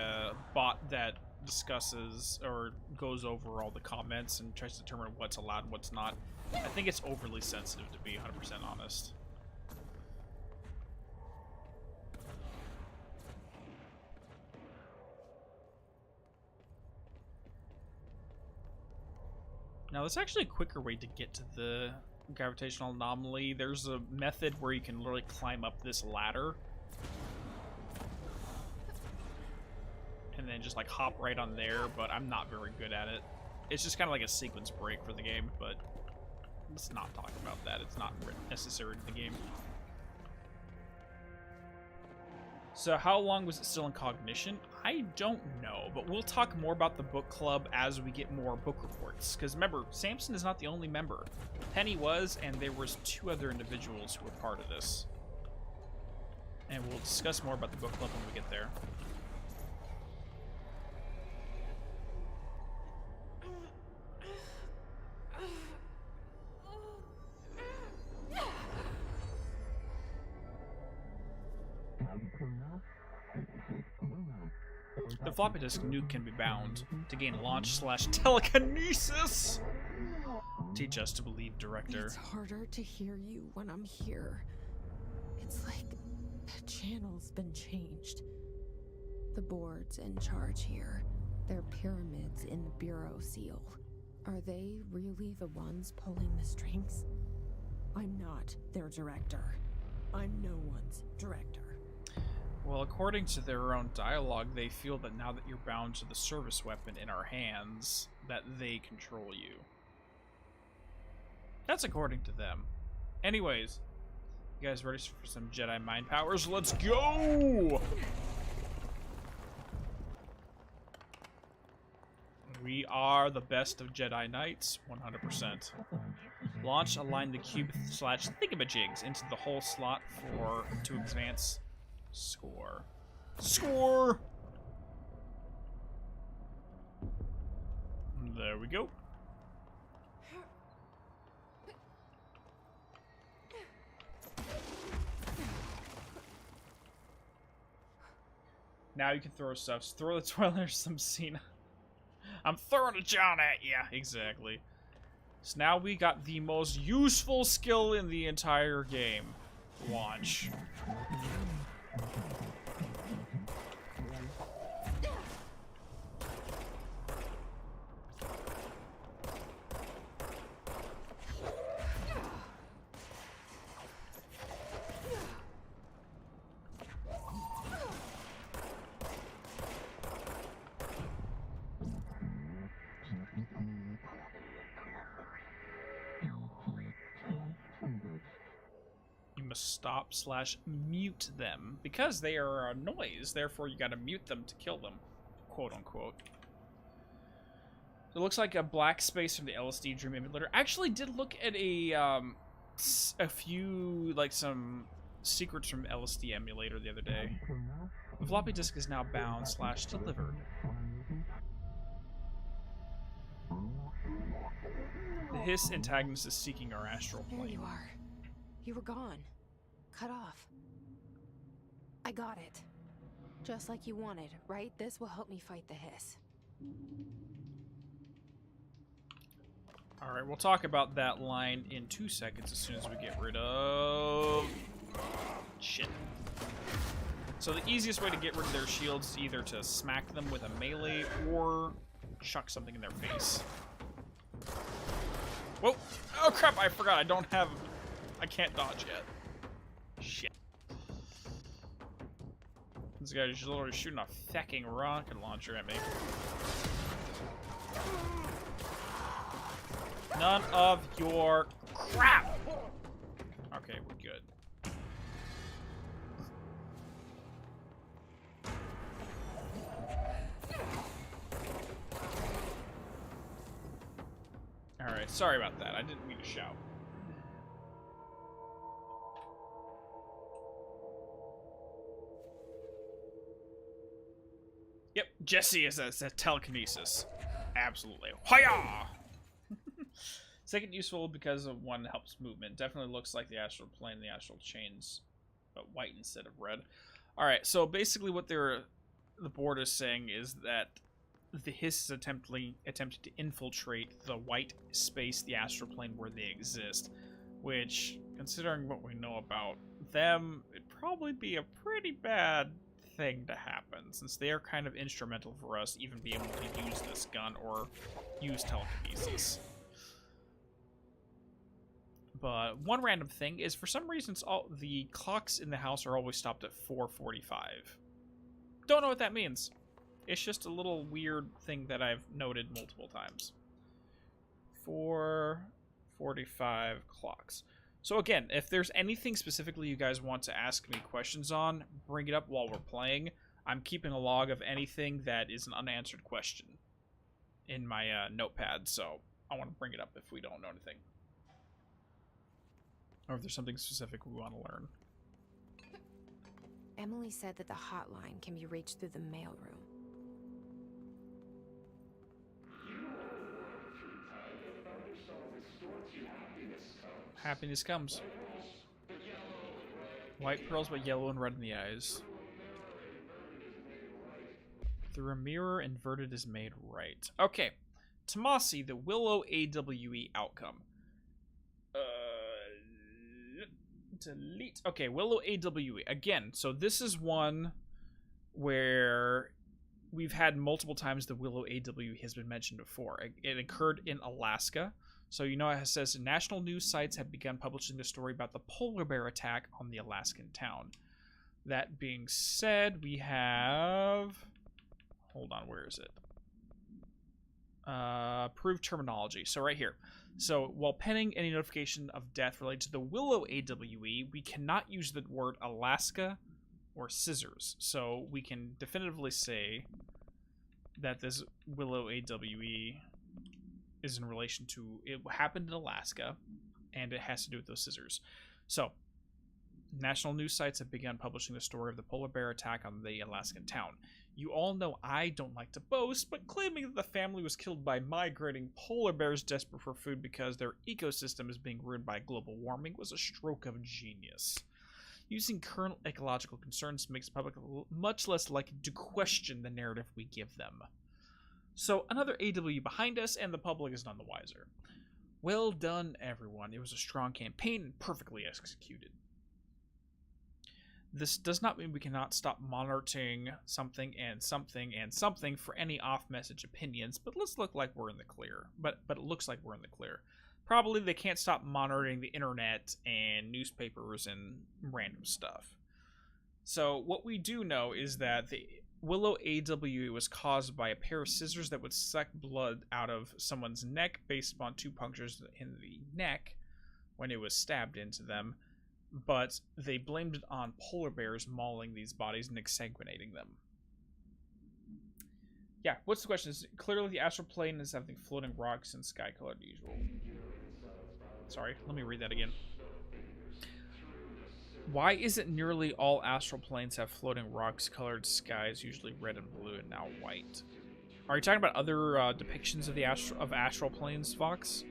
bot that discusses or goes over all the comments and tries to determine what's allowed and what's not, I think it's overly sensitive, to be 100% honest. Now, there's actually a quicker way to get to the gravitational anomaly. There's a method where you can literally climb up this ladder and then just like hop right on there, but I'm not very good at it. It's just kind of like a sequence break for the game, but let's not talk about that. It's not necessary to the game. So how long was it still in cognition? I don't know, but we'll talk more about the book club as we get more book reports. Because remember, Samson is not the only member. Penny was, and there was 2 other individuals who were part of this. And we'll discuss more about the book club when we get there. The floppy disk nuke can be bound to gain launch/telekinesis. Teach us to believe, director. It's harder to hear you when I'm here. It's like the channel's been changed. The board's in charge here. They're pyramids in the Bureau seal. Are they really the ones pulling the strings? I'm not their director. I'm no one's director. Well, according to their own dialogue, they feel that now that you're bound to the service weapon in our hands, that they control you. That's according to them. Anyways, you guys ready for some Jedi mind powers? Let's go! We are the best of Jedi Knights, 100%. Launch, align the cube/thingamajigs into the hole slot to advance. Score. Score! There we go. Now you can throw stuff. So throw the toilet or some scene. I'm throwing a John at ya. Exactly. So now we got the most useful skill in the entire game. Launch. Stop/mute them because they are a noise, therefore you gotta mute them to kill them. quote unquote. So it looks like a black space from the LSD Dream Emulator. I actually did look at a few, like, some secrets from LSD Emulator the other day. The floppy disk is now bound / delivered. The Hiss antagonist is seeking our astral plane. There you are. You were gone. Cut off. I got it. Just like you wanted, right? This will help me fight the Hiss. Alright, we'll talk about that line in 2 seconds as soon as we get rid of... shit. So the easiest way to get rid of their shields is either to smack them with a melee or chuck something in their face. Whoa! Oh crap, I forgot, I can't dodge yet. Shit. This guy is literally shooting a fucking rocket launcher at me. None of your crap! Okay, we're good. Alright, sorry about that. I didn't mean to shout. Yep, Jesse is a telekinesis. Absolutely. Hiya! Second useful because of one helps movement. Definitely looks like the astral plane and the astral chains, but white instead of red. Alright, so basically what the board is saying is that the Hiss is attempted to infiltrate the white space, the astral plane, where they exist. Which, considering what we know about them, it'd probably be a pretty bad thing to happen, since they are kind of instrumental for us even being able to use this gun or use telekinesis. But one random thing is, for some reason, all the clocks in the house are always stopped at 4:45. Don't know what that means. It's just a little weird thing that I've noted multiple times. 4:45 clocks. So again, if there's anything specifically you guys want to ask me questions on, bring it up while we're playing. I'm keeping a log of anything that is an unanswered question in my notepad, so I want to bring it up if we don't know anything. Or if there's something specific we want to learn. Emily said that the hotline can be reached through the mailroom. Happiness comes. White pearls, but yellow and red in the eyes. Through a mirror, inverted is made right. Okay. Tomasi, the Willow AWE outcome. Delete. Okay, Willow AWE. Again, so this is one where we've had multiple times the Willow AWE has been mentioned before. It occurred in Alaska. So you know it says national news sites have begun publishing the story about the polar bear attack on the Alaskan town. That being said, we have... Hold on, where is it? Approved terminology. So right here. So while penning any notification of death related to the Willow AWE, we cannot use the word Alaska or scissors. So we can definitively say that this Willow AWE is in relation to, it happened in Alaska, and it has to do with those scissors. So, national news sites have begun publishing the story of the polar bear attack on the Alaskan town. You all know I don't like to boast, but claiming that the family was killed by migrating polar bears desperate for food because their ecosystem is being ruined by global warming was a stroke of genius. Using current ecological concerns makes the public much less likely to question the narrative we give them. So, another AW behind us, and the public is none the wiser. Well done, everyone. It was a strong campaign and perfectly executed. This does not mean we cannot stop monitoring something and something and something for any off-message opinions, but let's look like we're in the clear. But it looks like we're in the clear. Probably they can't stop monitoring the internet and newspapers and random stuff. So, what we do know is that the Willow AWE was caused by a pair of scissors that would suck blood out of someone's neck based upon 2 punctures in the neck when it was stabbed into them, but they blamed it on polar bears mauling these bodies and exsanguinating them. Yeah, what's the question? Is clearly the astral plane is having floating rocks and sky-colored usual. Sorry, let me read that again. Why is it nearly all astral planes have floating rocks colored skies, usually red and blue, and now white? Are you talking about other depictions of the astral planes, Fox?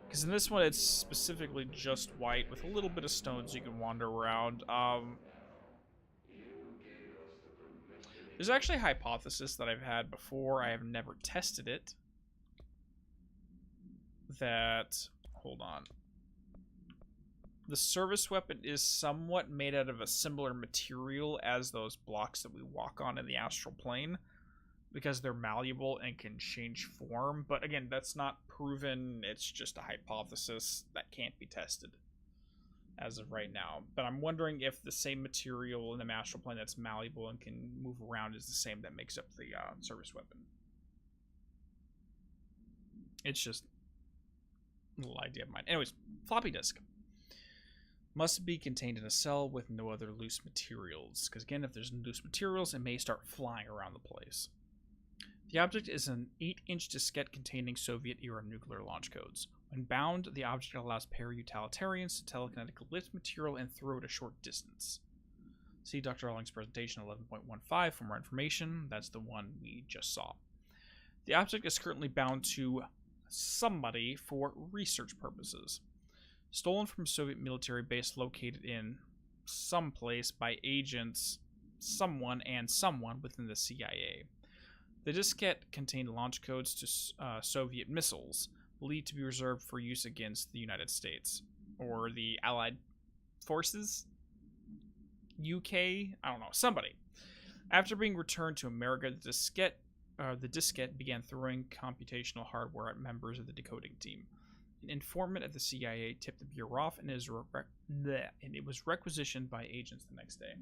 Because in this one, it's specifically just white with a little bit of stones you can wander around. There's actually a hypothesis that I've had before. I have never tested it. That, hold on. The service weapon is somewhat made out of a similar material as those blocks that we walk on in the astral plane, because they're malleable and can change form. But again, that's not proven. It's just a hypothesis that can't be tested as of right now. But I'm wondering if the same material in the astral plane that's malleable and can move around is the same that makes up the service weapon. It's just a little idea of mine. Anyways, floppy disk must be contained in a cell with no other loose materials, because again, if there's loose materials, it may start flying around the place. The object is an 8-inch diskette containing Soviet-era nuclear launch codes. When bound, the object allows para-utilitarians to telekinetically lift material and throw it a short distance. See Dr. Erling's presentation 11.15 for more information. That's the one we just saw. The object is currently bound to somebody for research purposes. Stolen from a Soviet military base located in some place by agents, someone within the CIA. The diskette contained launch codes to Soviet missiles, believed to be reserved for use against the United States or the Allied forces. UK, I don't know, somebody. After being returned to America, the diskette began throwing computational hardware at members of the decoding team. An informant at the CIA tipped the Bureau off, and it was requisitioned by agents the next day.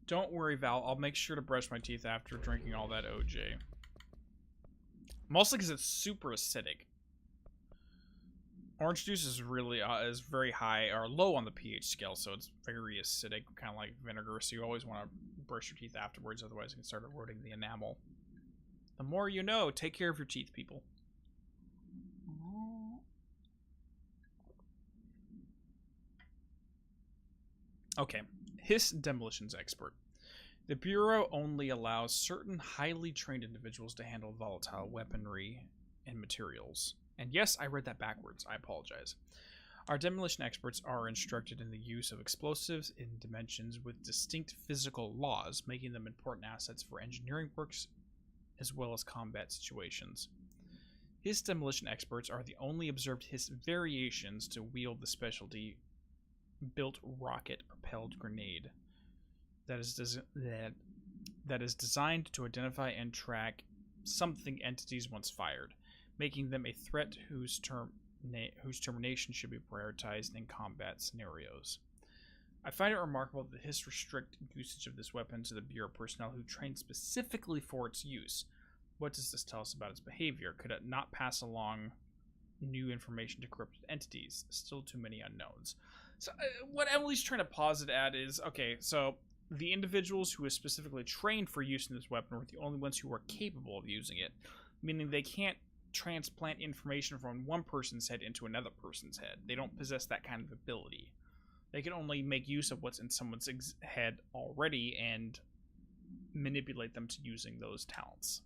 Don't worry, Val. I'll make sure to brush my teeth after drinking all that OJ. Mostly because it's super acidic. Orange juice is really is very high or low on the pH scale, so it's very acidic, kind of like vinegar. So you always want to brush your teeth afterwards, otherwise it can start eroding the enamel. The more you know. Take care of your teeth, people. Okay, Hiss demolitions expert. The Bureau only allows certain highly trained individuals to handle volatile weaponry and materials. And yes, I read that backwards. I apologize. Our demolition experts are instructed in the use of explosives in dimensions with distinct physical laws, making them important assets for engineering works as well as combat situations. Hiss demolition experts are the only observed Hiss variations to wield the specialty built rocket-propelled grenade that is designed to identify and track something entities once fired, making them a threat whose termination should be prioritized in combat scenarios. I find it remarkable that the Hiss restrict usage of this weapon to the Bureau personnel who trained specifically for its use. What does this tell us about its behavior? Could it not pass along new information to corrupted entities? Still too many unknowns. So what Emily's trying to posit at is, okay, so the individuals who are specifically trained for using this weapon are the only ones who are capable of using it, meaning they can't transplant information from one person's head into another person's head. They don't possess that kind of ability. They can only make use of what's in someone's head already and manipulate them to using those talents.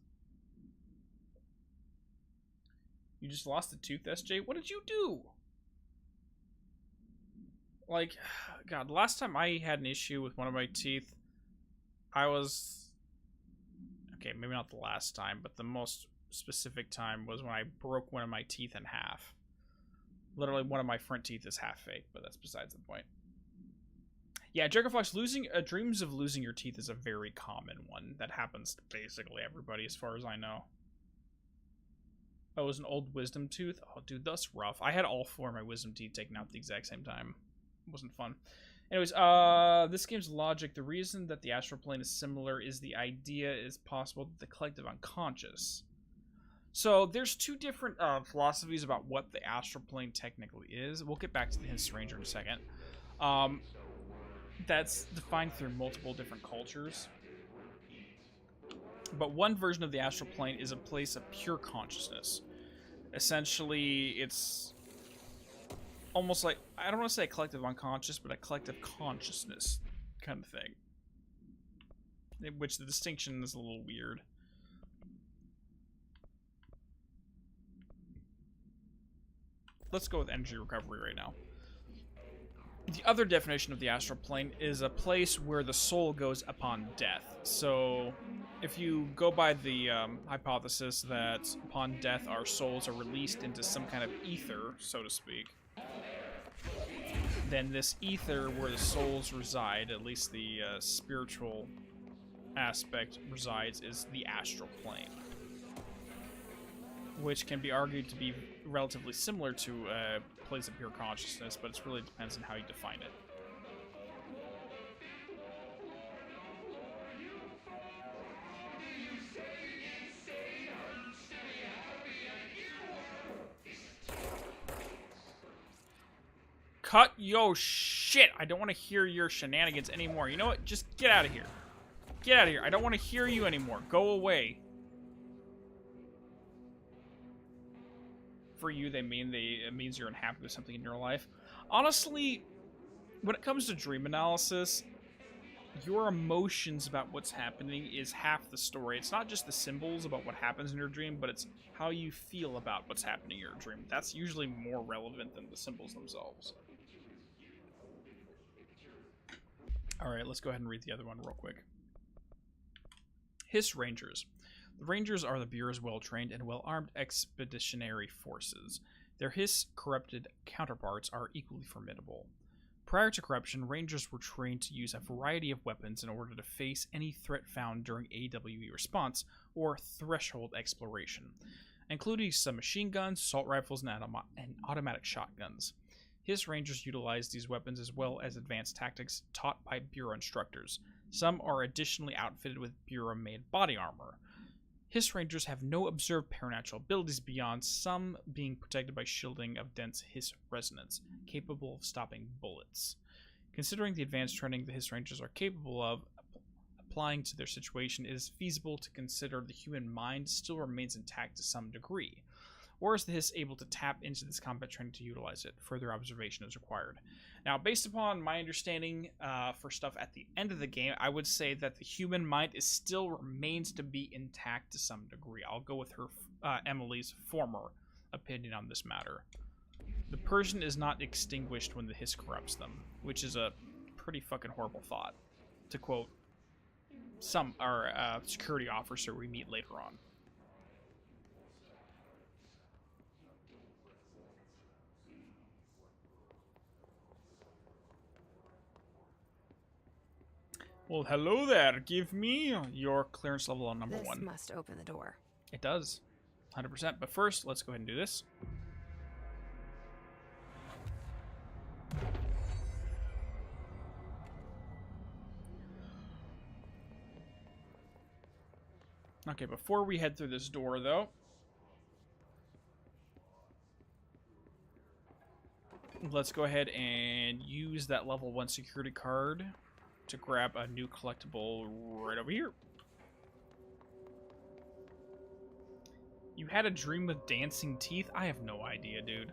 You just lost a tooth, SJ? What did you do? Like, God, the last time I had an issue with one of my teeth, I was... Okay, maybe not the last time, but the most specific time was when I broke one of my teeth in half. Literally, one of my front teeth is half fake, but that's besides the point. Yeah, Jackerfox, dreams of losing your teeth is a very common one. That happens to basically everybody, as far as I know. Oh, it was an old wisdom tooth? Oh, dude, that's rough. I had all 4 of my wisdom teeth taken out at the exact same time. It wasn't fun. Anyways, this game's logic, the reason that the astral plane is similar is the idea is possible that the collective unconscious. So there's two different philosophies about what the astral plane technically is. We'll get back to the His Ranger in a second. That's defined through multiple different cultures. But one version of the astral plane is a place of pure consciousness. Essentially, it's almost like, I don't want to say a collective unconscious, but a collective consciousness kind of thing. In which the distinction is a little weird. Let's go with energy recovery right now. The other definition of the astral plane is a place where the soul goes upon death. So, if you go by the hypothesis that upon death our souls are released into some kind of ether, so to speak, then this ether where the souls reside, at least the spiritual aspect resides, is the astral plane. Which can be argued to be relatively similar to a place of pure consciousness, but it really depends on how you define it. Cut yo shit! I don't want to hear your shenanigans anymore. You know what? Just get out of here. Get out of here. I don't want to hear you anymore. Go away. For you, it means you're unhappy with something in your life. Honestly, when it comes to dream analysis, your emotions about what's happening is half the story. It's not just the symbols about what happens in your dream, but it's how you feel about what's happening in your dream. That's usually more relevant than the symbols themselves. Alright, let's go ahead and read the other one real quick. His Rangers. The Rangers are the Bureau's well-trained and well-armed expeditionary forces. Their Hiss corrupted counterparts are equally formidable. Prior to corruption, Rangers were trained to use a variety of weapons in order to face any threat found during AWE response or threshold exploration, including some machine guns, assault rifles, and automatic shotguns. His Rangers utilize these weapons as well as advanced tactics taught by Bureau instructors. Some are additionally outfitted with Bureau-made body armor. His Rangers have no observed paranatural abilities beyond some being protected by shielding of dense Hiss resonance, capable of stopping bullets. Considering the advanced training the Hiss Rangers are capable of applying to their situation, it is feasible to consider the human mind still remains intact to some degree. Or is the Hiss able to tap into this combat training to utilize it? Further observation is required. Now, based upon my understanding for stuff at the end of the game, I would say that the human mind still remains to be intact to some degree. I'll go with her, Emily's former opinion on this matter. The person is not extinguished when the Hiss corrupts them, which is a pretty fucking horrible thought, to quote our security officer we meet later on. Well, hello there. Give me your clearance level on number 1. This must open the door. It does. 100%. But first, let's go ahead and do this. Okay, before we head through this door, though, let's go ahead and use that level 1 security card to grab a new collectible right over here. You had a dream with dancing teeth? I have no idea, dude.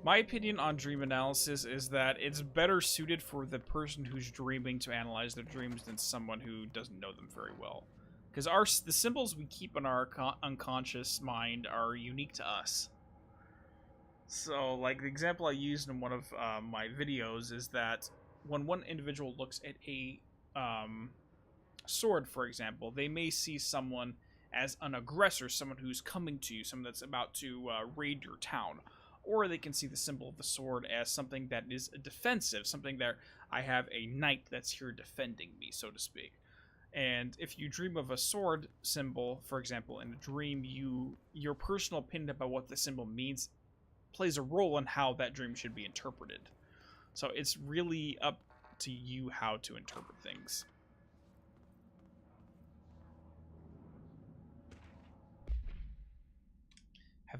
My opinion on dream analysis is that it's better suited for the person who's dreaming to analyze their dreams than someone who doesn't know them very well. Because the symbols we keep in our unconscious mind are unique to us. So, like, the example I used in one of my videos is that when one individual looks at a sword, for example, they may see someone as an aggressor, someone who's coming to you, someone that's about to raid your town. Or they can see the symbol of the sword as something that is defensive, something that I have a knight that's here defending me, so to speak. And if you dream of a sword symbol, for example, in a dream, your personal opinion about what the symbol means plays a role in how that dream should be interpreted. So it's really up to you how to interpret things.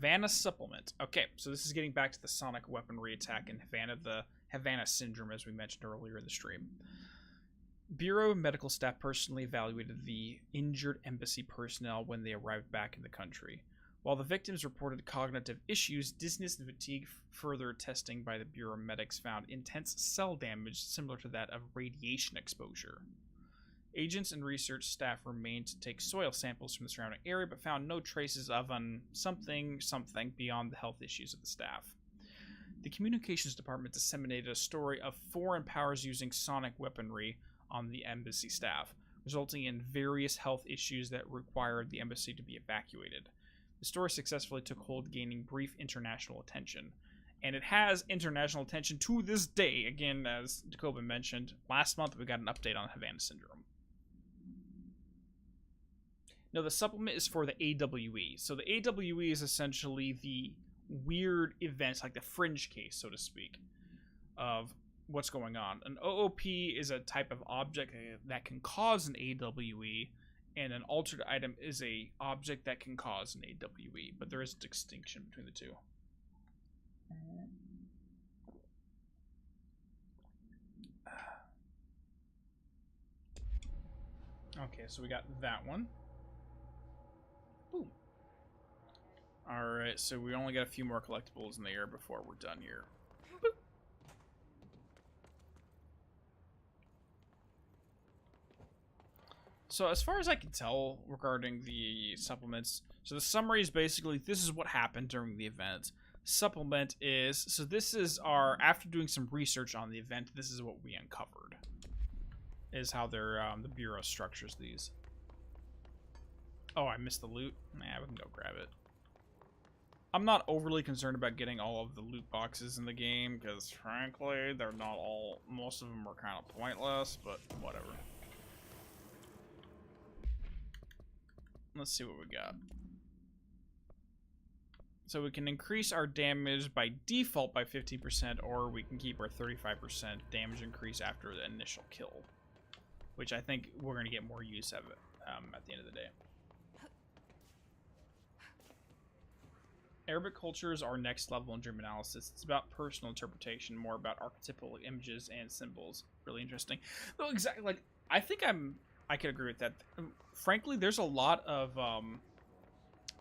Havana supplement. Okay, so this is getting back to the sonic weaponry attack in Havana, the Havana syndrome, as we mentioned earlier in the stream. Bureau of Medical Staff personally evaluated the injured embassy personnel when they arrived back in the country. While the victims reported cognitive issues, dizziness and fatigue, further testing by the Bureau medics found intense cell damage similar to that of radiation exposure. Agents and research staff remained to take soil samples from the surrounding area, but found no traces of something beyond the health issues of the staff. The communications department disseminated a story of foreign powers using sonic weaponry on the embassy staff, resulting in various health issues that required the embassy to be evacuated. The story successfully took hold, gaining brief international attention. And it has international attention to this day. Again, as Jacobin mentioned, last month we got an update on Havana Syndrome. Now, the supplement is for the AWE. So the AWE is essentially the weird events, like the fringe case, so to speak, of what's going on. An OOP is a type of object that can cause an AWE, and an altered item is a object that can cause an AWE, but there is a distinction between the two. Okay, so we got that one. Boom. Alright, so we only got a few more collectibles in the air before we're done here. Boop. So as far as I can tell regarding the supplements, so the summary is basically this is what happened during the event. Supplement is, so this is our, after doing some research on the event, this is what we uncovered. Is how their the Bureau structures these. Oh, I missed the loot? Nah, we can go grab it. I'm not overly concerned about getting all of the loot boxes in the game, because frankly, they're not all, most of them are kind of pointless, but whatever. Let's see what we got. So we can increase our damage by default by 50%, or we can keep our 35% damage increase after the initial kill. Which I think we're going to get more use of it at the end of the day. Arabic cultures are next level in dream analysis. It's about personal interpretation, more about archetypal images and symbols. Really interesting. Though exactly, like, I think I could agree with that. Frankly, there's a lot of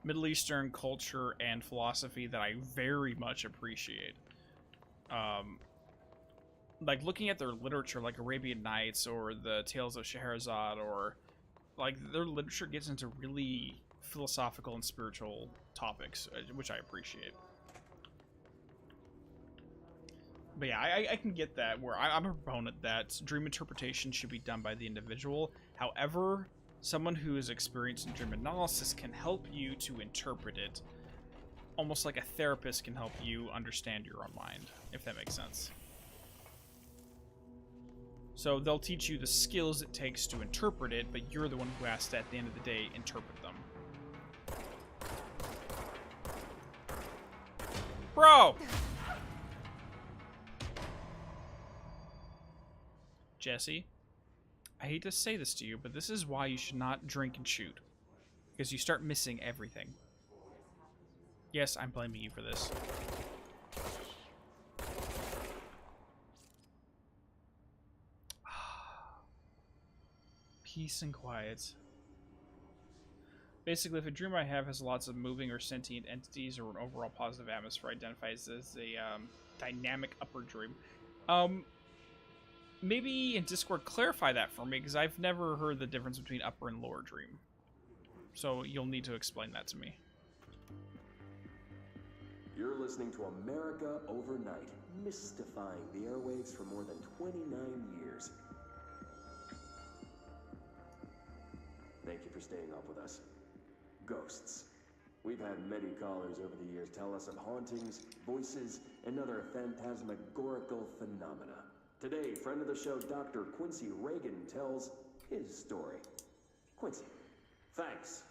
Middle Eastern culture and philosophy that I very much appreciate. Like looking at their literature, like Arabian Nights or the Tales of Scheherazade, or like their literature gets into really philosophical and spiritual topics, which I appreciate. But yeah, I can get that, where I'm a proponent that dream interpretation should be done by the individual. However, someone who is experienced in dream analysis can help you to interpret it, almost like a therapist can help you understand your own mind, if that makes sense. So they'll teach you the skills it takes to interpret it, but you're the one who has to, at the end of the day, interpret them. Bro! Jesse, I hate to say this to you, but this is why you should not drink and shoot. Because you start missing everything. Yes, I'm blaming you for this. Peace and quiet. Basically, if a dream I have has lots of moving or sentient entities or an overall positive atmosphere, identifies as a dynamic upper dream. Maybe in Discord clarify that for me, because I've never heard the difference between upper and lower dream. So you'll need to explain that to me. You're listening to America Overnight, mystifying the airwaves for more than 29 years. Thank you for staying up with us. Ghosts. We've had many callers over the years tell us of hauntings, voices, and other phantasmagorical phenomena. Today, friend of the show, Dr. Quincy Reagan, tells his story. Quincy, thanks.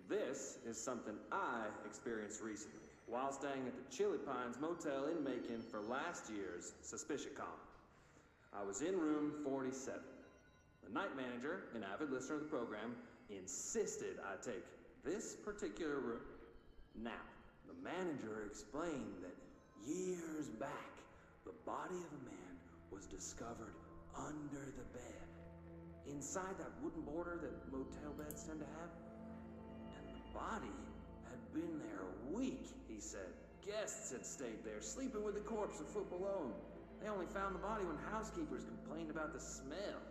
This is something I experienced recently while staying at the Chili Pines Motel in Macon for last year's SuspiciaCon. I was in room 47. The night manager, an avid listener of the program, insisted I take this particular room. Now, The manager explained that years back, the body of a man was discovered under the bed, inside that wooden border that motel beds tend to have. And the body had been there a week, he said. Guests had stayed there, sleeping with the corpse a foot below them. They only found the body when housekeepers complained about the smell.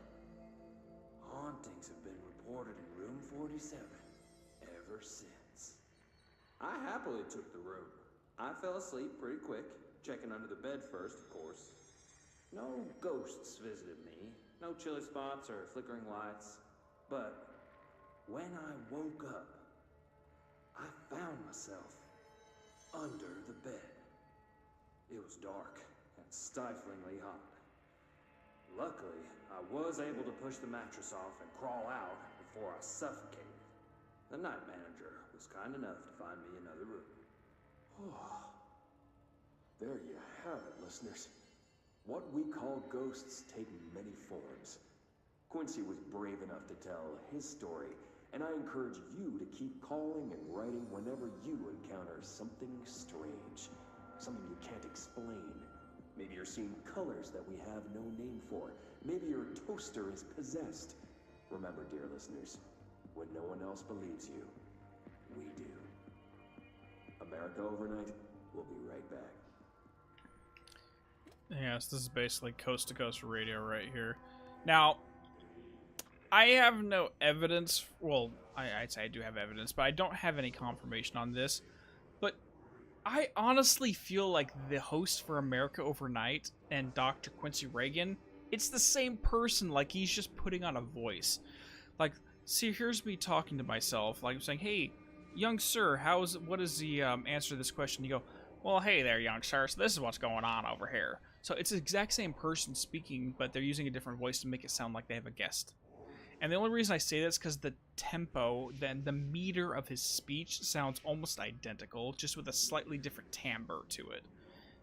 Hauntings have been reported in room 47 ever since. I happily took the room. I fell asleep pretty quick, checking under the bed first, of course. No ghosts visited me, no chilly spots or flickering lights. But when I woke up, I found myself under the bed. It was dark and stiflingly hot. Luckily, I was able to push the mattress off and crawl out before I suffocated. The night manager was kind enough to find me another room. There you have it, listeners. What we call ghosts take many forms. Quincy was brave enough to tell his story, and I encourage you to keep calling and writing whenever you encounter something strange, something you can't explain. Maybe you're seeing colors that we have no name for. Maybe your toaster is possessed. Remember, dear listeners, when no one else believes you, we do. America Overnight, we'll be right back. Yes, this is basically coast to coast radio right here. Now, I have no evidence. Well, I'd say I do have evidence, but I don't have any confirmation on this. But I honestly feel like the host for America Overnight and Dr. Quincy Reagan, it's the same person. Like, he's just putting on a voice. Like, see, here's me talking to myself. Like, I'm saying, hey, young sir, what is the answer to this question? You go, well, hey there, young sir, so this is what's going on over here. So it's the exact same person speaking, but they're using a different voice to make it sound like they have a guest. And the only reason I say this is because the tempo, then the meter of his speech sounds almost identical, just with a slightly different timbre to it.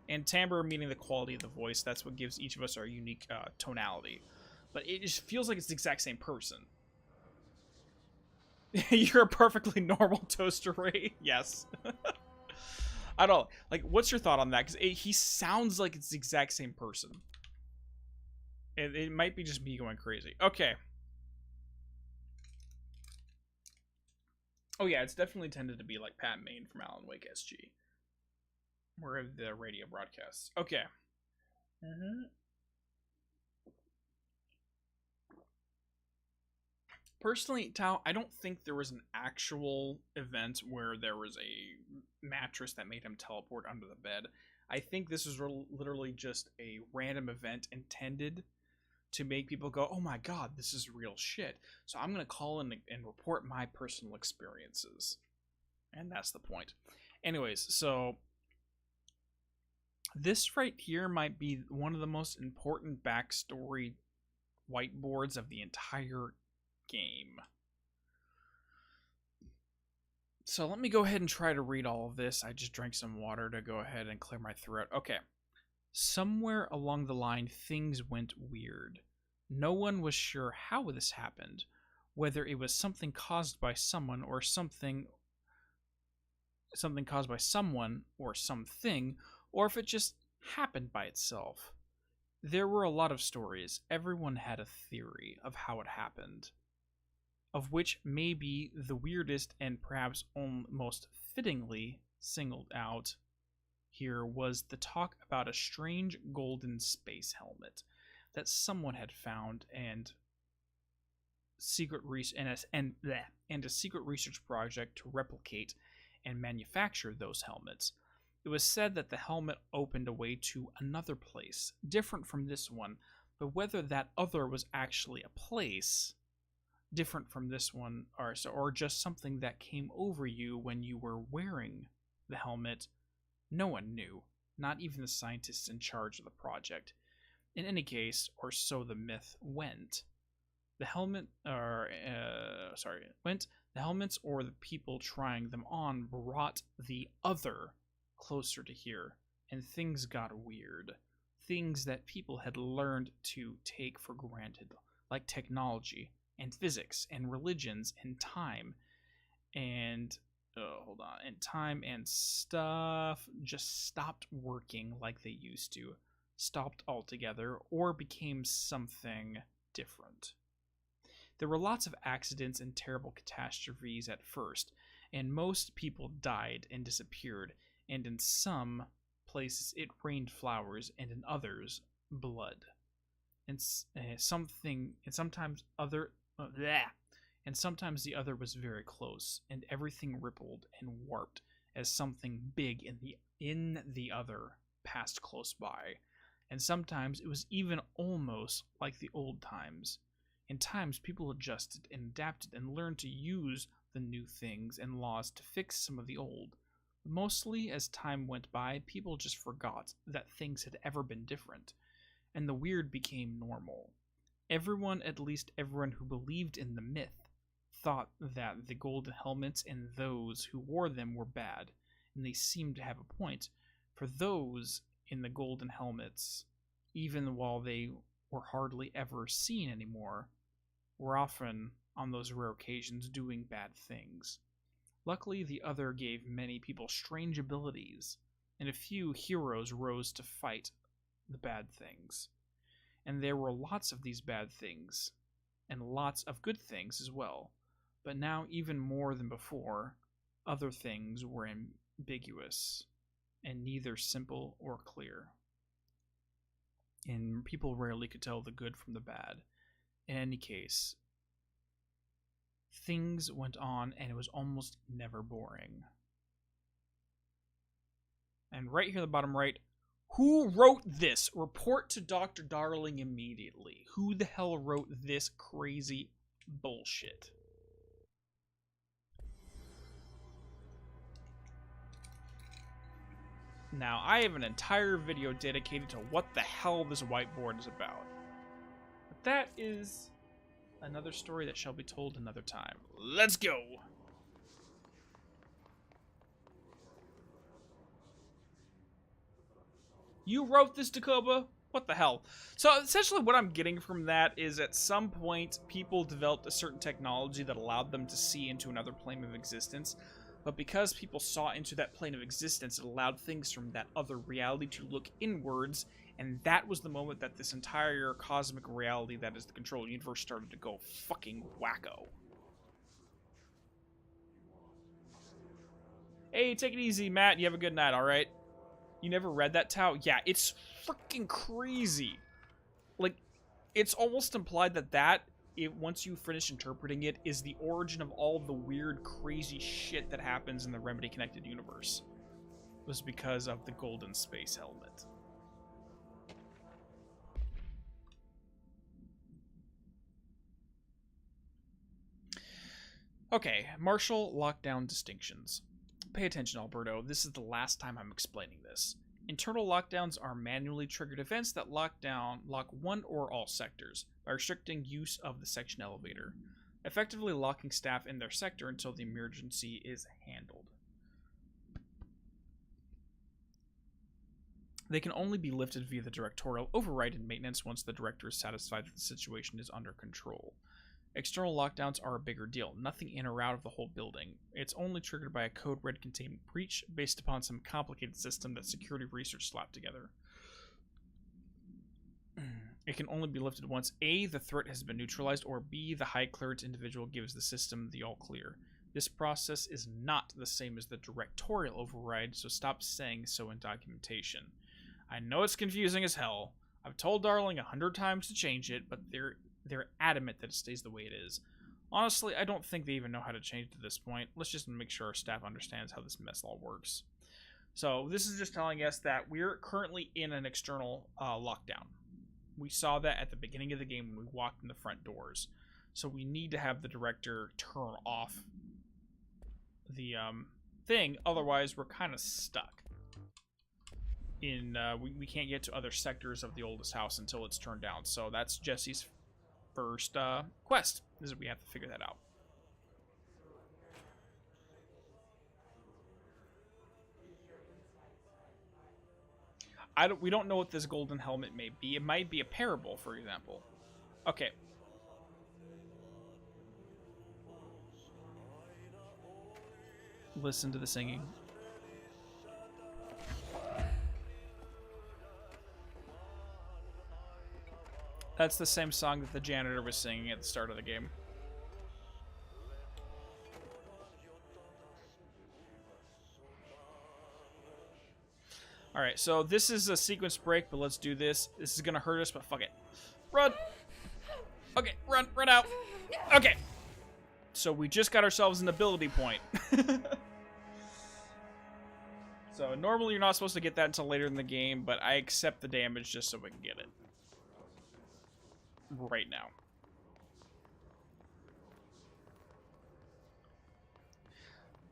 And timbre meaning the quality of the voice, that's what gives each of us our unique tonality. But it just feels like it's the exact same person. You're a perfectly normal toaster, Ray. Yes. I don't know. Like, what's your thought on that? Because he sounds like it's the exact same person. It might be just me going crazy. Okay. Oh yeah, it's definitely tended to be like Pat Maine from Alan Wake SG. Where the radio broadcasts. Okay. Personally, Tao, I don't think there was an actual event where there was a mattress that made him teleport under the bed. I think this was literally just a random event intended to make people go, oh my god, this is real shit. So I'm going to call in and report my personal experiences. And that's the point. Anyways, so this right here might be one of the most important backstory whiteboards of the entire game. So let me go ahead and try to read all of this. I just drank some water to go ahead and clear my throat. Okay. Somewhere along the line, things went weird. No one was sure how this happened, whether it was something caused by someone or something caused by someone or something, or if it just happened by itself. There were a lot of stories. Everyone had a theory of how it happened, of which maybe the weirdest and perhaps most fittingly singled out here was the talk about a strange golden space helmet that someone had found and a secret research project to replicate and manufacture those helmets. It was said that the helmet opened a way to another place, different from this one, but whether that other was actually a place different from this one, or just something that came over you when you were wearing the helmet, no one knew, not even the scientists in charge of the project. In any case, or so the myth went, the helmets or the people trying them on brought the other closer to here, and things got weird. Things that people had learned to take for granted, like technology and physics and religions and time and hold on. And time and stuff just stopped working like they used to, stopped altogether, or became something different. There were lots of accidents and terrible catastrophes at first, and most people died and disappeared, and in some places it rained flowers, and in others, blood. And sometimes the other was very close, and everything rippled and warped as something big in the other passed close by. And sometimes it was even almost like the old times. In times, people adjusted and adapted and learned to use the new things and laws to fix some of the old. Mostly, as time went by, people just forgot that things had ever been different, and the weird became normal. Everyone, at least everyone who believed in the myth, thought that the golden helmets and those who wore them were bad, and they seemed to have a point, for those in the golden helmets, even while they were hardly ever seen anymore, were often, on those rare occasions, doing bad things. Luckily, the other gave many people strange abilities, and a few heroes rose to fight the bad things. And there were lots of these bad things, and lots of good things as well. But now, even more than before, other things were ambiguous, and neither simple or clear. And people rarely could tell the good from the bad. In any case, things went on, and it was almost never boring. And right here at the bottom right, who wrote this? Report to Dr. Darling immediately. Who the hell wrote this crazy bullshit? Now, I have an entire video dedicated to what the hell this whiteboard is about. But that is another story that shall be told another time. Let's go! You wrote this, Takoba? What the hell? So essentially what I'm getting from that is at some point people developed a certain technology that allowed them to see into another plane of existence. But because people saw into that plane of existence, it allowed things from that other reality to look inwards, and that was the moment that this entire cosmic reality that is the control universe started to go fucking wacko. Hey, take it easy, Matt. You have a good night, alright? You never read that, Tao? Yeah, it's freaking crazy. Like, it's almost implied that once you finish interpreting it, is the origin of all the weird, crazy shit that happens in the Remedy Connected Universe. It was because of the golden space helmet. Okay, Marshall lockdown distinctions. Pay attention, Alberto. This is the last time I'm explaining this. Internal lockdowns are manually triggered events that lock one or all sectors by restricting use of the section elevator, effectively locking staff in their sector until the emergency is handled. They can only be lifted via the directorial override and maintenance once the director is satisfied that the situation is under control. External lockdowns are a bigger deal, nothing in or out of the whole building. It's only triggered by a code red containment breach based upon some complicated system that security research slapped together. It can only be lifted once A, the threat has been neutralized, or B, the high clearance individual gives the system the all clear. This process is not the same as the directorial override, so stop saying so in documentation. I know it's confusing as hell. I've told Darling 100 times to change it, but they're adamant that it stays the way it is. Honestly, I don't think they even know how to change it at this point. Let's just make sure our staff understands how this mess all works. So this is just telling us that we're currently in an external lockdown. We saw that at the beginning of the game when we walked in the front doors. So we need to have the director turn off the thing, otherwise we're kind of stuck. We can't get to other sectors of the oldest house until it's turned down. So that's Jesse's first quest, is that we have to figure that out. We don't know what this golden helmet may be. It might be a parable, for example. Okay. listen to the singing. That's the same song that the janitor was singing at the start of the game. Alright, so this is a sequence break, but let's do this. This is gonna hurt us, but fuck it. Run! Okay, run out. Okay. So we just got ourselves an ability point. So normally you're not supposed to get that until later in the game, but I accept the damage just so we can get it. Right now.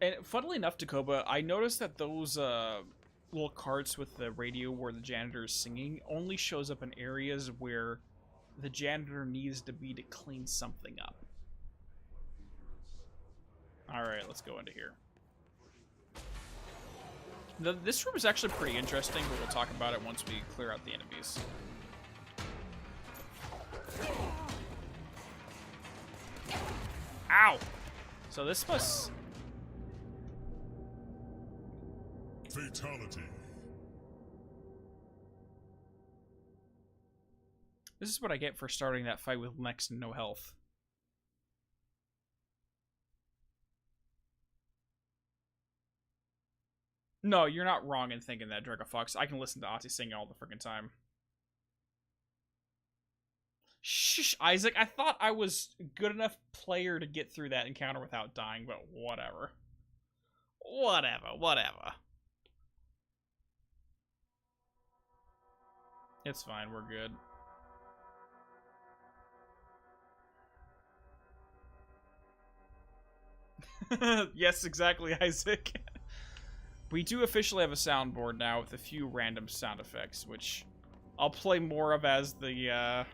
And funnily enough, Takoba, I noticed that those little carts with the radio where the janitor is singing only shows up in areas where the janitor needs to be to clean something up. Alright, let's go into here. This room is actually pretty interesting, but we'll talk about it once we clear out the enemies. Ow! So this must... Fatality. This is what I get for starting that fight with next to no health. No, you're not wrong in thinking that, Dragofox. I can listen to Ozzy sing all the freaking time. Shh, Isaac. I thought I was a good enough player to get through that encounter without dying, but whatever. Whatever. It's fine, we're good. Yes, exactly, Isaac. We do officially have a soundboard now with a few random sound effects, which I'll play more of as the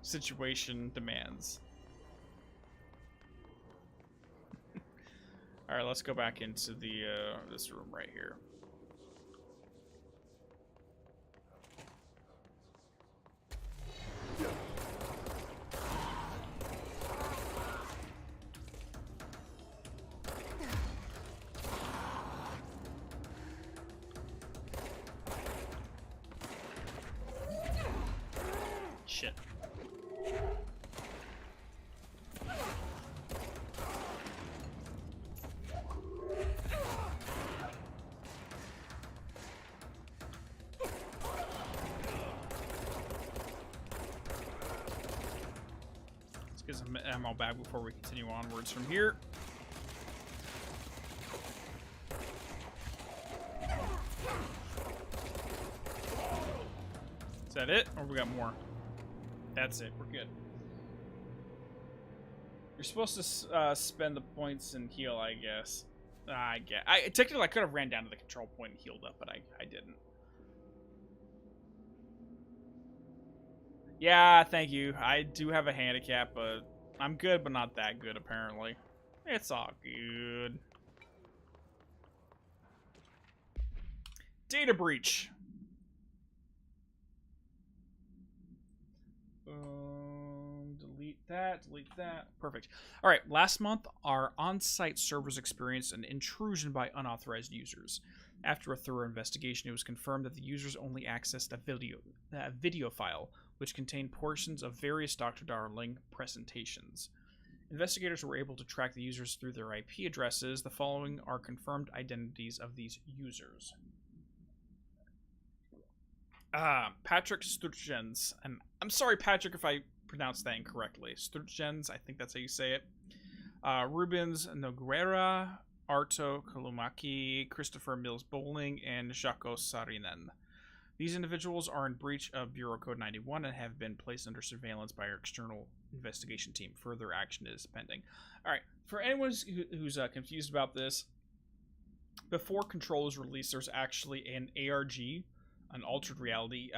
situation demands. Alright, let's go back into the this room right here. Shit. Let's get some ammo back before we continue onwards from here. Is that it? Or we got more? That's it. We're good. You're supposed to spend the points and heal, I guess. Technically, I could have ran down to the control point and healed up, but I didn't. Yeah, thank you. I do have a handicap, but I'm good, but not that good, apparently. It's all good. Data breach. Delete that. Perfect. All right, last month, our on-site servers experienced an intrusion by unauthorized users. After a thorough investigation, it was confirmed that the users only accessed a video file, which contained portions of various Dr. Darling presentations. Investigators were able to track the users through their IP addresses. The following are confirmed identities of these users. Patrick Sturgens, and I'm sorry, Patrick, if I pronounced that incorrectly. Sturgens, I think that's how you say it. Rubens Noguera, Arto Kolumaki, Christopher Mills Bowling, and Jaco Sarinen. These individuals are in breach of Bureau Code 91 and have been placed under surveillance by our external investigation team. Further action is pending. Alright, for anyone who's confused about this, before Control was released, there's actually an ARG, an altered reality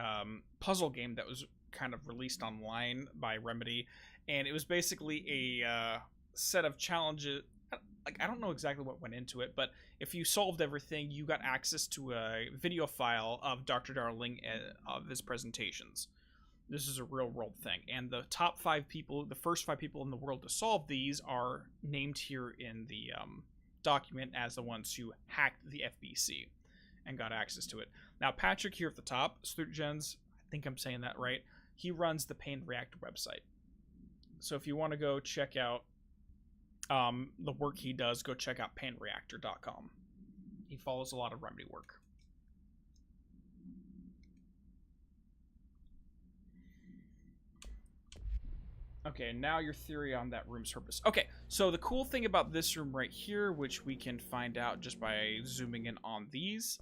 puzzle game that was kind of released online by Remedy, and it was basically a set of challenges. Like, I don't know exactly what went into it, but if you solved everything, you got access to a video file of Dr. Darling of his presentations. This is a real world thing, and the top 5 people, the first 5 people in the world to solve these are named here in the document as the ones who hacked the FBC and got access to it. Now, Patrick here at the top, Gens, I think I'm saying that right, he runs the Pain Reactor website. So if you want to go check out the work he does, go check out painreactor.com. He follows a lot of Remedy work. Okay, now your theory on that room's purpose. Okay, so the cool thing about this room right here, which we can find out just by zooming in on these.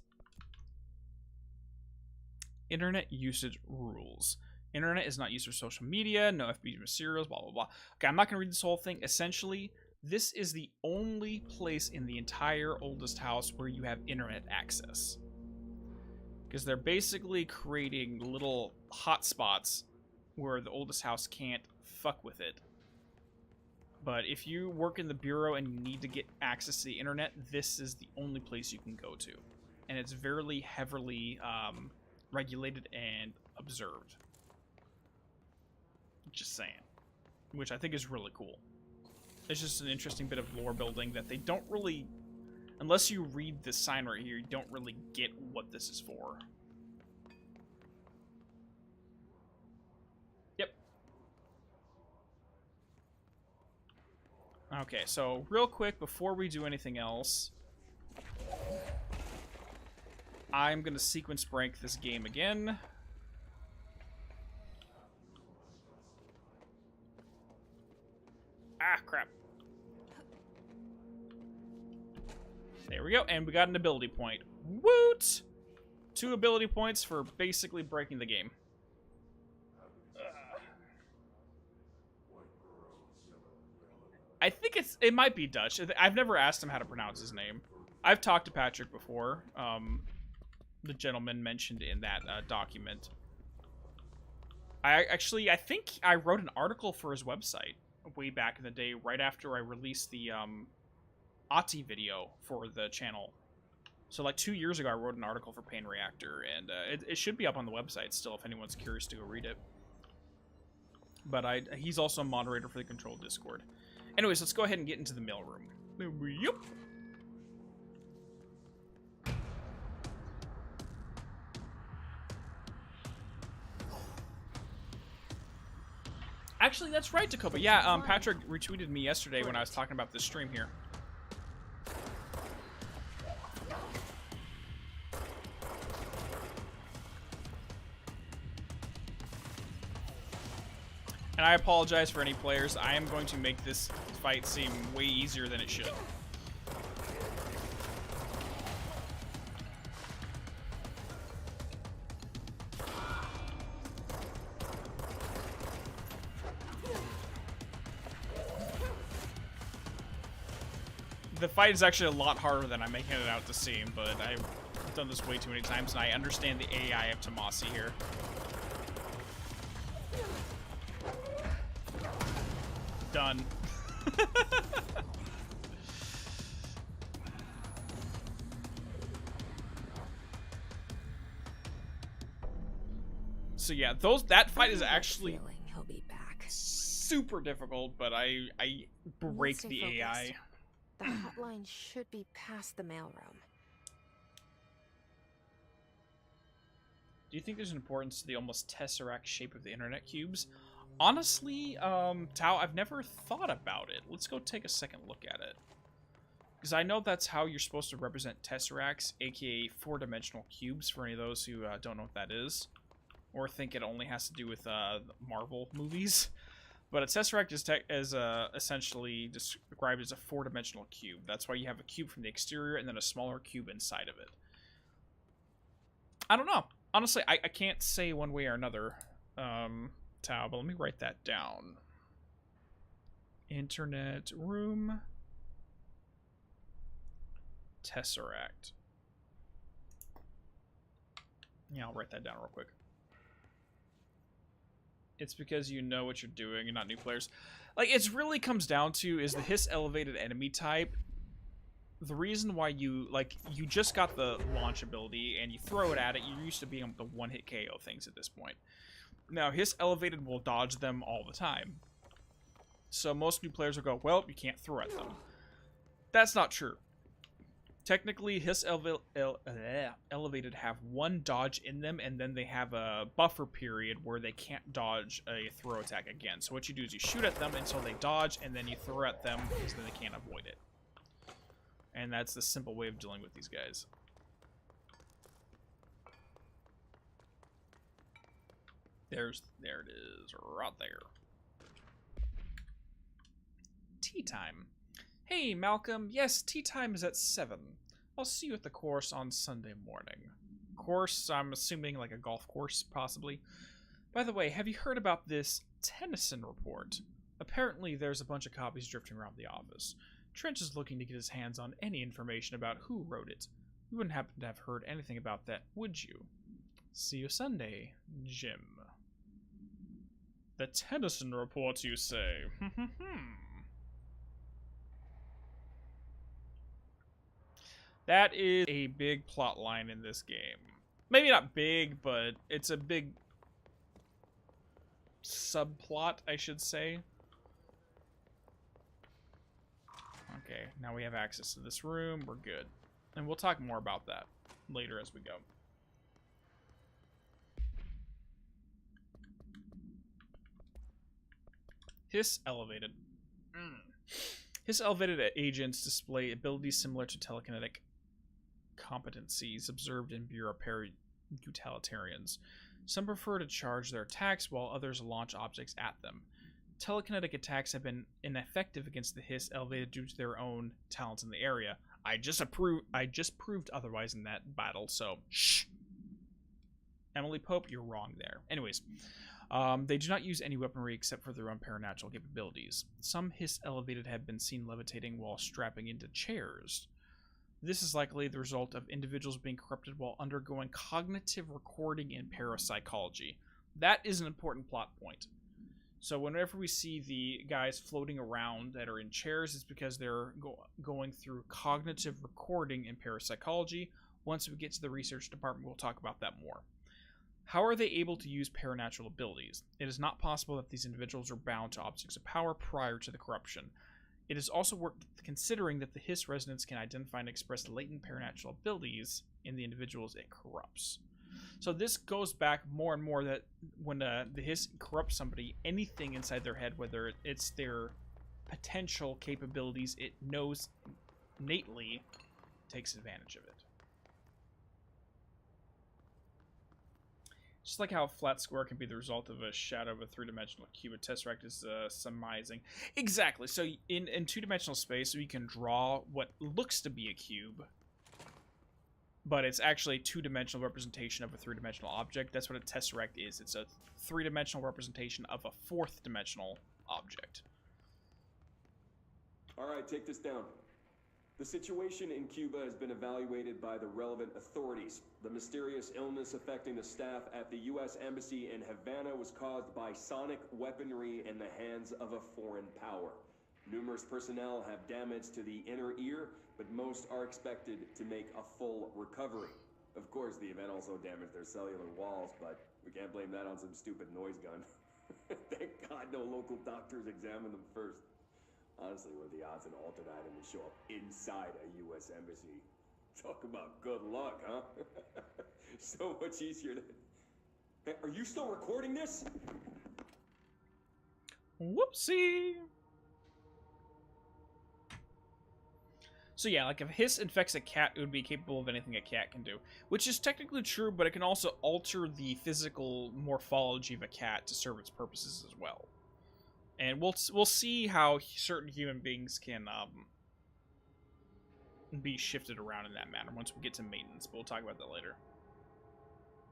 Internet usage rules. Internet is not used for social media, no FB materials, blah, blah, blah. Okay, I'm not going to read this whole thing. Essentially, this is the only place in the entire oldest house where you have internet access. Because they're basically creating little hotspots where the oldest house can't fuck with it. But if you work in the Bureau and you need to get access to the internet, this is the only place you can go to. And it's very heavily regulated and observed. Just saying. Which I think is really cool. It's just an interesting bit of lore building that they don't really... Unless you read this sign right here, you don't really get what this is for. Yep. Okay, so real quick, before we do anything else, I'm going to sequence break this game again. Ah, crap. There we go, and we got an ability point. Woot! 2 ability points for basically breaking the game. I think it might be Dutch. I've never asked him how to pronounce his name. I've talked to Patrick before. The gentleman mentioned in that document. I think I wrote an article for his website way back in the day, right after I released the Ati video for the channel. So like 2 years ago, I wrote an article for Pain Reactor, and it should be up on the website still if anyone's curious to go read it. But he's also a moderator for the Control Discord. Anyways, let's go ahead and get into the mailroom. Yep. Actually, that's right, Tacoba. Yeah, Patrick retweeted me yesterday when I was talking about this stream here. And I apologize for any players. I am going to make this fight seem way easier than it should. The fight is actually a lot harder than I'm making it out to seem, but I've done this way too many times, and I understand the AI of Tomasi here. Done. So yeah, that fight is actually he'll be back. Super difficult, but I break the AI. The hotline should be past the mailroom. Do you think there's an importance to the almost tesseract shape of the internet cubes? Honestly, Tao, I've never thought about it. Let's go take a second look at it. Because I know that's how you're supposed to represent tesseracts, aka 4-dimensional cubes, for any of those who don't know what that is. Or think it only has to do with Marvel movies. But a tesseract is essentially described as a 4-dimensional cube. That's why you have a cube from the exterior and then a smaller cube inside of it. I don't know. Honestly, I can't say one way or another, Tao, but let me write that down. Internet room. Tesseract. Yeah, I'll write that down real quick. It's because you know what you're doing and not new players. Like, it really comes down to is the hiss elevated enemy type. The reason why you just got the launch ability and you throw it at it, you're used to being able to one-hit KO things at this point. Now, hiss elevated will dodge them all the time. So most new players will go, well, you can't throw at them. That's not true. Technically, his elevated have one dodge in them, and then they have a buffer period where they can't dodge a throw attack again. So what you do is you shoot at them until they dodge, and then you throw at them because then they can't avoid it. And that's the simple way of dealing with these guys. There it is, right there. Tea time. Hey, Malcolm. Yes, tea time is at 7. I'll see you at the course on Sunday morning. Course, I'm assuming like a golf course, possibly. By the way, have you heard about this Tennyson report? Apparently, there's a bunch of copies drifting around the office. Trench is looking to get his hands on any information about who wrote it. You wouldn't happen to have heard anything about that, would you? See you Sunday, Jim. The Tennyson report, you say? That is a big plot line in this game. Maybe not big, but it's a big subplot, I should say. Okay, now we have access to this room. We're good. And we'll talk more about that later as we go. His elevated. His elevated agents display abilities similar to telekinetic competencies observed in Bureau utilitarians. Some prefer to charge their attacks, while others launch objects at them. Telekinetic attacks have been ineffective against the Hiss elevated due to their own talents in the area. I just proved otherwise in that battle, so shh. Emily Pope, you're wrong there. Anyways, they do not use any weaponry except for their own paranatural capabilities. Some Hiss elevated have been seen levitating while strapping into chairs. This is likely the result of individuals being corrupted while undergoing cognitive recording in parapsychology. That is an important plot point. So whenever we see the guys floating around that are in chairs, it's because they're going through cognitive recording in parapsychology. Once we get to the research department, we'll talk about that more. How are they able to use paranatural abilities? It is not possible that these individuals are bound to objects of power prior to the corruption. It is also worth considering that the Hiss resonance can identify and express latent paranatural abilities in the individuals it corrupts. So this goes back more and more that when the Hiss corrupts somebody, anything inside their head, whether it's their potential capabilities, it knows innately, takes advantage of it. Just like how a flat square can be the result of a shadow of a three-dimensional cube, a tesseract is surmising. Exactly. So in two-dimensional space, we can draw what looks to be a cube, but it's actually a two-dimensional representation of a three-dimensional object. That's what a tesseract is. It's a three-dimensional representation of a fourth-dimensional object. All right, take this down. The situation in Cuba has been evaluated by the relevant authorities. The mysterious illness affecting the staff at the U.S. Embassy in Havana was caused by sonic weaponry in the hands of a foreign power. Numerous personnel have damage to the inner ear, but most are expected to make a full recovery. Of course, the event also damaged their cellular walls, but we can't blame that on some stupid noise gun. Thank God no local doctors examined them first. Honestly, what are the odds an altered item would show up inside a U.S. embassy? Talk about good luck, huh? So much easier to... Hey, are you still recording this? Whoopsie! So yeah, like if Hiss infects a cat, it would be capable of anything a cat can do. Which is technically true, but it can also alter the physical morphology of a cat to serve its purposes as well. And we'll see how certain human beings can be shifted around in that manner once we get to maintenance, but we'll talk about that later.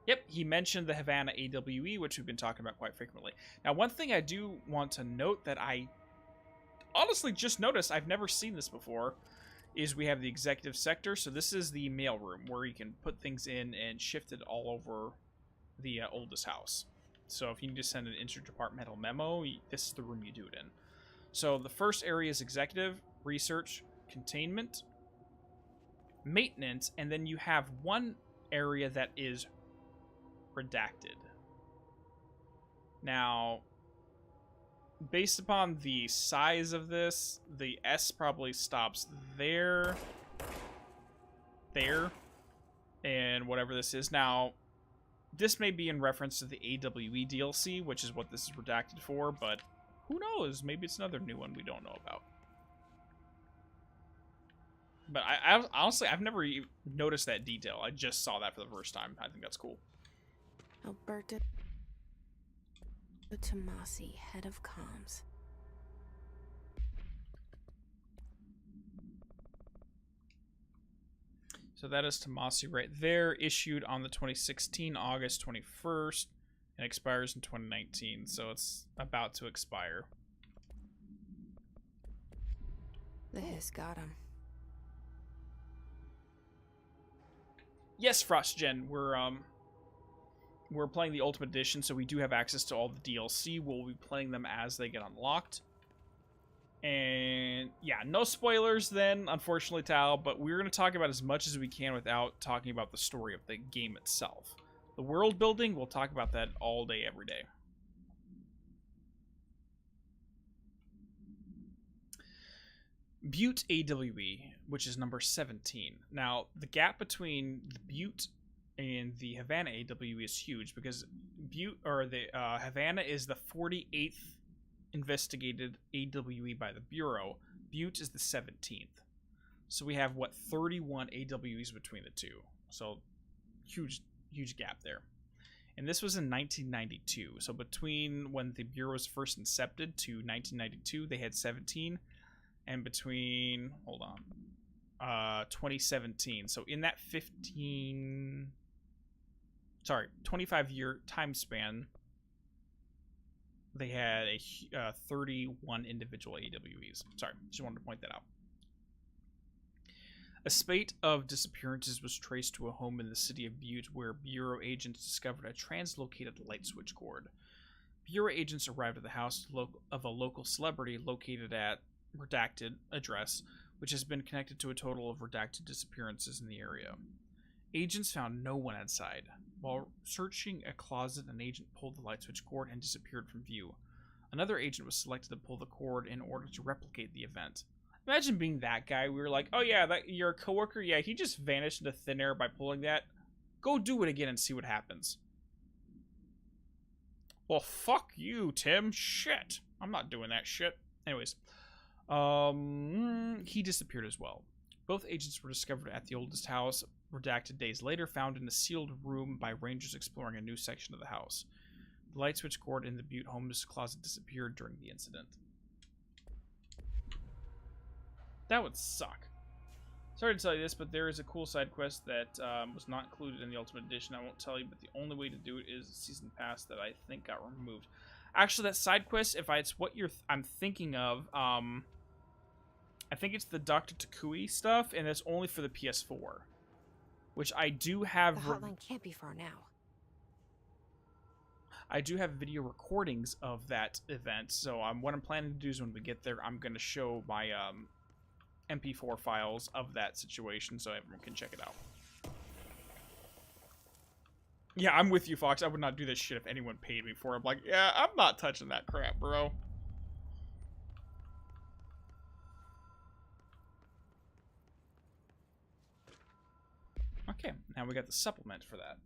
Yep, he mentioned the Havana AWE, which we've been talking about quite frequently. Now, one thing I do want to note that I honestly just noticed, I've never seen this before, is we have the executive sector. So this is the mailroom where you can put things in and shift it all over the oldest house. So if you need to send an interdepartmental memo, this is the room you do it in. So the first area is executive, research, containment, maintenance, and then you have one area that is redacted. Now, based upon the size of this, the S probably stops there. there. And whatever this is. Now, this may be in reference to the AWE DLC, which is what this is redacted for, but who knows? Maybe it's another new one we don't know about. But I honestly, I've never even noticed that detail. I just saw that for the first time. I think that's cool. Alberto Tomasi, head of comms. So that is Tomasi right there, issued on the 2016, August 21st, and expires in 2019, so it's about to expire. This got him. Yes, FrostGen, we're playing the Ultimate Edition, so we do have access to all the DLC. We'll be playing them as they get unlocked. And yeah, no spoilers then, unfortunately, Tal, but we're going to talk about as much as we can without talking about the story of the game itself. The world building, we'll talk about that all day, every day. Butte AWE, which is number 17. Now, the gap between the Butte and the Havana AWE is huge because Butte, or the Havana, is the 48th investigated AWE by the Bureau. Butte is the 17th. So we have, what, 31 AWEs between the two. So huge gap there. And this was in 1992. So between when the Bureau was first incepted to 1992, they had 17. And between, 2017. So in that 25-year time span, they had a 31 individual AWEs. Sorry, just wanted to point that out. A spate of disappearances was traced to a home in the city of Butte where Bureau agents discovered a translocated light switch cord. Bureau agents arrived at the house of a local celebrity located at redacted address, which has been connected to a total of redacted disappearances in the area. Agents found no one inside. While searching a closet, an agent pulled the light switch cord and disappeared from view. Another agent was selected to pull the cord in order to replicate the event. Imagine being that guy. We were like, oh yeah, that your coworker, yeah, he just vanished into thin air by pulling that. Go do it again and see what happens. Well, fuck you, Tim. Shit. I'm not doing that shit. Anyways. He disappeared as well. Both agents were discovered at the oldest house, redacted days later, found in a sealed room by rangers exploring a new section of the house. The light switch cord in the Butte home's closet disappeared during the incident. That would suck. Sorry to tell you this, but there is a cool side quest that was not included in the Ultimate Edition. I won't tell you, but the only way to do it is a season pass that I think got removed. Actually, that side quest, if it's what I'm thinking of, I think it's the Dr. Takui stuff, and it's only for the PS4. Which I do have... The hotline can't be far now. I do have video recordings of that event, so what I'm planning to do is when we get there, I'm going to show my MP4 files of that situation so everyone can check it out. Yeah, I'm with you, Fox. I would not do this shit if anyone paid me for it. I'm like, yeah, I'm not touching that crap, bro. Okay, now we got the supplement for that.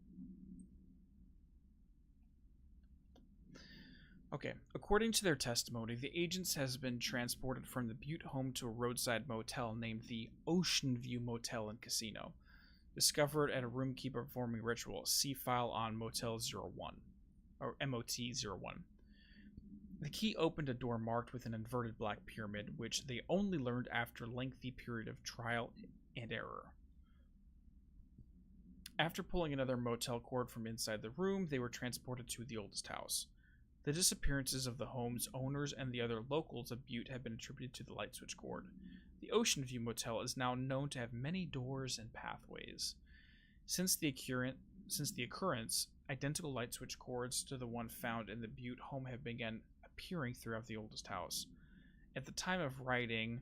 Okay, according to their testimony, the agents has been transported from the Butte home to a roadside motel named the Ocean View Motel and Casino. Discovered at a roomkeeper performing ritual. See file on Motel 01, or MOT-01. The key opened a door marked with an inverted black pyramid, which they only learned after a lengthy period of trial and error. After pulling another motel cord from inside the room, they were transported to the oldest house. The disappearances of the home's owners and the other locals of Butte have been attributed to the light switch cord. The Ocean View Motel is now known to have many doors and pathways. Since the occurrence, identical light switch cords to the one found in the Butte home have begun appearing throughout the oldest house. At the time of writing,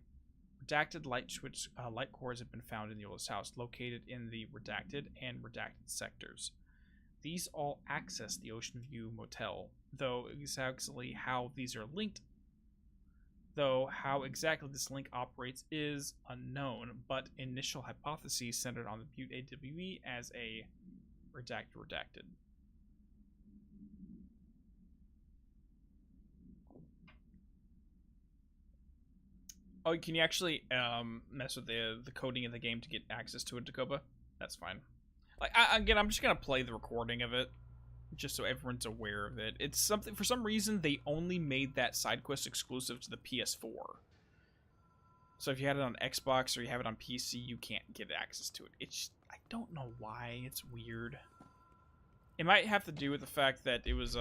redacted light cords have been found in the oldest house, located in the redacted and redacted sectors. These all access the Ocean View Motel, though exactly how these are linked though how exactly this link operates is unknown, but initial hypotheses centered on the Butte AWE as a redacted. Oh, can you actually mess with the coding of the game to get access to it, Tacoba? That's fine. Like, again, I'm just gonna play the recording of it, just so everyone's aware of it. It's something, for some reason, they only made that side quest exclusive to the PS4. So if you had it on Xbox or you have it on PC, you can't get access to it. It's, I don't know why. It's weird. It might have to do with the fact that it was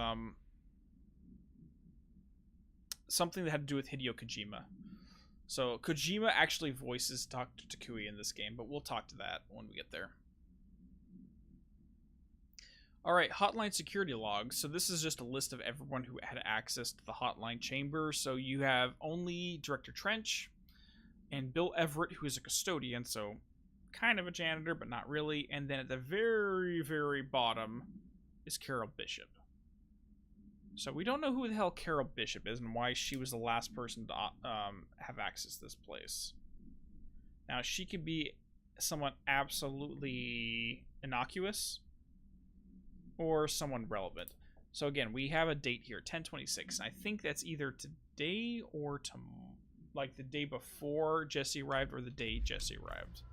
something that had to do with Hideo Kojima. So Kojima actually voices Dr. Takui in this game, but we'll talk to that when we get there. Alright, hotline security logs. So this is just a list of everyone who had access to the hotline chamber. So you have only Director Trench and Bill Everett, who is a custodian, so kind of a janitor, but not really. And then at the very, very bottom is Carol Bishop. So we don't know who the hell Carol Bishop is and why she was the last person to have access to this place. Now, she could be someone absolutely innocuous or someone relevant. So again, we have a date here, 10/26. I think that's either today or tomorrow, like the day before Jesse arrived or the day Jesse arrived.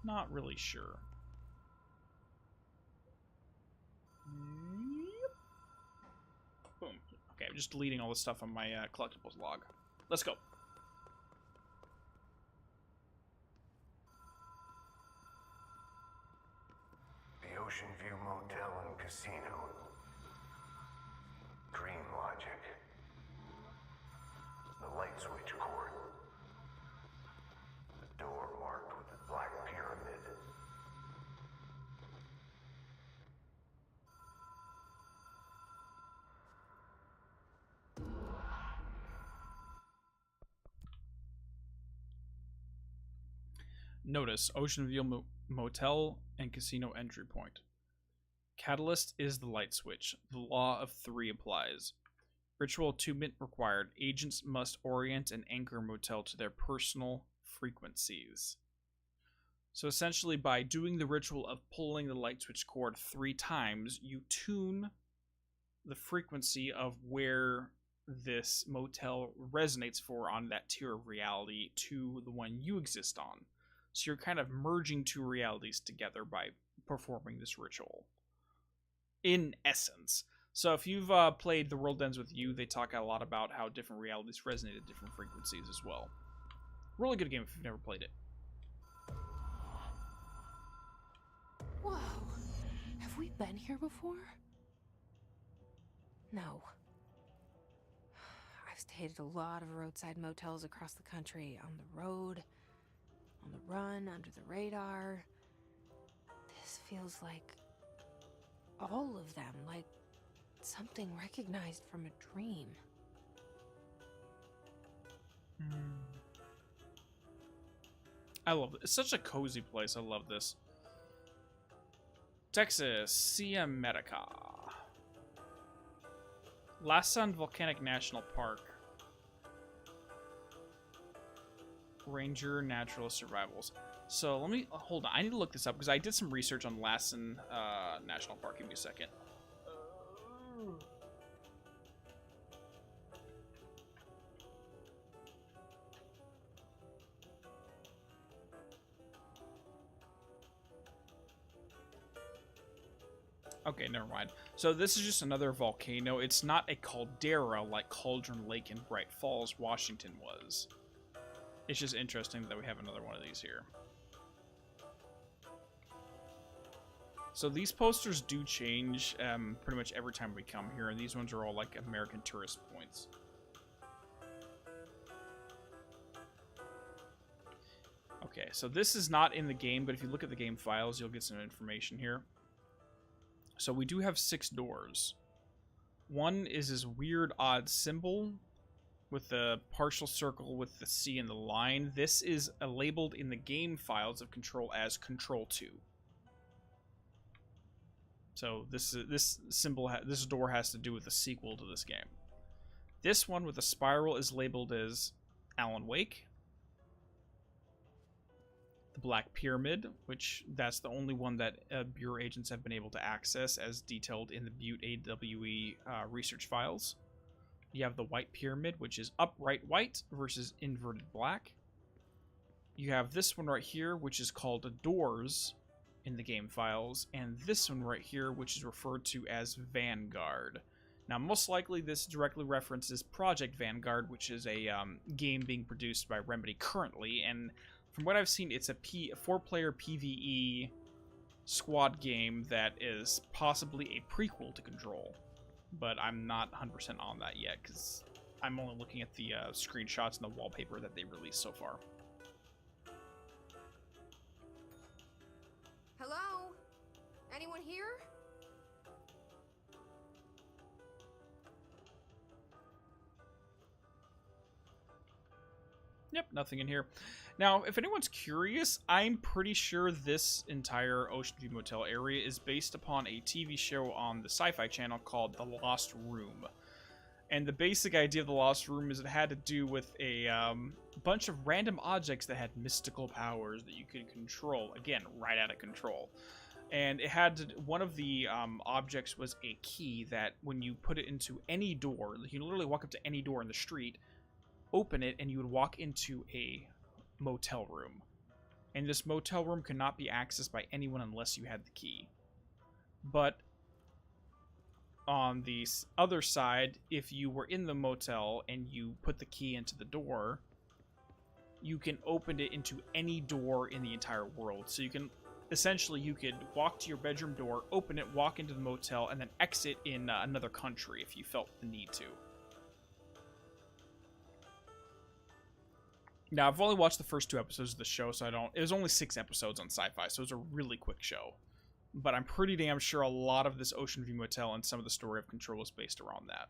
Not really sure. Boom. Okay, I'm just deleting all the stuff on my collectibles log. Let's go. The Ocean View Motel and Casino. Dream logic. The light switch cord. The door marked with the black pyramid. Notice, Ocean View Motel and Casino entry point. Catalyst is the light switch. The law of 3 applies. Ritual attunement required. Agents must orient and anchor motel to their personal frequencies. So essentially, by doing the ritual of pulling the light switch cord 3 times, you tune the frequency of where this motel resonates for on that tier of reality to the one you exist on. So you're kind of merging 2 realities together by performing this ritual, in essence. So if you've played The World Ends With You, they talk a lot about how different realities resonate at different frequencies as well. Really good game if you've never played it. Whoa. Have we been here before? No. I've stayed at a lot of roadside motels across the country, on the road, on the run, under the radar. This feels like all of them, like something recognized from a dream. I love it. It's such a cozy place. I love this. Texas, Sierra Medica. Lassen Volcanic National Park. Ranger Natural Survivals. So let me hold on. I need to look this up because I did some research on Lassen National Park. Give me a second. Okay, never mind. So this is just another volcano. It's not a caldera like Cauldron Lake in Bright Falls, Washington was. It's just interesting that we have another one of these here. So these posters do change pretty much every time we come here, and these ones are all like American tourist points. Okay, so this is not in the game, but if you look at the game files, you'll get some information here. So we do have 6 doors. One is this weird, odd symbol with the partial circle with the C and the line. This is labeled in the game files of Control as Control 2. So this symbol, this door has to do with the sequel to this game. This one with the spiral is labeled as Alan Wake. The Black Pyramid, which that's the only one that Bureau agents have been able to access as detailed in the Butte AWE research files. You have the White Pyramid, which is upright white versus inverted black. You have this one right here, which is called Doors in the game files, and this one right here, which is referred to as Vanguard. Now, most likely this directly references Project Vanguard, which is a game being produced by Remedy currently, and from what I've seen, it's a 4-player PvE squad game that is possibly a prequel to Control. But I'm not 100% on that yet, because I'm only looking at the screenshots and the wallpaper that they released so far. Hello? Anyone here? Yep, nothing in here. Now, if anyone's curious, I'm pretty sure this entire Ocean View Motel area is based upon a TV show on the Sci-Fi Channel called The Lost Room. And the basic idea of The Lost Room is it had to do with a bunch of random objects that had mystical powers that you could control. Again, right out of control. And it had to, one of the objects was a key that when you put it into any door, you literally walk up to any door in the street, open it, and you would walk into a motel room. And this motel room could not be accessed by anyone unless you had the key. But on the other side, if you were in the motel and you put the key into the door, you can open it into any door in the entire world. So you can, essentially, you could walk to your bedroom door, open it, walk into the motel, and then exit in another country if you felt the need to. Now, I've only watched the first 2 episodes of the show, so it was only 6 episodes on Sci-Fi, so it was a really quick show. But I'm pretty damn sure a lot of this Ocean View Motel and some of the story of Control is based around that.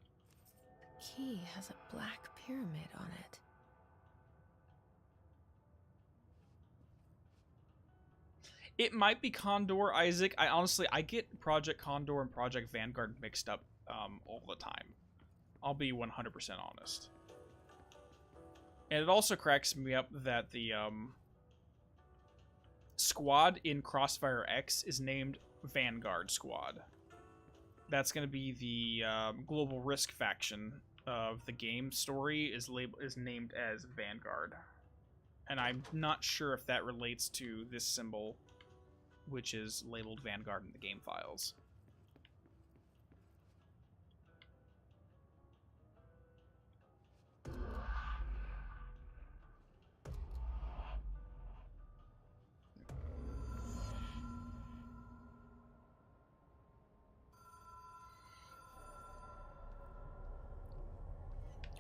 The key has a black pyramid on it. It might be Condor, Isaac. I get Project Condor and Project Vanguard mixed up all the time. I'll be 100% honest. And it also cracks me up that the squad in Crossfire X is named Vanguard Squad. That's going to be the Global Risk faction of the game story is named as Vanguard. And I'm not sure if that relates to this symbol, which is labeled Vanguard in the game files.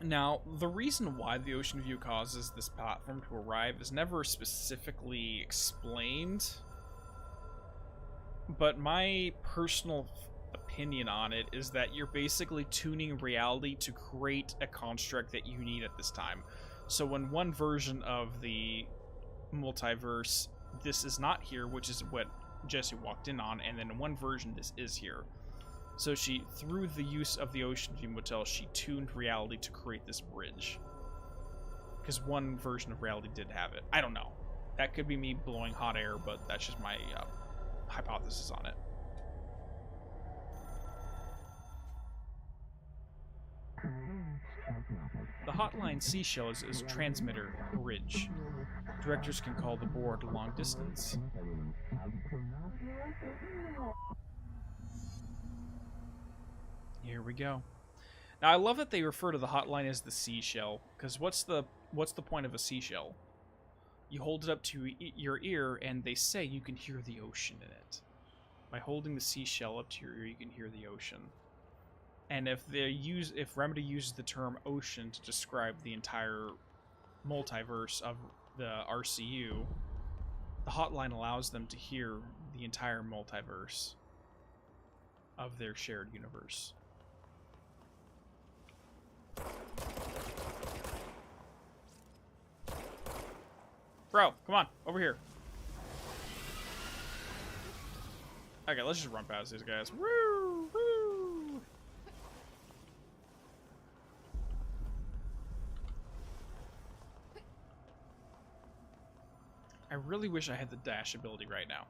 Now, the reason why the Ocean View causes this platform to arrive is never specifically explained, but my personal opinion on it is that you're basically tuning reality to create a construct that you need at this time. So when one version of the multiverse, this is not here, which is what Jesse walked in on, and then in one version, this is here. So through the use of the Ocean View Motel, she tuned reality to create this bridge. Because one version of reality did have it. I don't know. That could be me blowing hot air, but that's just my hypothesis on it. The hotline Seashell is a transmitter bridge. Directors can call the board long distance. Here we go. Now, I love that they refer to the hotline as the seashell, because what's the point of a seashell? You hold it up to your ear, and they say you can hear the ocean in it. By holding the seashell up to your ear, you can hear the ocean. And if Remedy uses the term ocean to describe the entire multiverse of the RCU, the hotline allows them to hear the entire multiverse of their shared universe. Bro, come on, over here. Okay, let's just run past these guys. Woo! Woo! really wish I had the dash ability right now.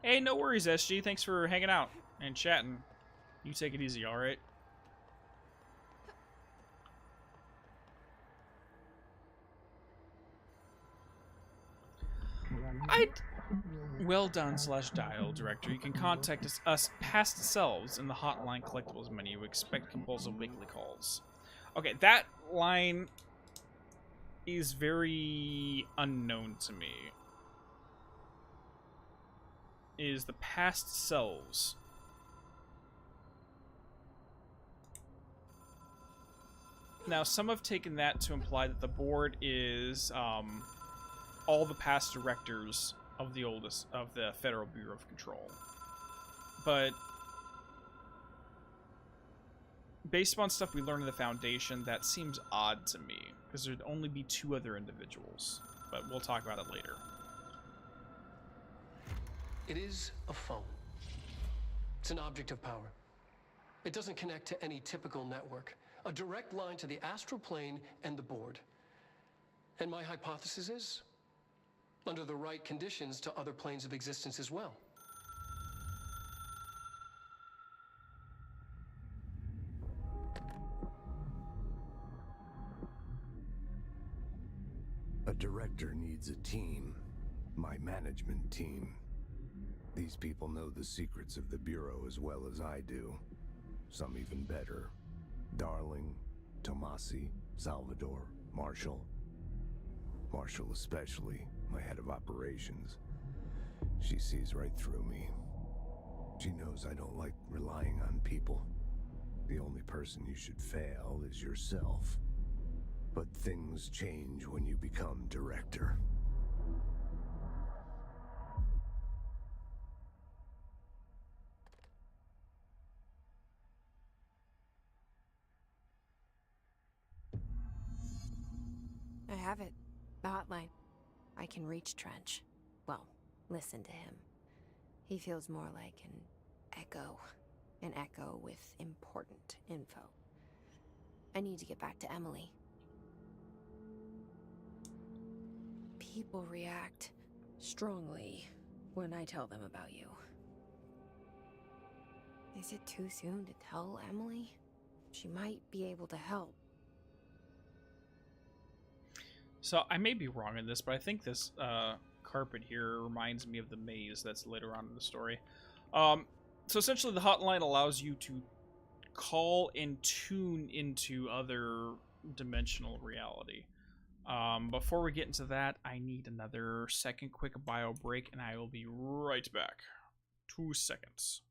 Hey, no worries, SG. Thanks for hanging out and chatting. You take it easy, alright? Well done / dial director. You can contact us past selves in the hotline collectibles menu. Expect compulsive weekly calls. Okay, that line is very unknown to me. Is the past selves. Now, some have taken that to imply that the board is all the past directors of the Federal Bureau of Control. But based upon stuff we learned in the Foundation, that seems odd to me, because there'd only be 2 other individuals. But we'll talk about it later. It is a phone. It's an object of power. It doesn't connect to any typical network. A direct line to the astral plane and the board. And my hypothesis is, under the right conditions, to other planes of existence as well. A director needs a team. My management team. These people know the secrets of the Bureau as well as I do. Some even better. Darling, Tomasi, Salvador, Marshall. Marshall especially, my head of operations. She sees right through me. She knows I don't like relying on people. The only person you should fail is yourself. But things change when you become director. I have it. The hotline. I can reach Trench. Well, listen to him. He feels more like an echo. An echo with important info. I need to get back to Emily. People react strongly when I tell them about you. Is it too soon to tell Emily? She might be able to help. So, I may be wrong in this, but I think this carpet here reminds me of the maze that's later on in the story. So essentially the hotline allows you to call and tune into other dimensional reality. Before we get into that, I need another second quick bio break, and I will be right back. 2 seconds.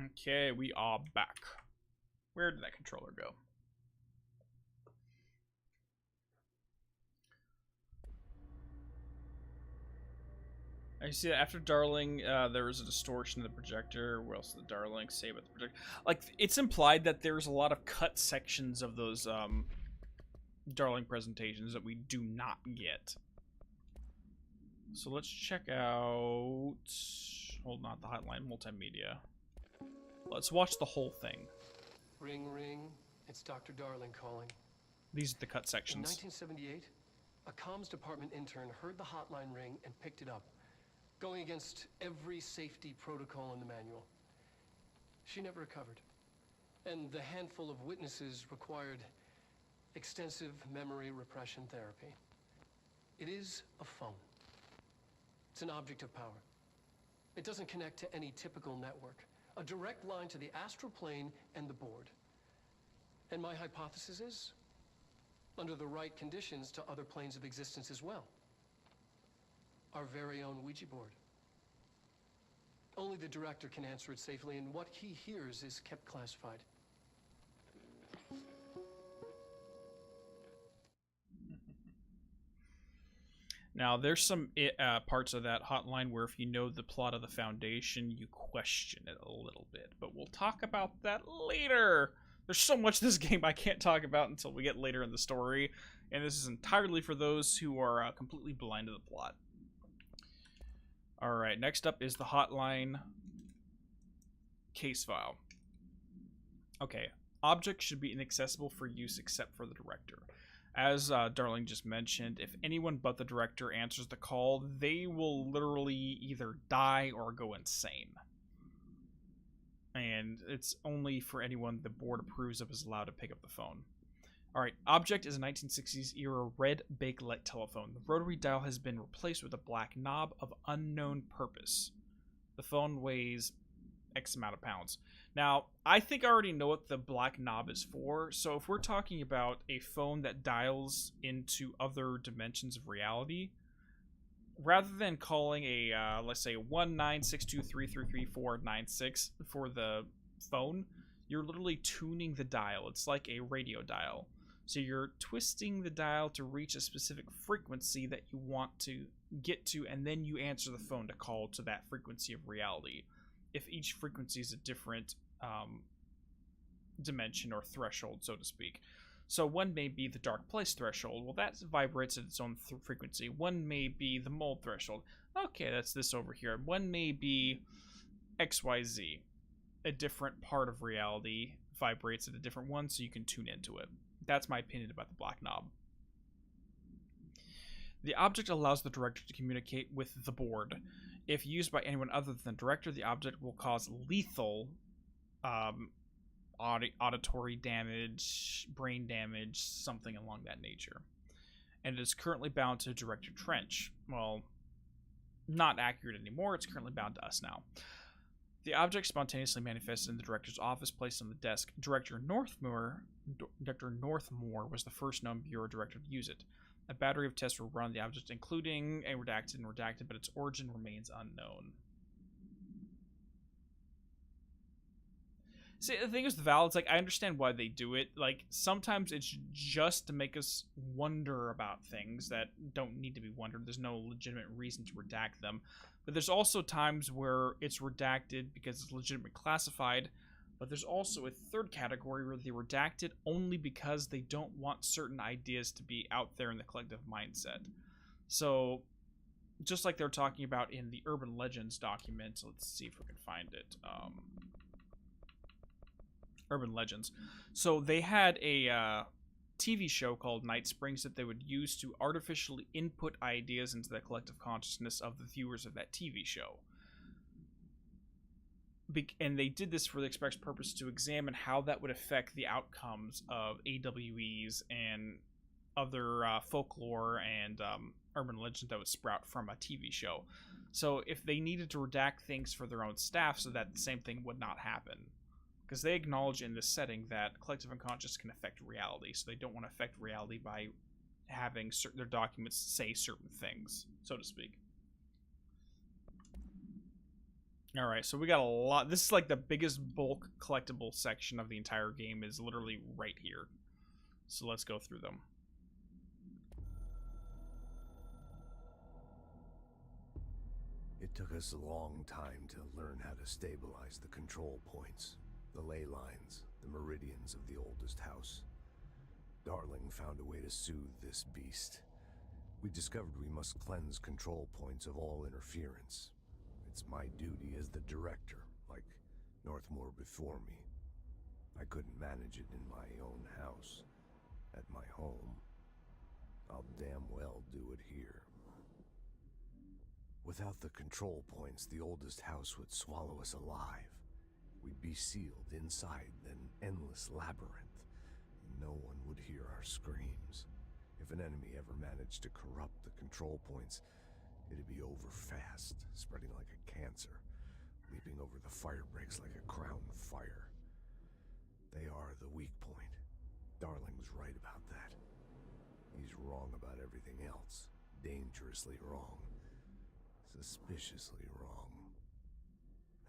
Okay, we are back. Where did that controller go? I see that after Darling, there was a distortion of the projector. What else did Darling say about the projector? Like, it's implied that there's a lot of cut sections of those Darling presentations that we do not get. So let's check out... Hold on, the Hotline Multimedia. Let's watch the whole thing. Ring, ring. It's Dr. Darling calling. These are the cut sections. In 1978, a comms department intern heard the hotline ring and picked it up, going against every safety protocol in the manual. She never recovered. And the handful of witnesses required extensive memory repression therapy. It is a phone. It's an object of power. It doesn't connect to any typical network. A direct line to the astral plane and the board. And my hypothesis is, under the right conditions, to other planes of existence as well. Our very own Ouija board. Only the director can answer it safely, and what he hears is kept classified. Now, there's some parts of that hotline where if you know the plot of the Foundation, you question it a little bit. But we'll talk about that later. There's so much this game I can't talk about until we get later in the story. And this is entirely for those who are completely blind to the plot. Alright, next up is the hotline case file. Okay, objects should be inaccessible for use except for the director. As Darling just mentioned, if anyone but the director answers the call, they will literally either die or go insane. And it's only for anyone the board approves of is allowed to pick up the phone. Alright, object is a 1960s era red Bakelite telephone. The rotary dial has been replaced with a black knob of unknown purpose. The phone weighs X amount of pounds. Now, I think I already know what the black knob is for, so if we're talking about a phone that dials into other dimensions of reality, rather than calling a, let's say, 19623333496 for the phone, you're literally tuning the dial. It's like a radio dial. So you're twisting the dial to reach a specific frequency that you want to get to, and then you answer the phone to call to that frequency of reality. If each frequency is a different dimension or threshold, so to speak. So one may be the dark place threshold. Well, that vibrates at its own frequency. One may be the mold threshold. Okay, that's this over here. One may be XYZ. A different part of reality vibrates at a different one, so you can tune into it. That's my opinion about the black knob. The object allows the director to communicate with the board. If used by anyone other than the director, the object will cause lethal auditory damage, brain damage, something along that nature. And it is currently bound to Director Trench. Well, not accurate anymore. It's currently bound to us now. The object spontaneously manifested in the director's office, placed on the desk. Director Northmore was the first known bureau director to use it. A battery of tests were run on the object, including a redacted and redacted, but its origin remains unknown. See, the thing is, the Val, it's like, I understand why they do it. Like, sometimes it's just to make us wonder about things that don't need to be wondered. There's no legitimate reason to redact them. But there's also times where it's redacted because it's legitimately classified. But there's also a third category where they redact it only because they don't want certain ideas to be out there in the collective mindset. So, just like they're talking about in the Urban Legends document, let's see if we can find it. Urban Legends. So they had a TV show called Night Springs that they would use to artificially input ideas into the collective consciousness of the viewers of that TV show. And they did this for the express purpose to examine how that would affect the outcomes of AWEs and other folklore and urban legends that would sprout from a TV show. So if they needed to redact things for their own staff so that the same thing would not happen. Because they acknowledge in this setting that collective unconscious can affect reality, so they don't want to affect reality by having their documents say certain things, so to speak. Alright, so we got a lot. This is like the biggest bulk collectible section of the entire game is literally right here. So let's go through them. It took us a long time to learn how to stabilize the control points. The ley lines, the meridians of the oldest house. Darling found a way to soothe this beast. We discovered we must cleanse control points of all interference. It's my duty as the director, like Northmore before me. I couldn't manage it in my own house, at my home. I'll damn well do it here. Without the control points, the oldest house would swallow us alive. We'd be sealed inside an endless labyrinth, and no one would hear our screams. If an enemy ever managed to corrupt the control points, it'd be over fast, spreading like a cancer, leaping over the fire breaks like a crown fire. They are the weak point. Darling's right about that. He's wrong about everything else. Dangerously wrong. Suspiciously wrong.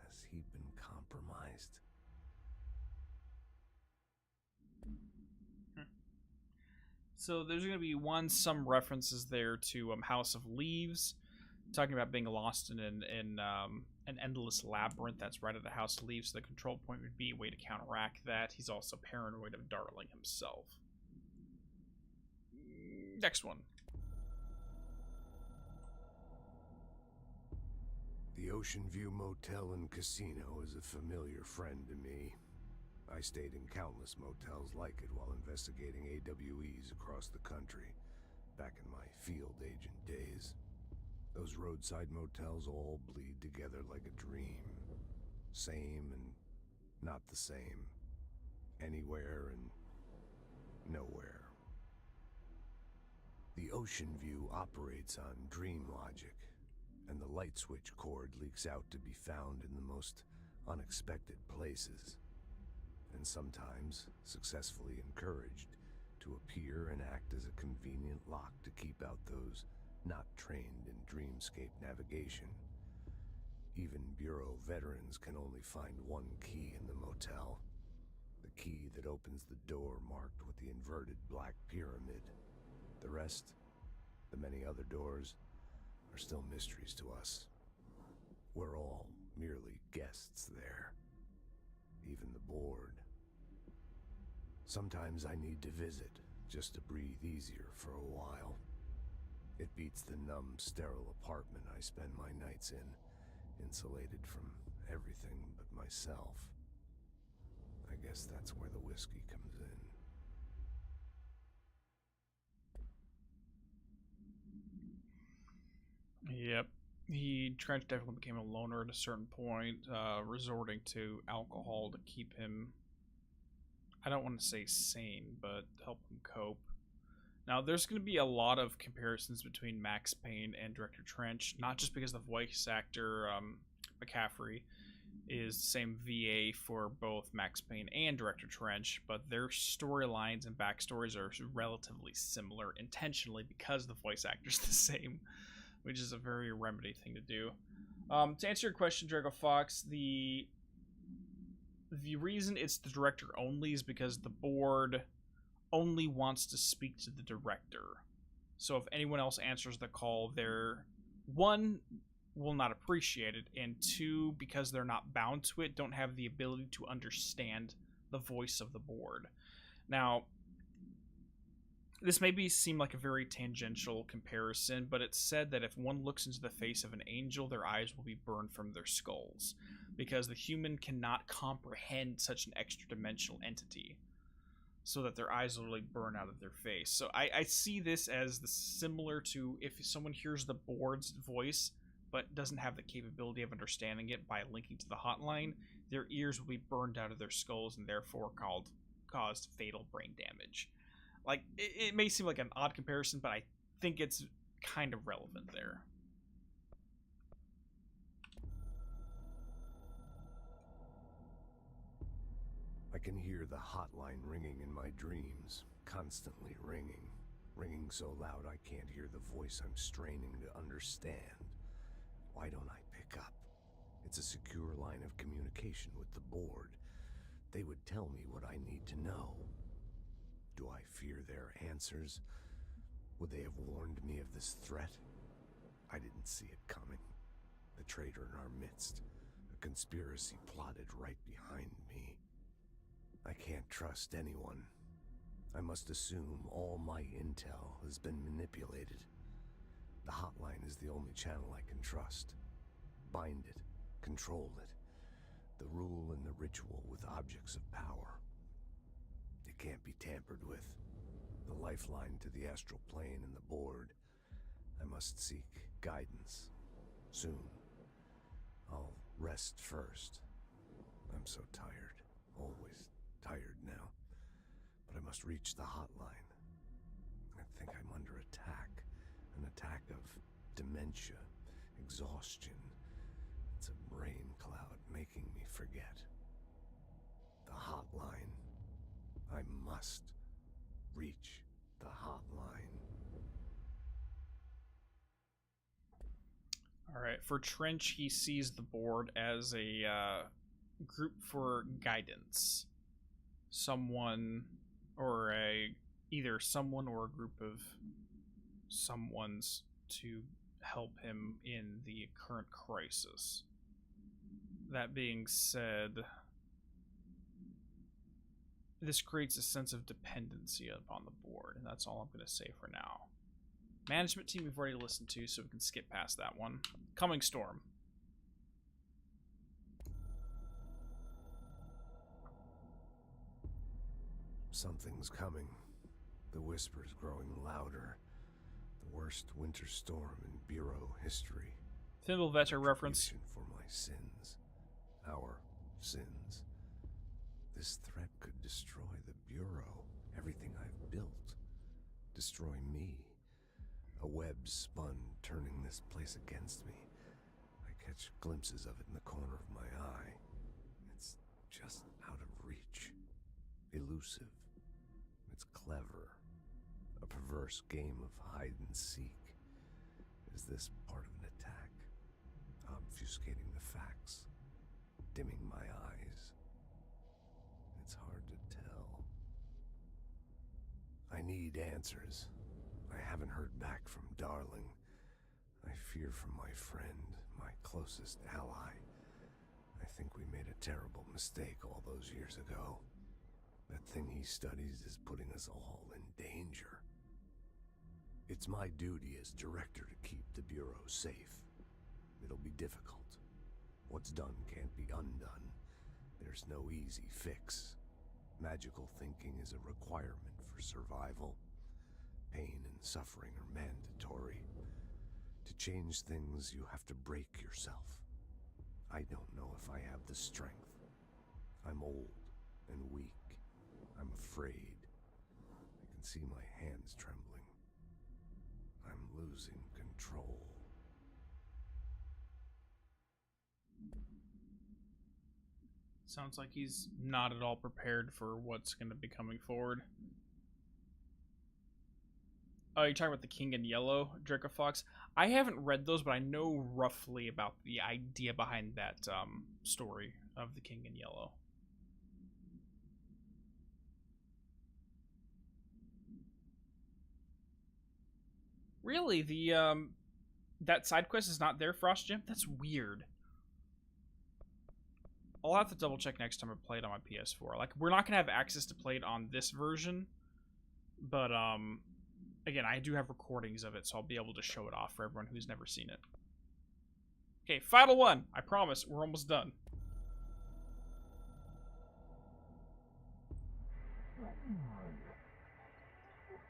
Has he been compromised? So there's going to be some references there to House of Leaves, talking about being lost in an endless labyrinth that's right at the House of Leaves. So the control point would be a way to counteract that. He's also paranoid of Darling himself. Next one. The Ocean View Motel and Casino is a familiar friend to me. I stayed in countless motels like it while investigating AWEs across the country, back in my field agent days. Those roadside motels all bleed together like a dream. Same and not the same. Anywhere and nowhere. The Ocean View operates on dream logic, and the light switch cord leaks out to be found in the most unexpected places, and sometimes successfully encouraged to appear and act as a convenient lock to keep out those not trained in dreamscape navigation. Even Bureau veterans can only find one key in the motel. The key that opens the door marked with the inverted black pyramid. The rest, the many other doors, are still mysteries to us. We're all merely guests there. Even the board. Sometimes I need to visit, just to breathe easier for a while. It beats the numb, sterile apartment I spend my nights in, insulated from everything but myself. I guess that's where the whiskey comes in. Yep. Trench definitely became a loner at a certain point, resorting to alcohol to keep him, I don't want to say sane, but help him cope. Now, there's going to be a lot of comparisons between Max Payne and Director Trench, not just because the voice actor, McCaffrey, is the same VA for both Max Payne and Director Trench, but their storylines and backstories are relatively similar intentionally because the voice actor's the same, which is a very Remedy thing to do. To answer your question, Drago Fox, the reason it's the director only is because the board only wants to speak to the director. So if anyone else answers the call, they're, one, will not appreciate it, and two, because they're not bound to it, don't have the ability to understand the voice of the board. Now, this may seem like a very tangential comparison, but it's said that if one looks into the face of an angel, their eyes will be burned from their skulls, because the human cannot comprehend such an extra-dimensional entity, so that their eyes literally burn out of their face. So I see this as similar to if someone hears the board's voice, but doesn't have the capability of understanding it by linking to the hotline, their ears will be burned out of their skulls and therefore caused fatal brain damage. Like, it may seem like an odd comparison, but I think it's kind of relevant there. I can hear the hotline ringing in my dreams, constantly ringing. Ringing so loud I can't hear the voice I'm straining to understand. Why don't I pick up? It's a secure line of communication with the board. They would tell me what I need to know. Do I fear their answers? Would they have warned me of this threat? I didn't see it coming. The traitor in our midst. A conspiracy plotted right behind me. I can't trust anyone. I must assume all my intel has been manipulated. The hotline is the only channel I can trust. Bind it, control it. The rule and the ritual with objects of power. It can't be tampered with. The lifeline to the astral plane and the board. I must seek guidance. Soon. I'll rest first. I'm so tired. Always tired now. But I must reach the hotline. I think I'm under attack. An attack of dementia, exhaustion. It's a brain cloud making me forget. The hotline. I must reach the hotline. Alright, for Trench, he sees the board as a group for guidance. Someone, or either someone or a group of someones to help him in the current crisis. That being said, this creates a sense of dependency upon the board, and that's all I'm going to say for now. Management team we've already listened to, so we can skip past that one. Coming Storm. Something's coming. The whisper's growing louder. The worst winter storm in Bureau history. Thimble Vetter reference. For my sins. Our sins. This threat could destroy the Bureau. Everything I've built. Destroy me. A web spun, turning this place against me. I catch glimpses of it in the corner of my eye. It's just out of reach. Elusive. It's clever. A perverse game of hide and seek. Is this part of an attack? Obfuscating the facts. Dimming my eyes. It's hard to tell. I need answers. I haven't heard back from Darling. I fear for my friend, my closest ally. I think we made a terrible mistake all those years ago. That thing he studies is putting us all in danger. It's my duty as director to keep the Bureau safe. It'll be difficult. What's done can't be undone. There's no easy fix. Magical thinking is a requirement for survival. Pain and suffering are mandatory. To change things, you have to break yourself. I don't know if I have the strength. I'm old and weak. I'm afraid. I can see my hands trembling. I'm losing control. Sounds like he's not at all prepared for what's going to be coming forward. Oh, you're talking about the King in Yellow, Draco Fox? I haven't read those, but I know roughly about the idea behind that story of the King in Yellow. Really? That side quest is not there, Frost Gem? That's weird. I'll have to double check next time I play it on my PS4. Like, we're not gonna have access to play it on this version, but again, I do have recordings of it, so I'll be able to show it off for everyone who's never seen it. Okay, final one. I promise, we're almost done.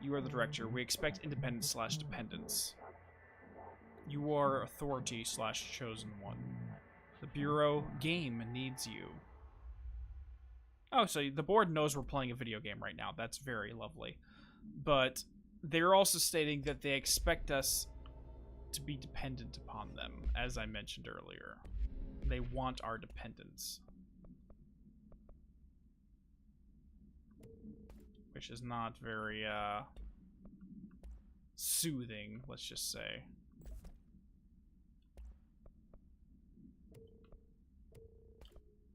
You are the director. We expect independence/dependence. You are authority/chosen one. The Bureau game needs you. Oh, so the board knows we're playing a video game right now. That's very lovely. But they're also stating that they expect us to be dependent upon them, as I mentioned earlier. They want our dependence. Which is not very, soothing, let's just say.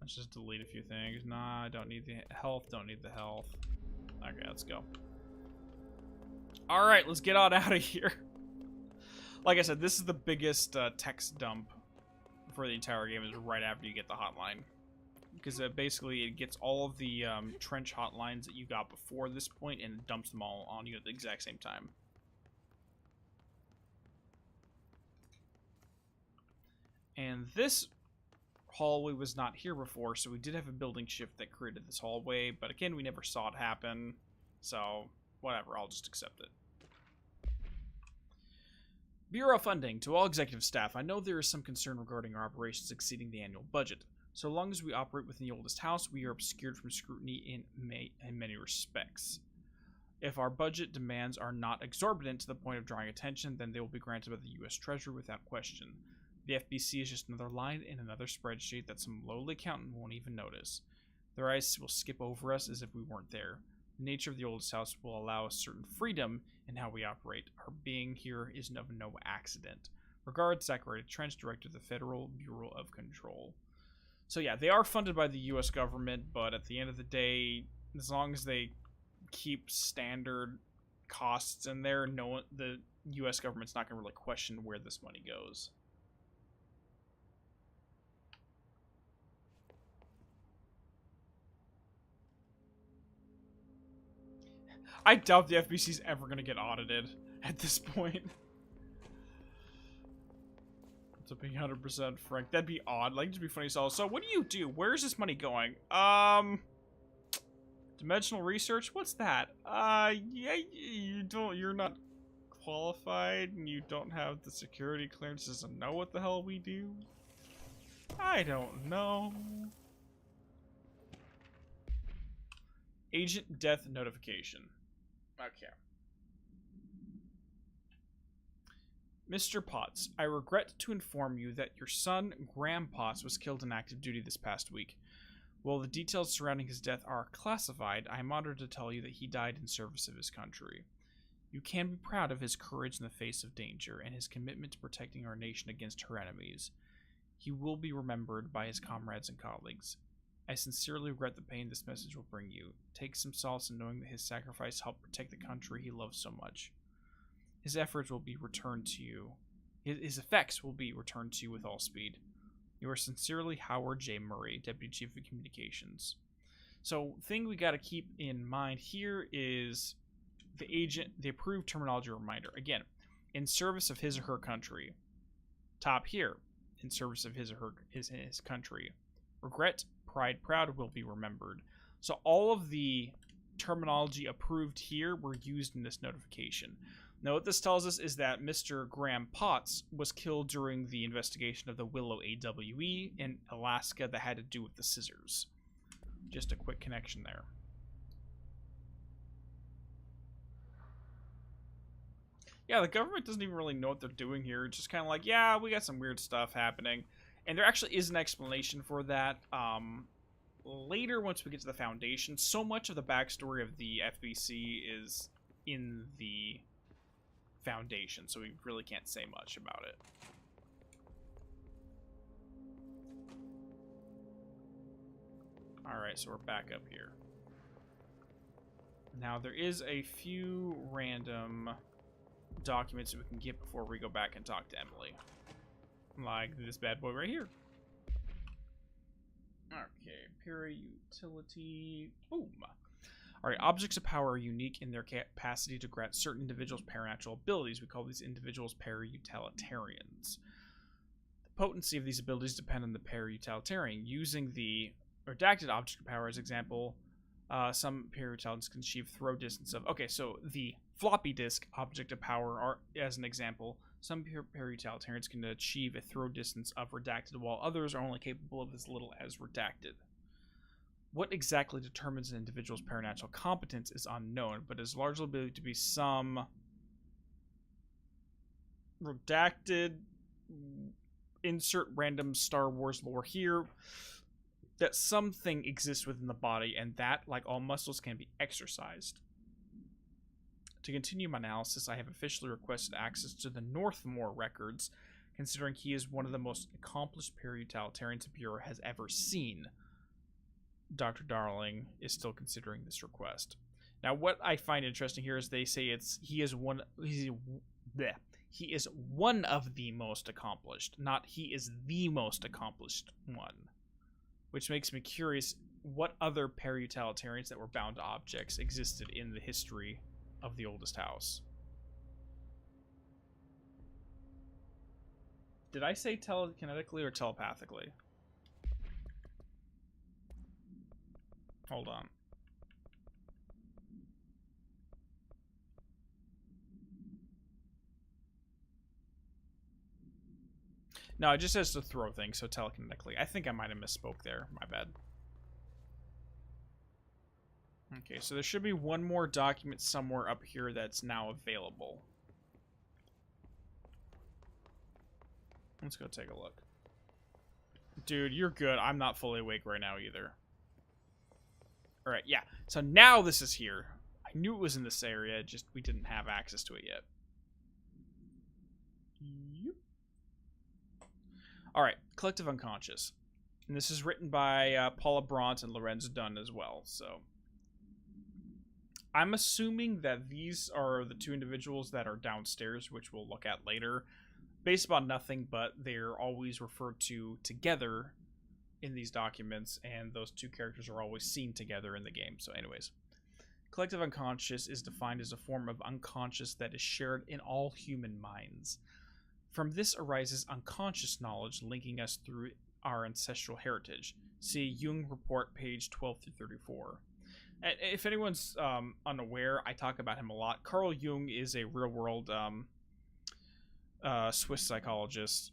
Let's just delete a few things. Nah, I don't need the health, don't need the health. Okay, let's go. Alright, let's get on out of here. Like I said, this is the biggest text dump for the entire game, is right after you get the hotline. Because basically it gets all of the trench hotlines that you got before this point and dumps them all on you at the exact same time. And this hallway was not here before, so we did have a building shift that created this hallway, but again, we never saw it happen, so whatever, I'll just accept it. Bureau funding. To all executive staff, I know there is some concern regarding our operations exceeding the annual budget. So long as we operate within the oldest house, we are obscured from scrutiny in many respects. If our budget demands are not exorbitant to the point of drawing attention, then they will be granted by the U.S. Treasury without question. The FBC is just another line in another spreadsheet that some lowly accountant won't even notice. Their eyes will skip over us as if we weren't there. The nature of the oldest house will allow us certain freedom in how we operate. Our being here is of no accident. Regards, Zachary Trench, Director of the Federal Bureau of Control. So yeah, they are funded by the U.S. government, but at the end of the day, as long as they keep standard costs in there, the U.S. government's not going to really question where this money goes. I doubt the FBC's ever going to get audited at this point. To be 100% frank, that'd be odd. Like, it'd be funny. So what do? Where's this money going? Dimensional research? What's that? Yeah, you're not qualified, and you don't have the security clearances to know what the hell we do? I don't know. Agent death notification. Okay. Mr. Potts, I regret to inform you that your son, Graham Potts, was killed in active duty this past week. While the details surrounding his death are classified, I am honored to tell you that he died in service of his country. You can be proud of his courage in the face of danger and his commitment to protecting our nation against her enemies. He will be remembered by his comrades and colleagues. I sincerely regret the pain this message will bring you. Take some solace in knowing that his sacrifice helped protect the country he loves so much. His efforts will be returned to you. His effects will be returned to you with all speed. You are sincerely Howard J. Murray, Deputy Chief of Communications. So, thing we got to keep in mind here is the approved terminology reminder. Again, in service of his or her country. Top here, in service of his country. Regret, pride, proud will be remembered. So all of the terminology approved here were used in this notification. Now, what this tells us is that Mr. Graham Potts was killed during the investigation of the Willow AWE in Alaska that had to do with the scissors. Just a quick connection there. Yeah, the government doesn't even really know what they're doing here. It's just kind of like, yeah, we got some weird stuff happening. And there actually is an explanation for that. Later, once we get to the Foundation, so much of the backstory of the FBC is in the Foundation, so we really can't say much about it. Alright, so we're back up here. Now, there is a few random documents that we can get before we go back and talk to Emily. Like this bad boy right here. Okay, Pure Utility. Boom. Alright, objects of power are unique in their capacity to grant certain individuals paranatural abilities. We call these individuals para-utilitarians. The potency of these abilities depend on the para-utilitarian. Using the redacted object of power as example, some para-utilitarians can achieve throw distance of... Okay, so the floppy disk object of power are, as an example, some para-utilitarians can achieve a throw distance of redacted, while others are only capable of as little as redacted. What exactly determines an individual's paranatural competence is unknown, but is largely believed to be some redacted, insert random Star Wars lore here, that something exists within the body, and that, like all muscles, can be exercised. To continue my analysis, I have officially requested access to the Northmore records, considering he is one of the most accomplished para-utilitarians the Bureau has ever seen. Dr. Darling is still considering this request. Now, what I find interesting here is they say he is one of the most accomplished, not he is the most accomplished one. Which makes me curious what other para-utilitarians that were bound to objects existed in the history of the oldest house. Did I say telekinetically or telepathically? Hold on. No, it just says to throw things, so telekinetically. I think I might have misspoke there. My bad. Okay, so there should be one more document somewhere up here that's now available. Let's go take a look. Dude, you're good. I'm not fully awake right now either. Alright, yeah. So now this is here. I knew it was in this area, just we didn't have access to it yet. Yep. Alright, Collective Unconscious. And this is written by Paula Brandt and Lorenz Dunn as well, so... I'm assuming that these are the two individuals that are downstairs, which we'll look at later. Based upon nothing, but they're always referred to together in these documents, and those two characters are always seen together in the game. So anyways, Collective Unconscious is defined as a form of unconscious that is shared in all human minds. From this arises unconscious knowledge linking us through our ancestral heritage. See Jung Report, page 12 through 34. If anyone's unaware, I talk about him a lot. Carl Jung is a real-world Swiss psychologist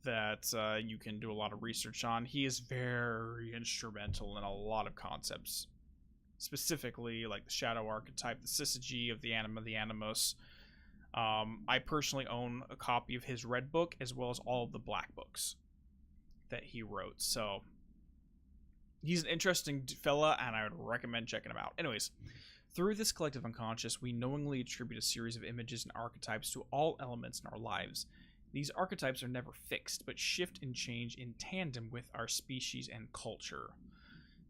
that you can do a lot of research on. He is very instrumental in a lot of concepts, specifically like the shadow archetype, the syzygy of the anima, the animus. I personally own a copy of his red book as well as all of the black books that he wrote, so he's an interesting fella and I would recommend checking him out. Anyways, through this collective unconscious, we knowingly attribute a series of images and archetypes to all elements in our lives. These archetypes are never fixed, but shift and change in tandem with our species and culture.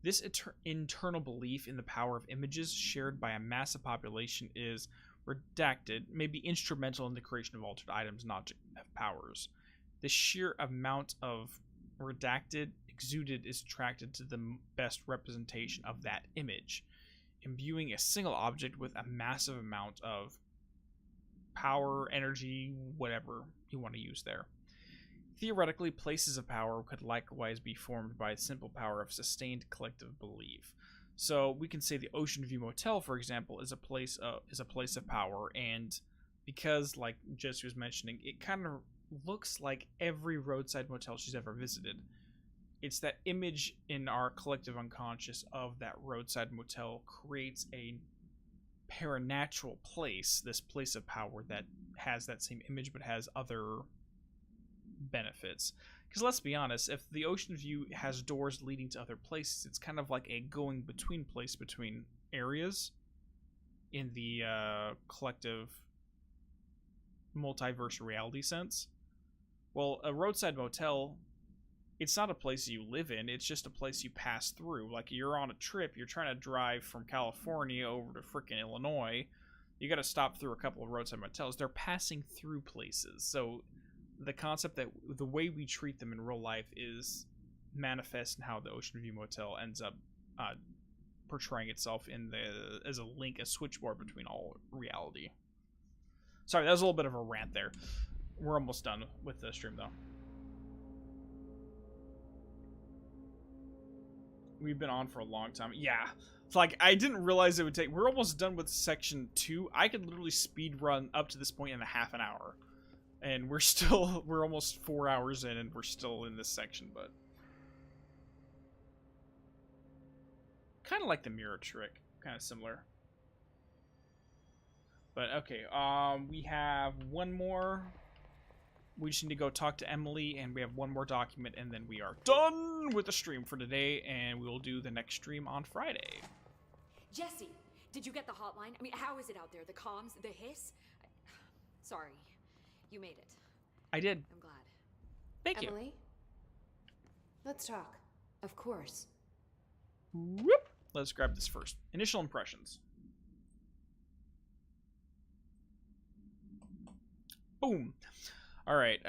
This internal belief in the power of images shared by a massive population is redacted, may be instrumental in the creation of altered items, not have powers. The sheer amount of redacted exuded is attracted to the best representation of that image, imbuing a single object with a massive amount of power, energy, whatever you want to use there. Theoretically, places of power could likewise be formed by the simple power of sustained collective belief. So we can say the Ocean View Motel, for example, is a place of power, and because, like Jesse was mentioning, it kind of looks like every roadside motel she's ever visited. It's that image in our collective unconscious of that roadside motel creates a paranatural place, this place of power that has that same image but has other benefits. Because let's be honest, if the Ocean View has doors leading to other places, it's kind of like a going-between place between areas in the collective multiverse reality sense. Well, a roadside motel, it's not a place you live in, it's just a place you pass through. Like, you're on a trip, you're trying to drive from California over to frickin' Illinois, you gotta stop through a couple of roadside motels. They're passing through places, so the concept that the way we treat them in real life is manifest in how the Ocean View Motel ends up portraying itself in as a link, a switchboard between all reality. Sorry, that was a little bit of a rant there. We're almost done with the stream, though. We've been on for a long time. Yeah. It's like, I didn't realize it would take... We're almost done with section 2. I could literally speed run up to this point in a half an hour. And we're almost 4 hours in, and we're still in this section, but... kind of like the mirror trick. Kind of similar. But, okay. We have one more... We just need to go talk to Emily, and we have one more document, and then we are done with the stream for today, and we will do the next stream on Friday. Jesse, did you get the hotline? I mean, how is it out there? The comms, the hiss? Sorry, you made it. I did. I'm glad. Thank you. Emily, let's talk. Of course. Whoop. Let's grab this first. Initial impressions. Boom. All right,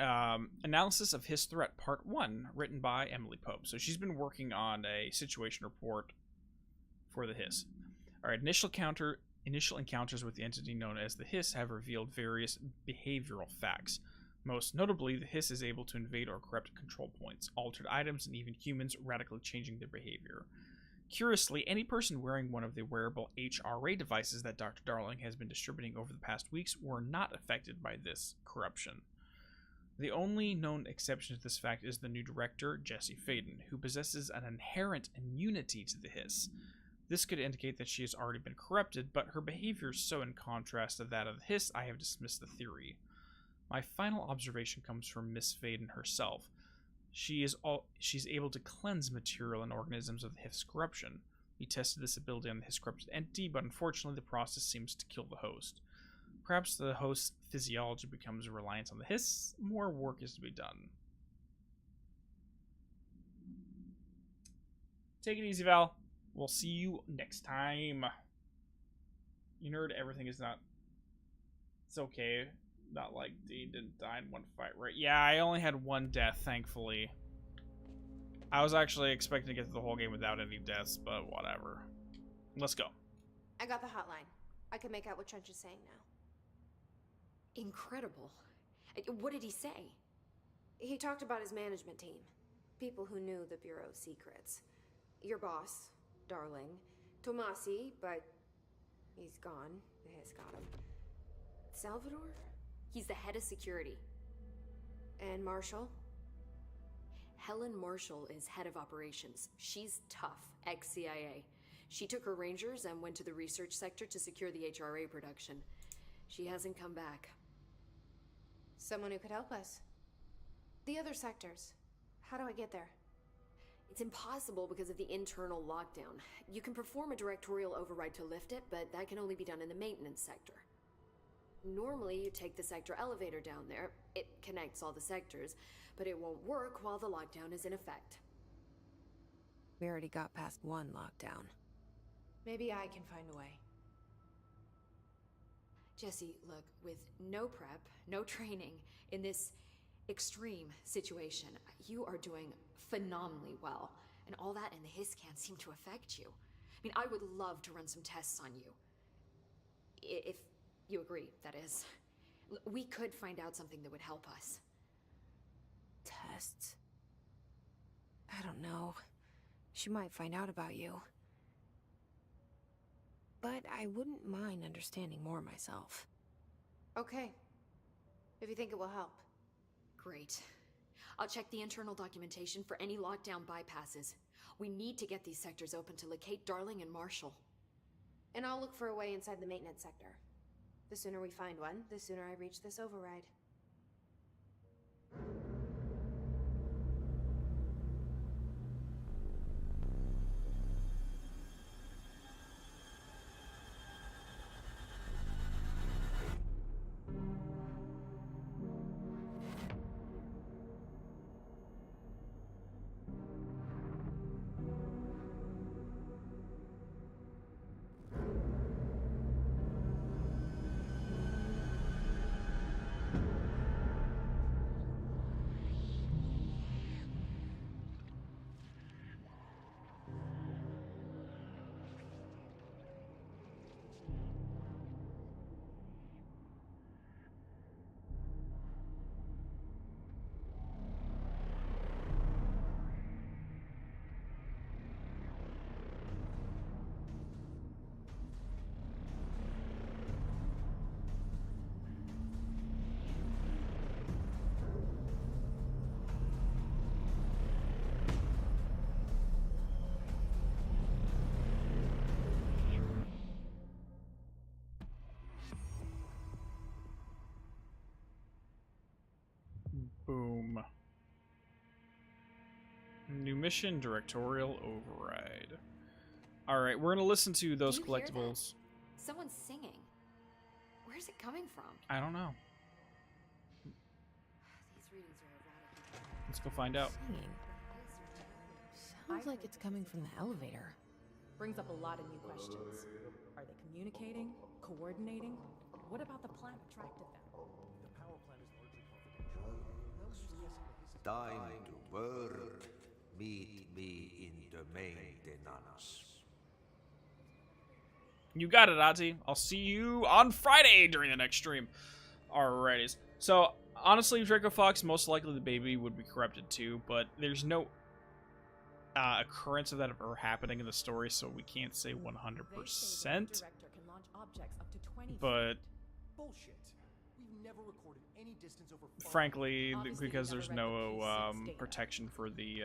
analysis of his threat, part 1, written by Emily Pope. So she's been working on a situation report for the Hiss. All right, initial encounters with the entity known as the Hiss have revealed various behavioral facts. Most notably, the Hiss is able to invade or corrupt control points, altered items, and even humans, radically changing their behavior. Curiously, any person wearing one of the wearable HRA devices that Dr. Darling has been distributing over the past weeks were not affected by this corruption. The only known exception to this fact is the new director, Jesse Faden, who possesses an inherent immunity to the hiss. This could indicate that she has already been corrupted, but her behavior is so in contrast to that of the hiss, I have dismissed the theory. My final observation comes from Miss Faden herself. She's able to cleanse material and organisms of the hiss corruption. We tested this ability on the hiss corrupted entity, but unfortunately the process seems to kill the host. Perhaps the host's physiology becomes reliant on the hiss. More work is to be done. Take it easy, Val. We'll see you next time. You nerd, everything is not... It's okay. Not like Dean didn't die in one fight, right? Yeah, I only had one death, thankfully. I was actually expecting to get through the whole game without any deaths, but whatever. Let's go. I got the hotline. I can make out what Trench is saying now. Incredible. What did he say? He talked about his management team. People who knew the Bureau's secrets. Your boss, Darling. Tomasi, but he's gone. The hiss got him. Salvador? He's the head of security. And Marshall? Helen Marshall is head of operations. She's tough, ex-CIA. She took her Rangers and went to the research sector to secure the HRA production. She hasn't come back. Someone who could help us. The other sectors. How do I get there? It's impossible because of the internal lockdown. You can perform a directorial override to lift it, but that can only be done in the maintenance sector. Normally, you take the sector elevator down there. It connects all the sectors, but it won't work while the lockdown is in effect. We already got past one lockdown. Maybe I can find a way. Jesse, look, with no prep, no training, in this extreme situation, you are doing phenomenally well. And all that in the hiss can't seem to affect you. I mean, I would love to run some tests on you. If you agree, that is. We could find out something that would help us. Tests? I don't know. She might find out about you. But I wouldn't mind understanding more myself. Okay. If you think it will help. Great. I'll check the internal documentation for any lockdown bypasses. We need to get these sectors open to locate Darling and Marshall. And I'll look for a way inside the maintenance sector. The sooner we find one, the sooner I reach this override. Boom. New mission, directorial override. Alright, we're gonna listen to those Do you hear collectibles. that? Someone's singing. Where's it coming from? I don't know. These readings are erratic. Let's go find out. Singing. Sounds like it's coming from the elevator. Brings up a lot of new questions. Are they communicating? Coordinating? What about the plant attracted them? The power plant is largely confidential. Time to work. Meet me in the maintenance. You got it, Ati. I'll see you on Friday during the next stream. Alrighties. So, honestly, Draco Fox, most likely the baby would be corrupted too, but there's no occurrence of that ever happening in the story, so we can't say 100%. Director can launch objects up to 20 But Bullshit. We've never recorded any distance over 5 Frankly, Obviously, because you there's never read the no P6 data. protection for the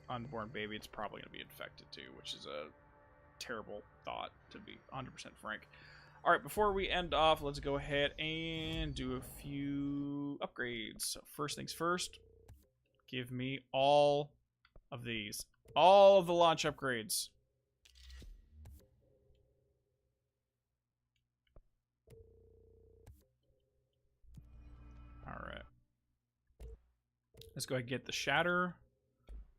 unborn baby, it's probably going to be infected too, which is a terrible thought, to be 100% frank. All right, before we end off, let's go ahead and do a few upgrades. So first things first, give me all of these. All of the launch upgrades. All right. Let's go ahead and get the shatter.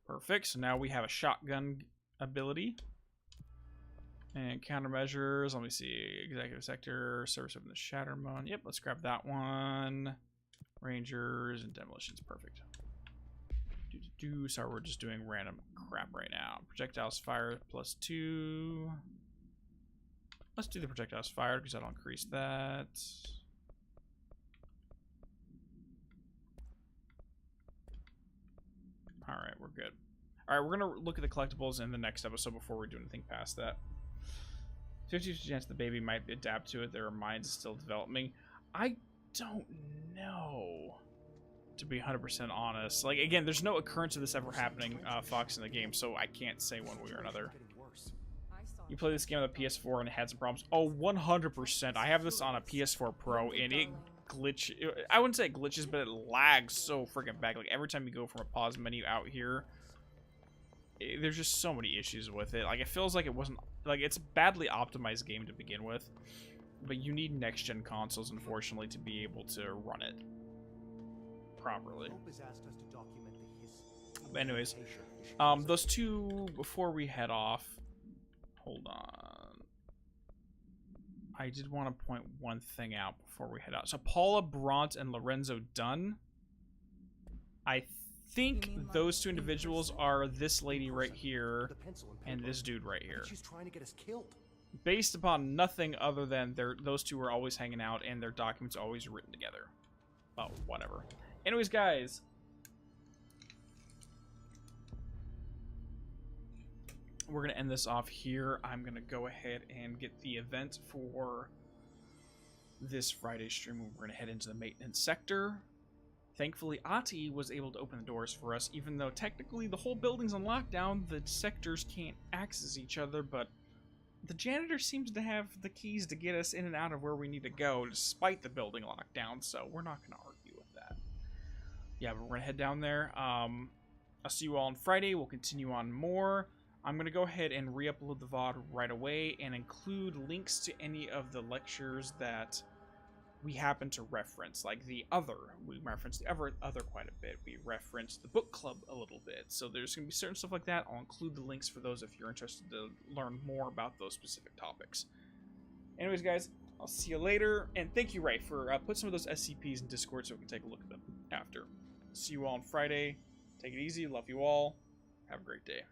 Perfect. So now we have a shotgun ability. And countermeasures. Let me see. Executive sector. Service within the shatter mode. Yep, let's grab that one. Rangers and demolitions. Perfect. Sorry, we're just doing random crap right now. Projectiles fired +2. Let's do the projectiles fired because that'll increase that. Alright, we're good. Alright, we're going to look at the collectibles in the next episode before we do anything past that. 50% chance the baby might adapt to it. Their minds is still developing. I don't know, to be 100% honest. Like, again, there's no occurrence of this ever happening, Fox, in the game, so I can't say one way or another. You play this game on the PS4 and it had some problems. Oh, 100%. I have this on a PS4 Pro, and it I wouldn't say it glitches, but it lags so freaking bad. Like, every time you go from a pause menu out here, there's just so many issues with it. Like, it feels like it wasn't... Like, it's a badly optimized game to begin with, but you need next-gen consoles, unfortunately, to be able to run it properly. But anyways, those two, before we head off, hold on. I did want to point one thing out before we head out. So Paula Bront and Lorenzo Dunn. I think those two individuals are this lady right here and this dude right here. She's trying to get us killed. Based upon nothing other than those two are always hanging out and their documents are always written together. Oh, whatever. Anyways, guys. We're going to end this off here. I'm going to go ahead and get the event for this Friday stream. We're going to head into the maintenance sector. Thankfully, Ati was able to open the doors for us, even though technically the whole building's on lockdown. The sectors can't access each other, but the janitor seems to have the keys to get us in and out of where we need to go, despite the building lockdown, so we're not going to argue with that. Yeah, but we're going to head down there. I'll see you all on Friday. We'll continue on more. I'm going to go ahead and re-upload the VOD right away and include links to any of the lectures that we happen to reference. Like the other, we reference the other quite a bit. We reference the book club a little bit. So there's going to be certain stuff like that. I'll include the links for those if you're interested to learn more about those specific topics. Anyways, guys, I'll see you later. And thank you, Ray, for put some of those SCPs in Discord so we can take a look at them after. See you all on Friday. Take it easy. Love you all. Have a great day.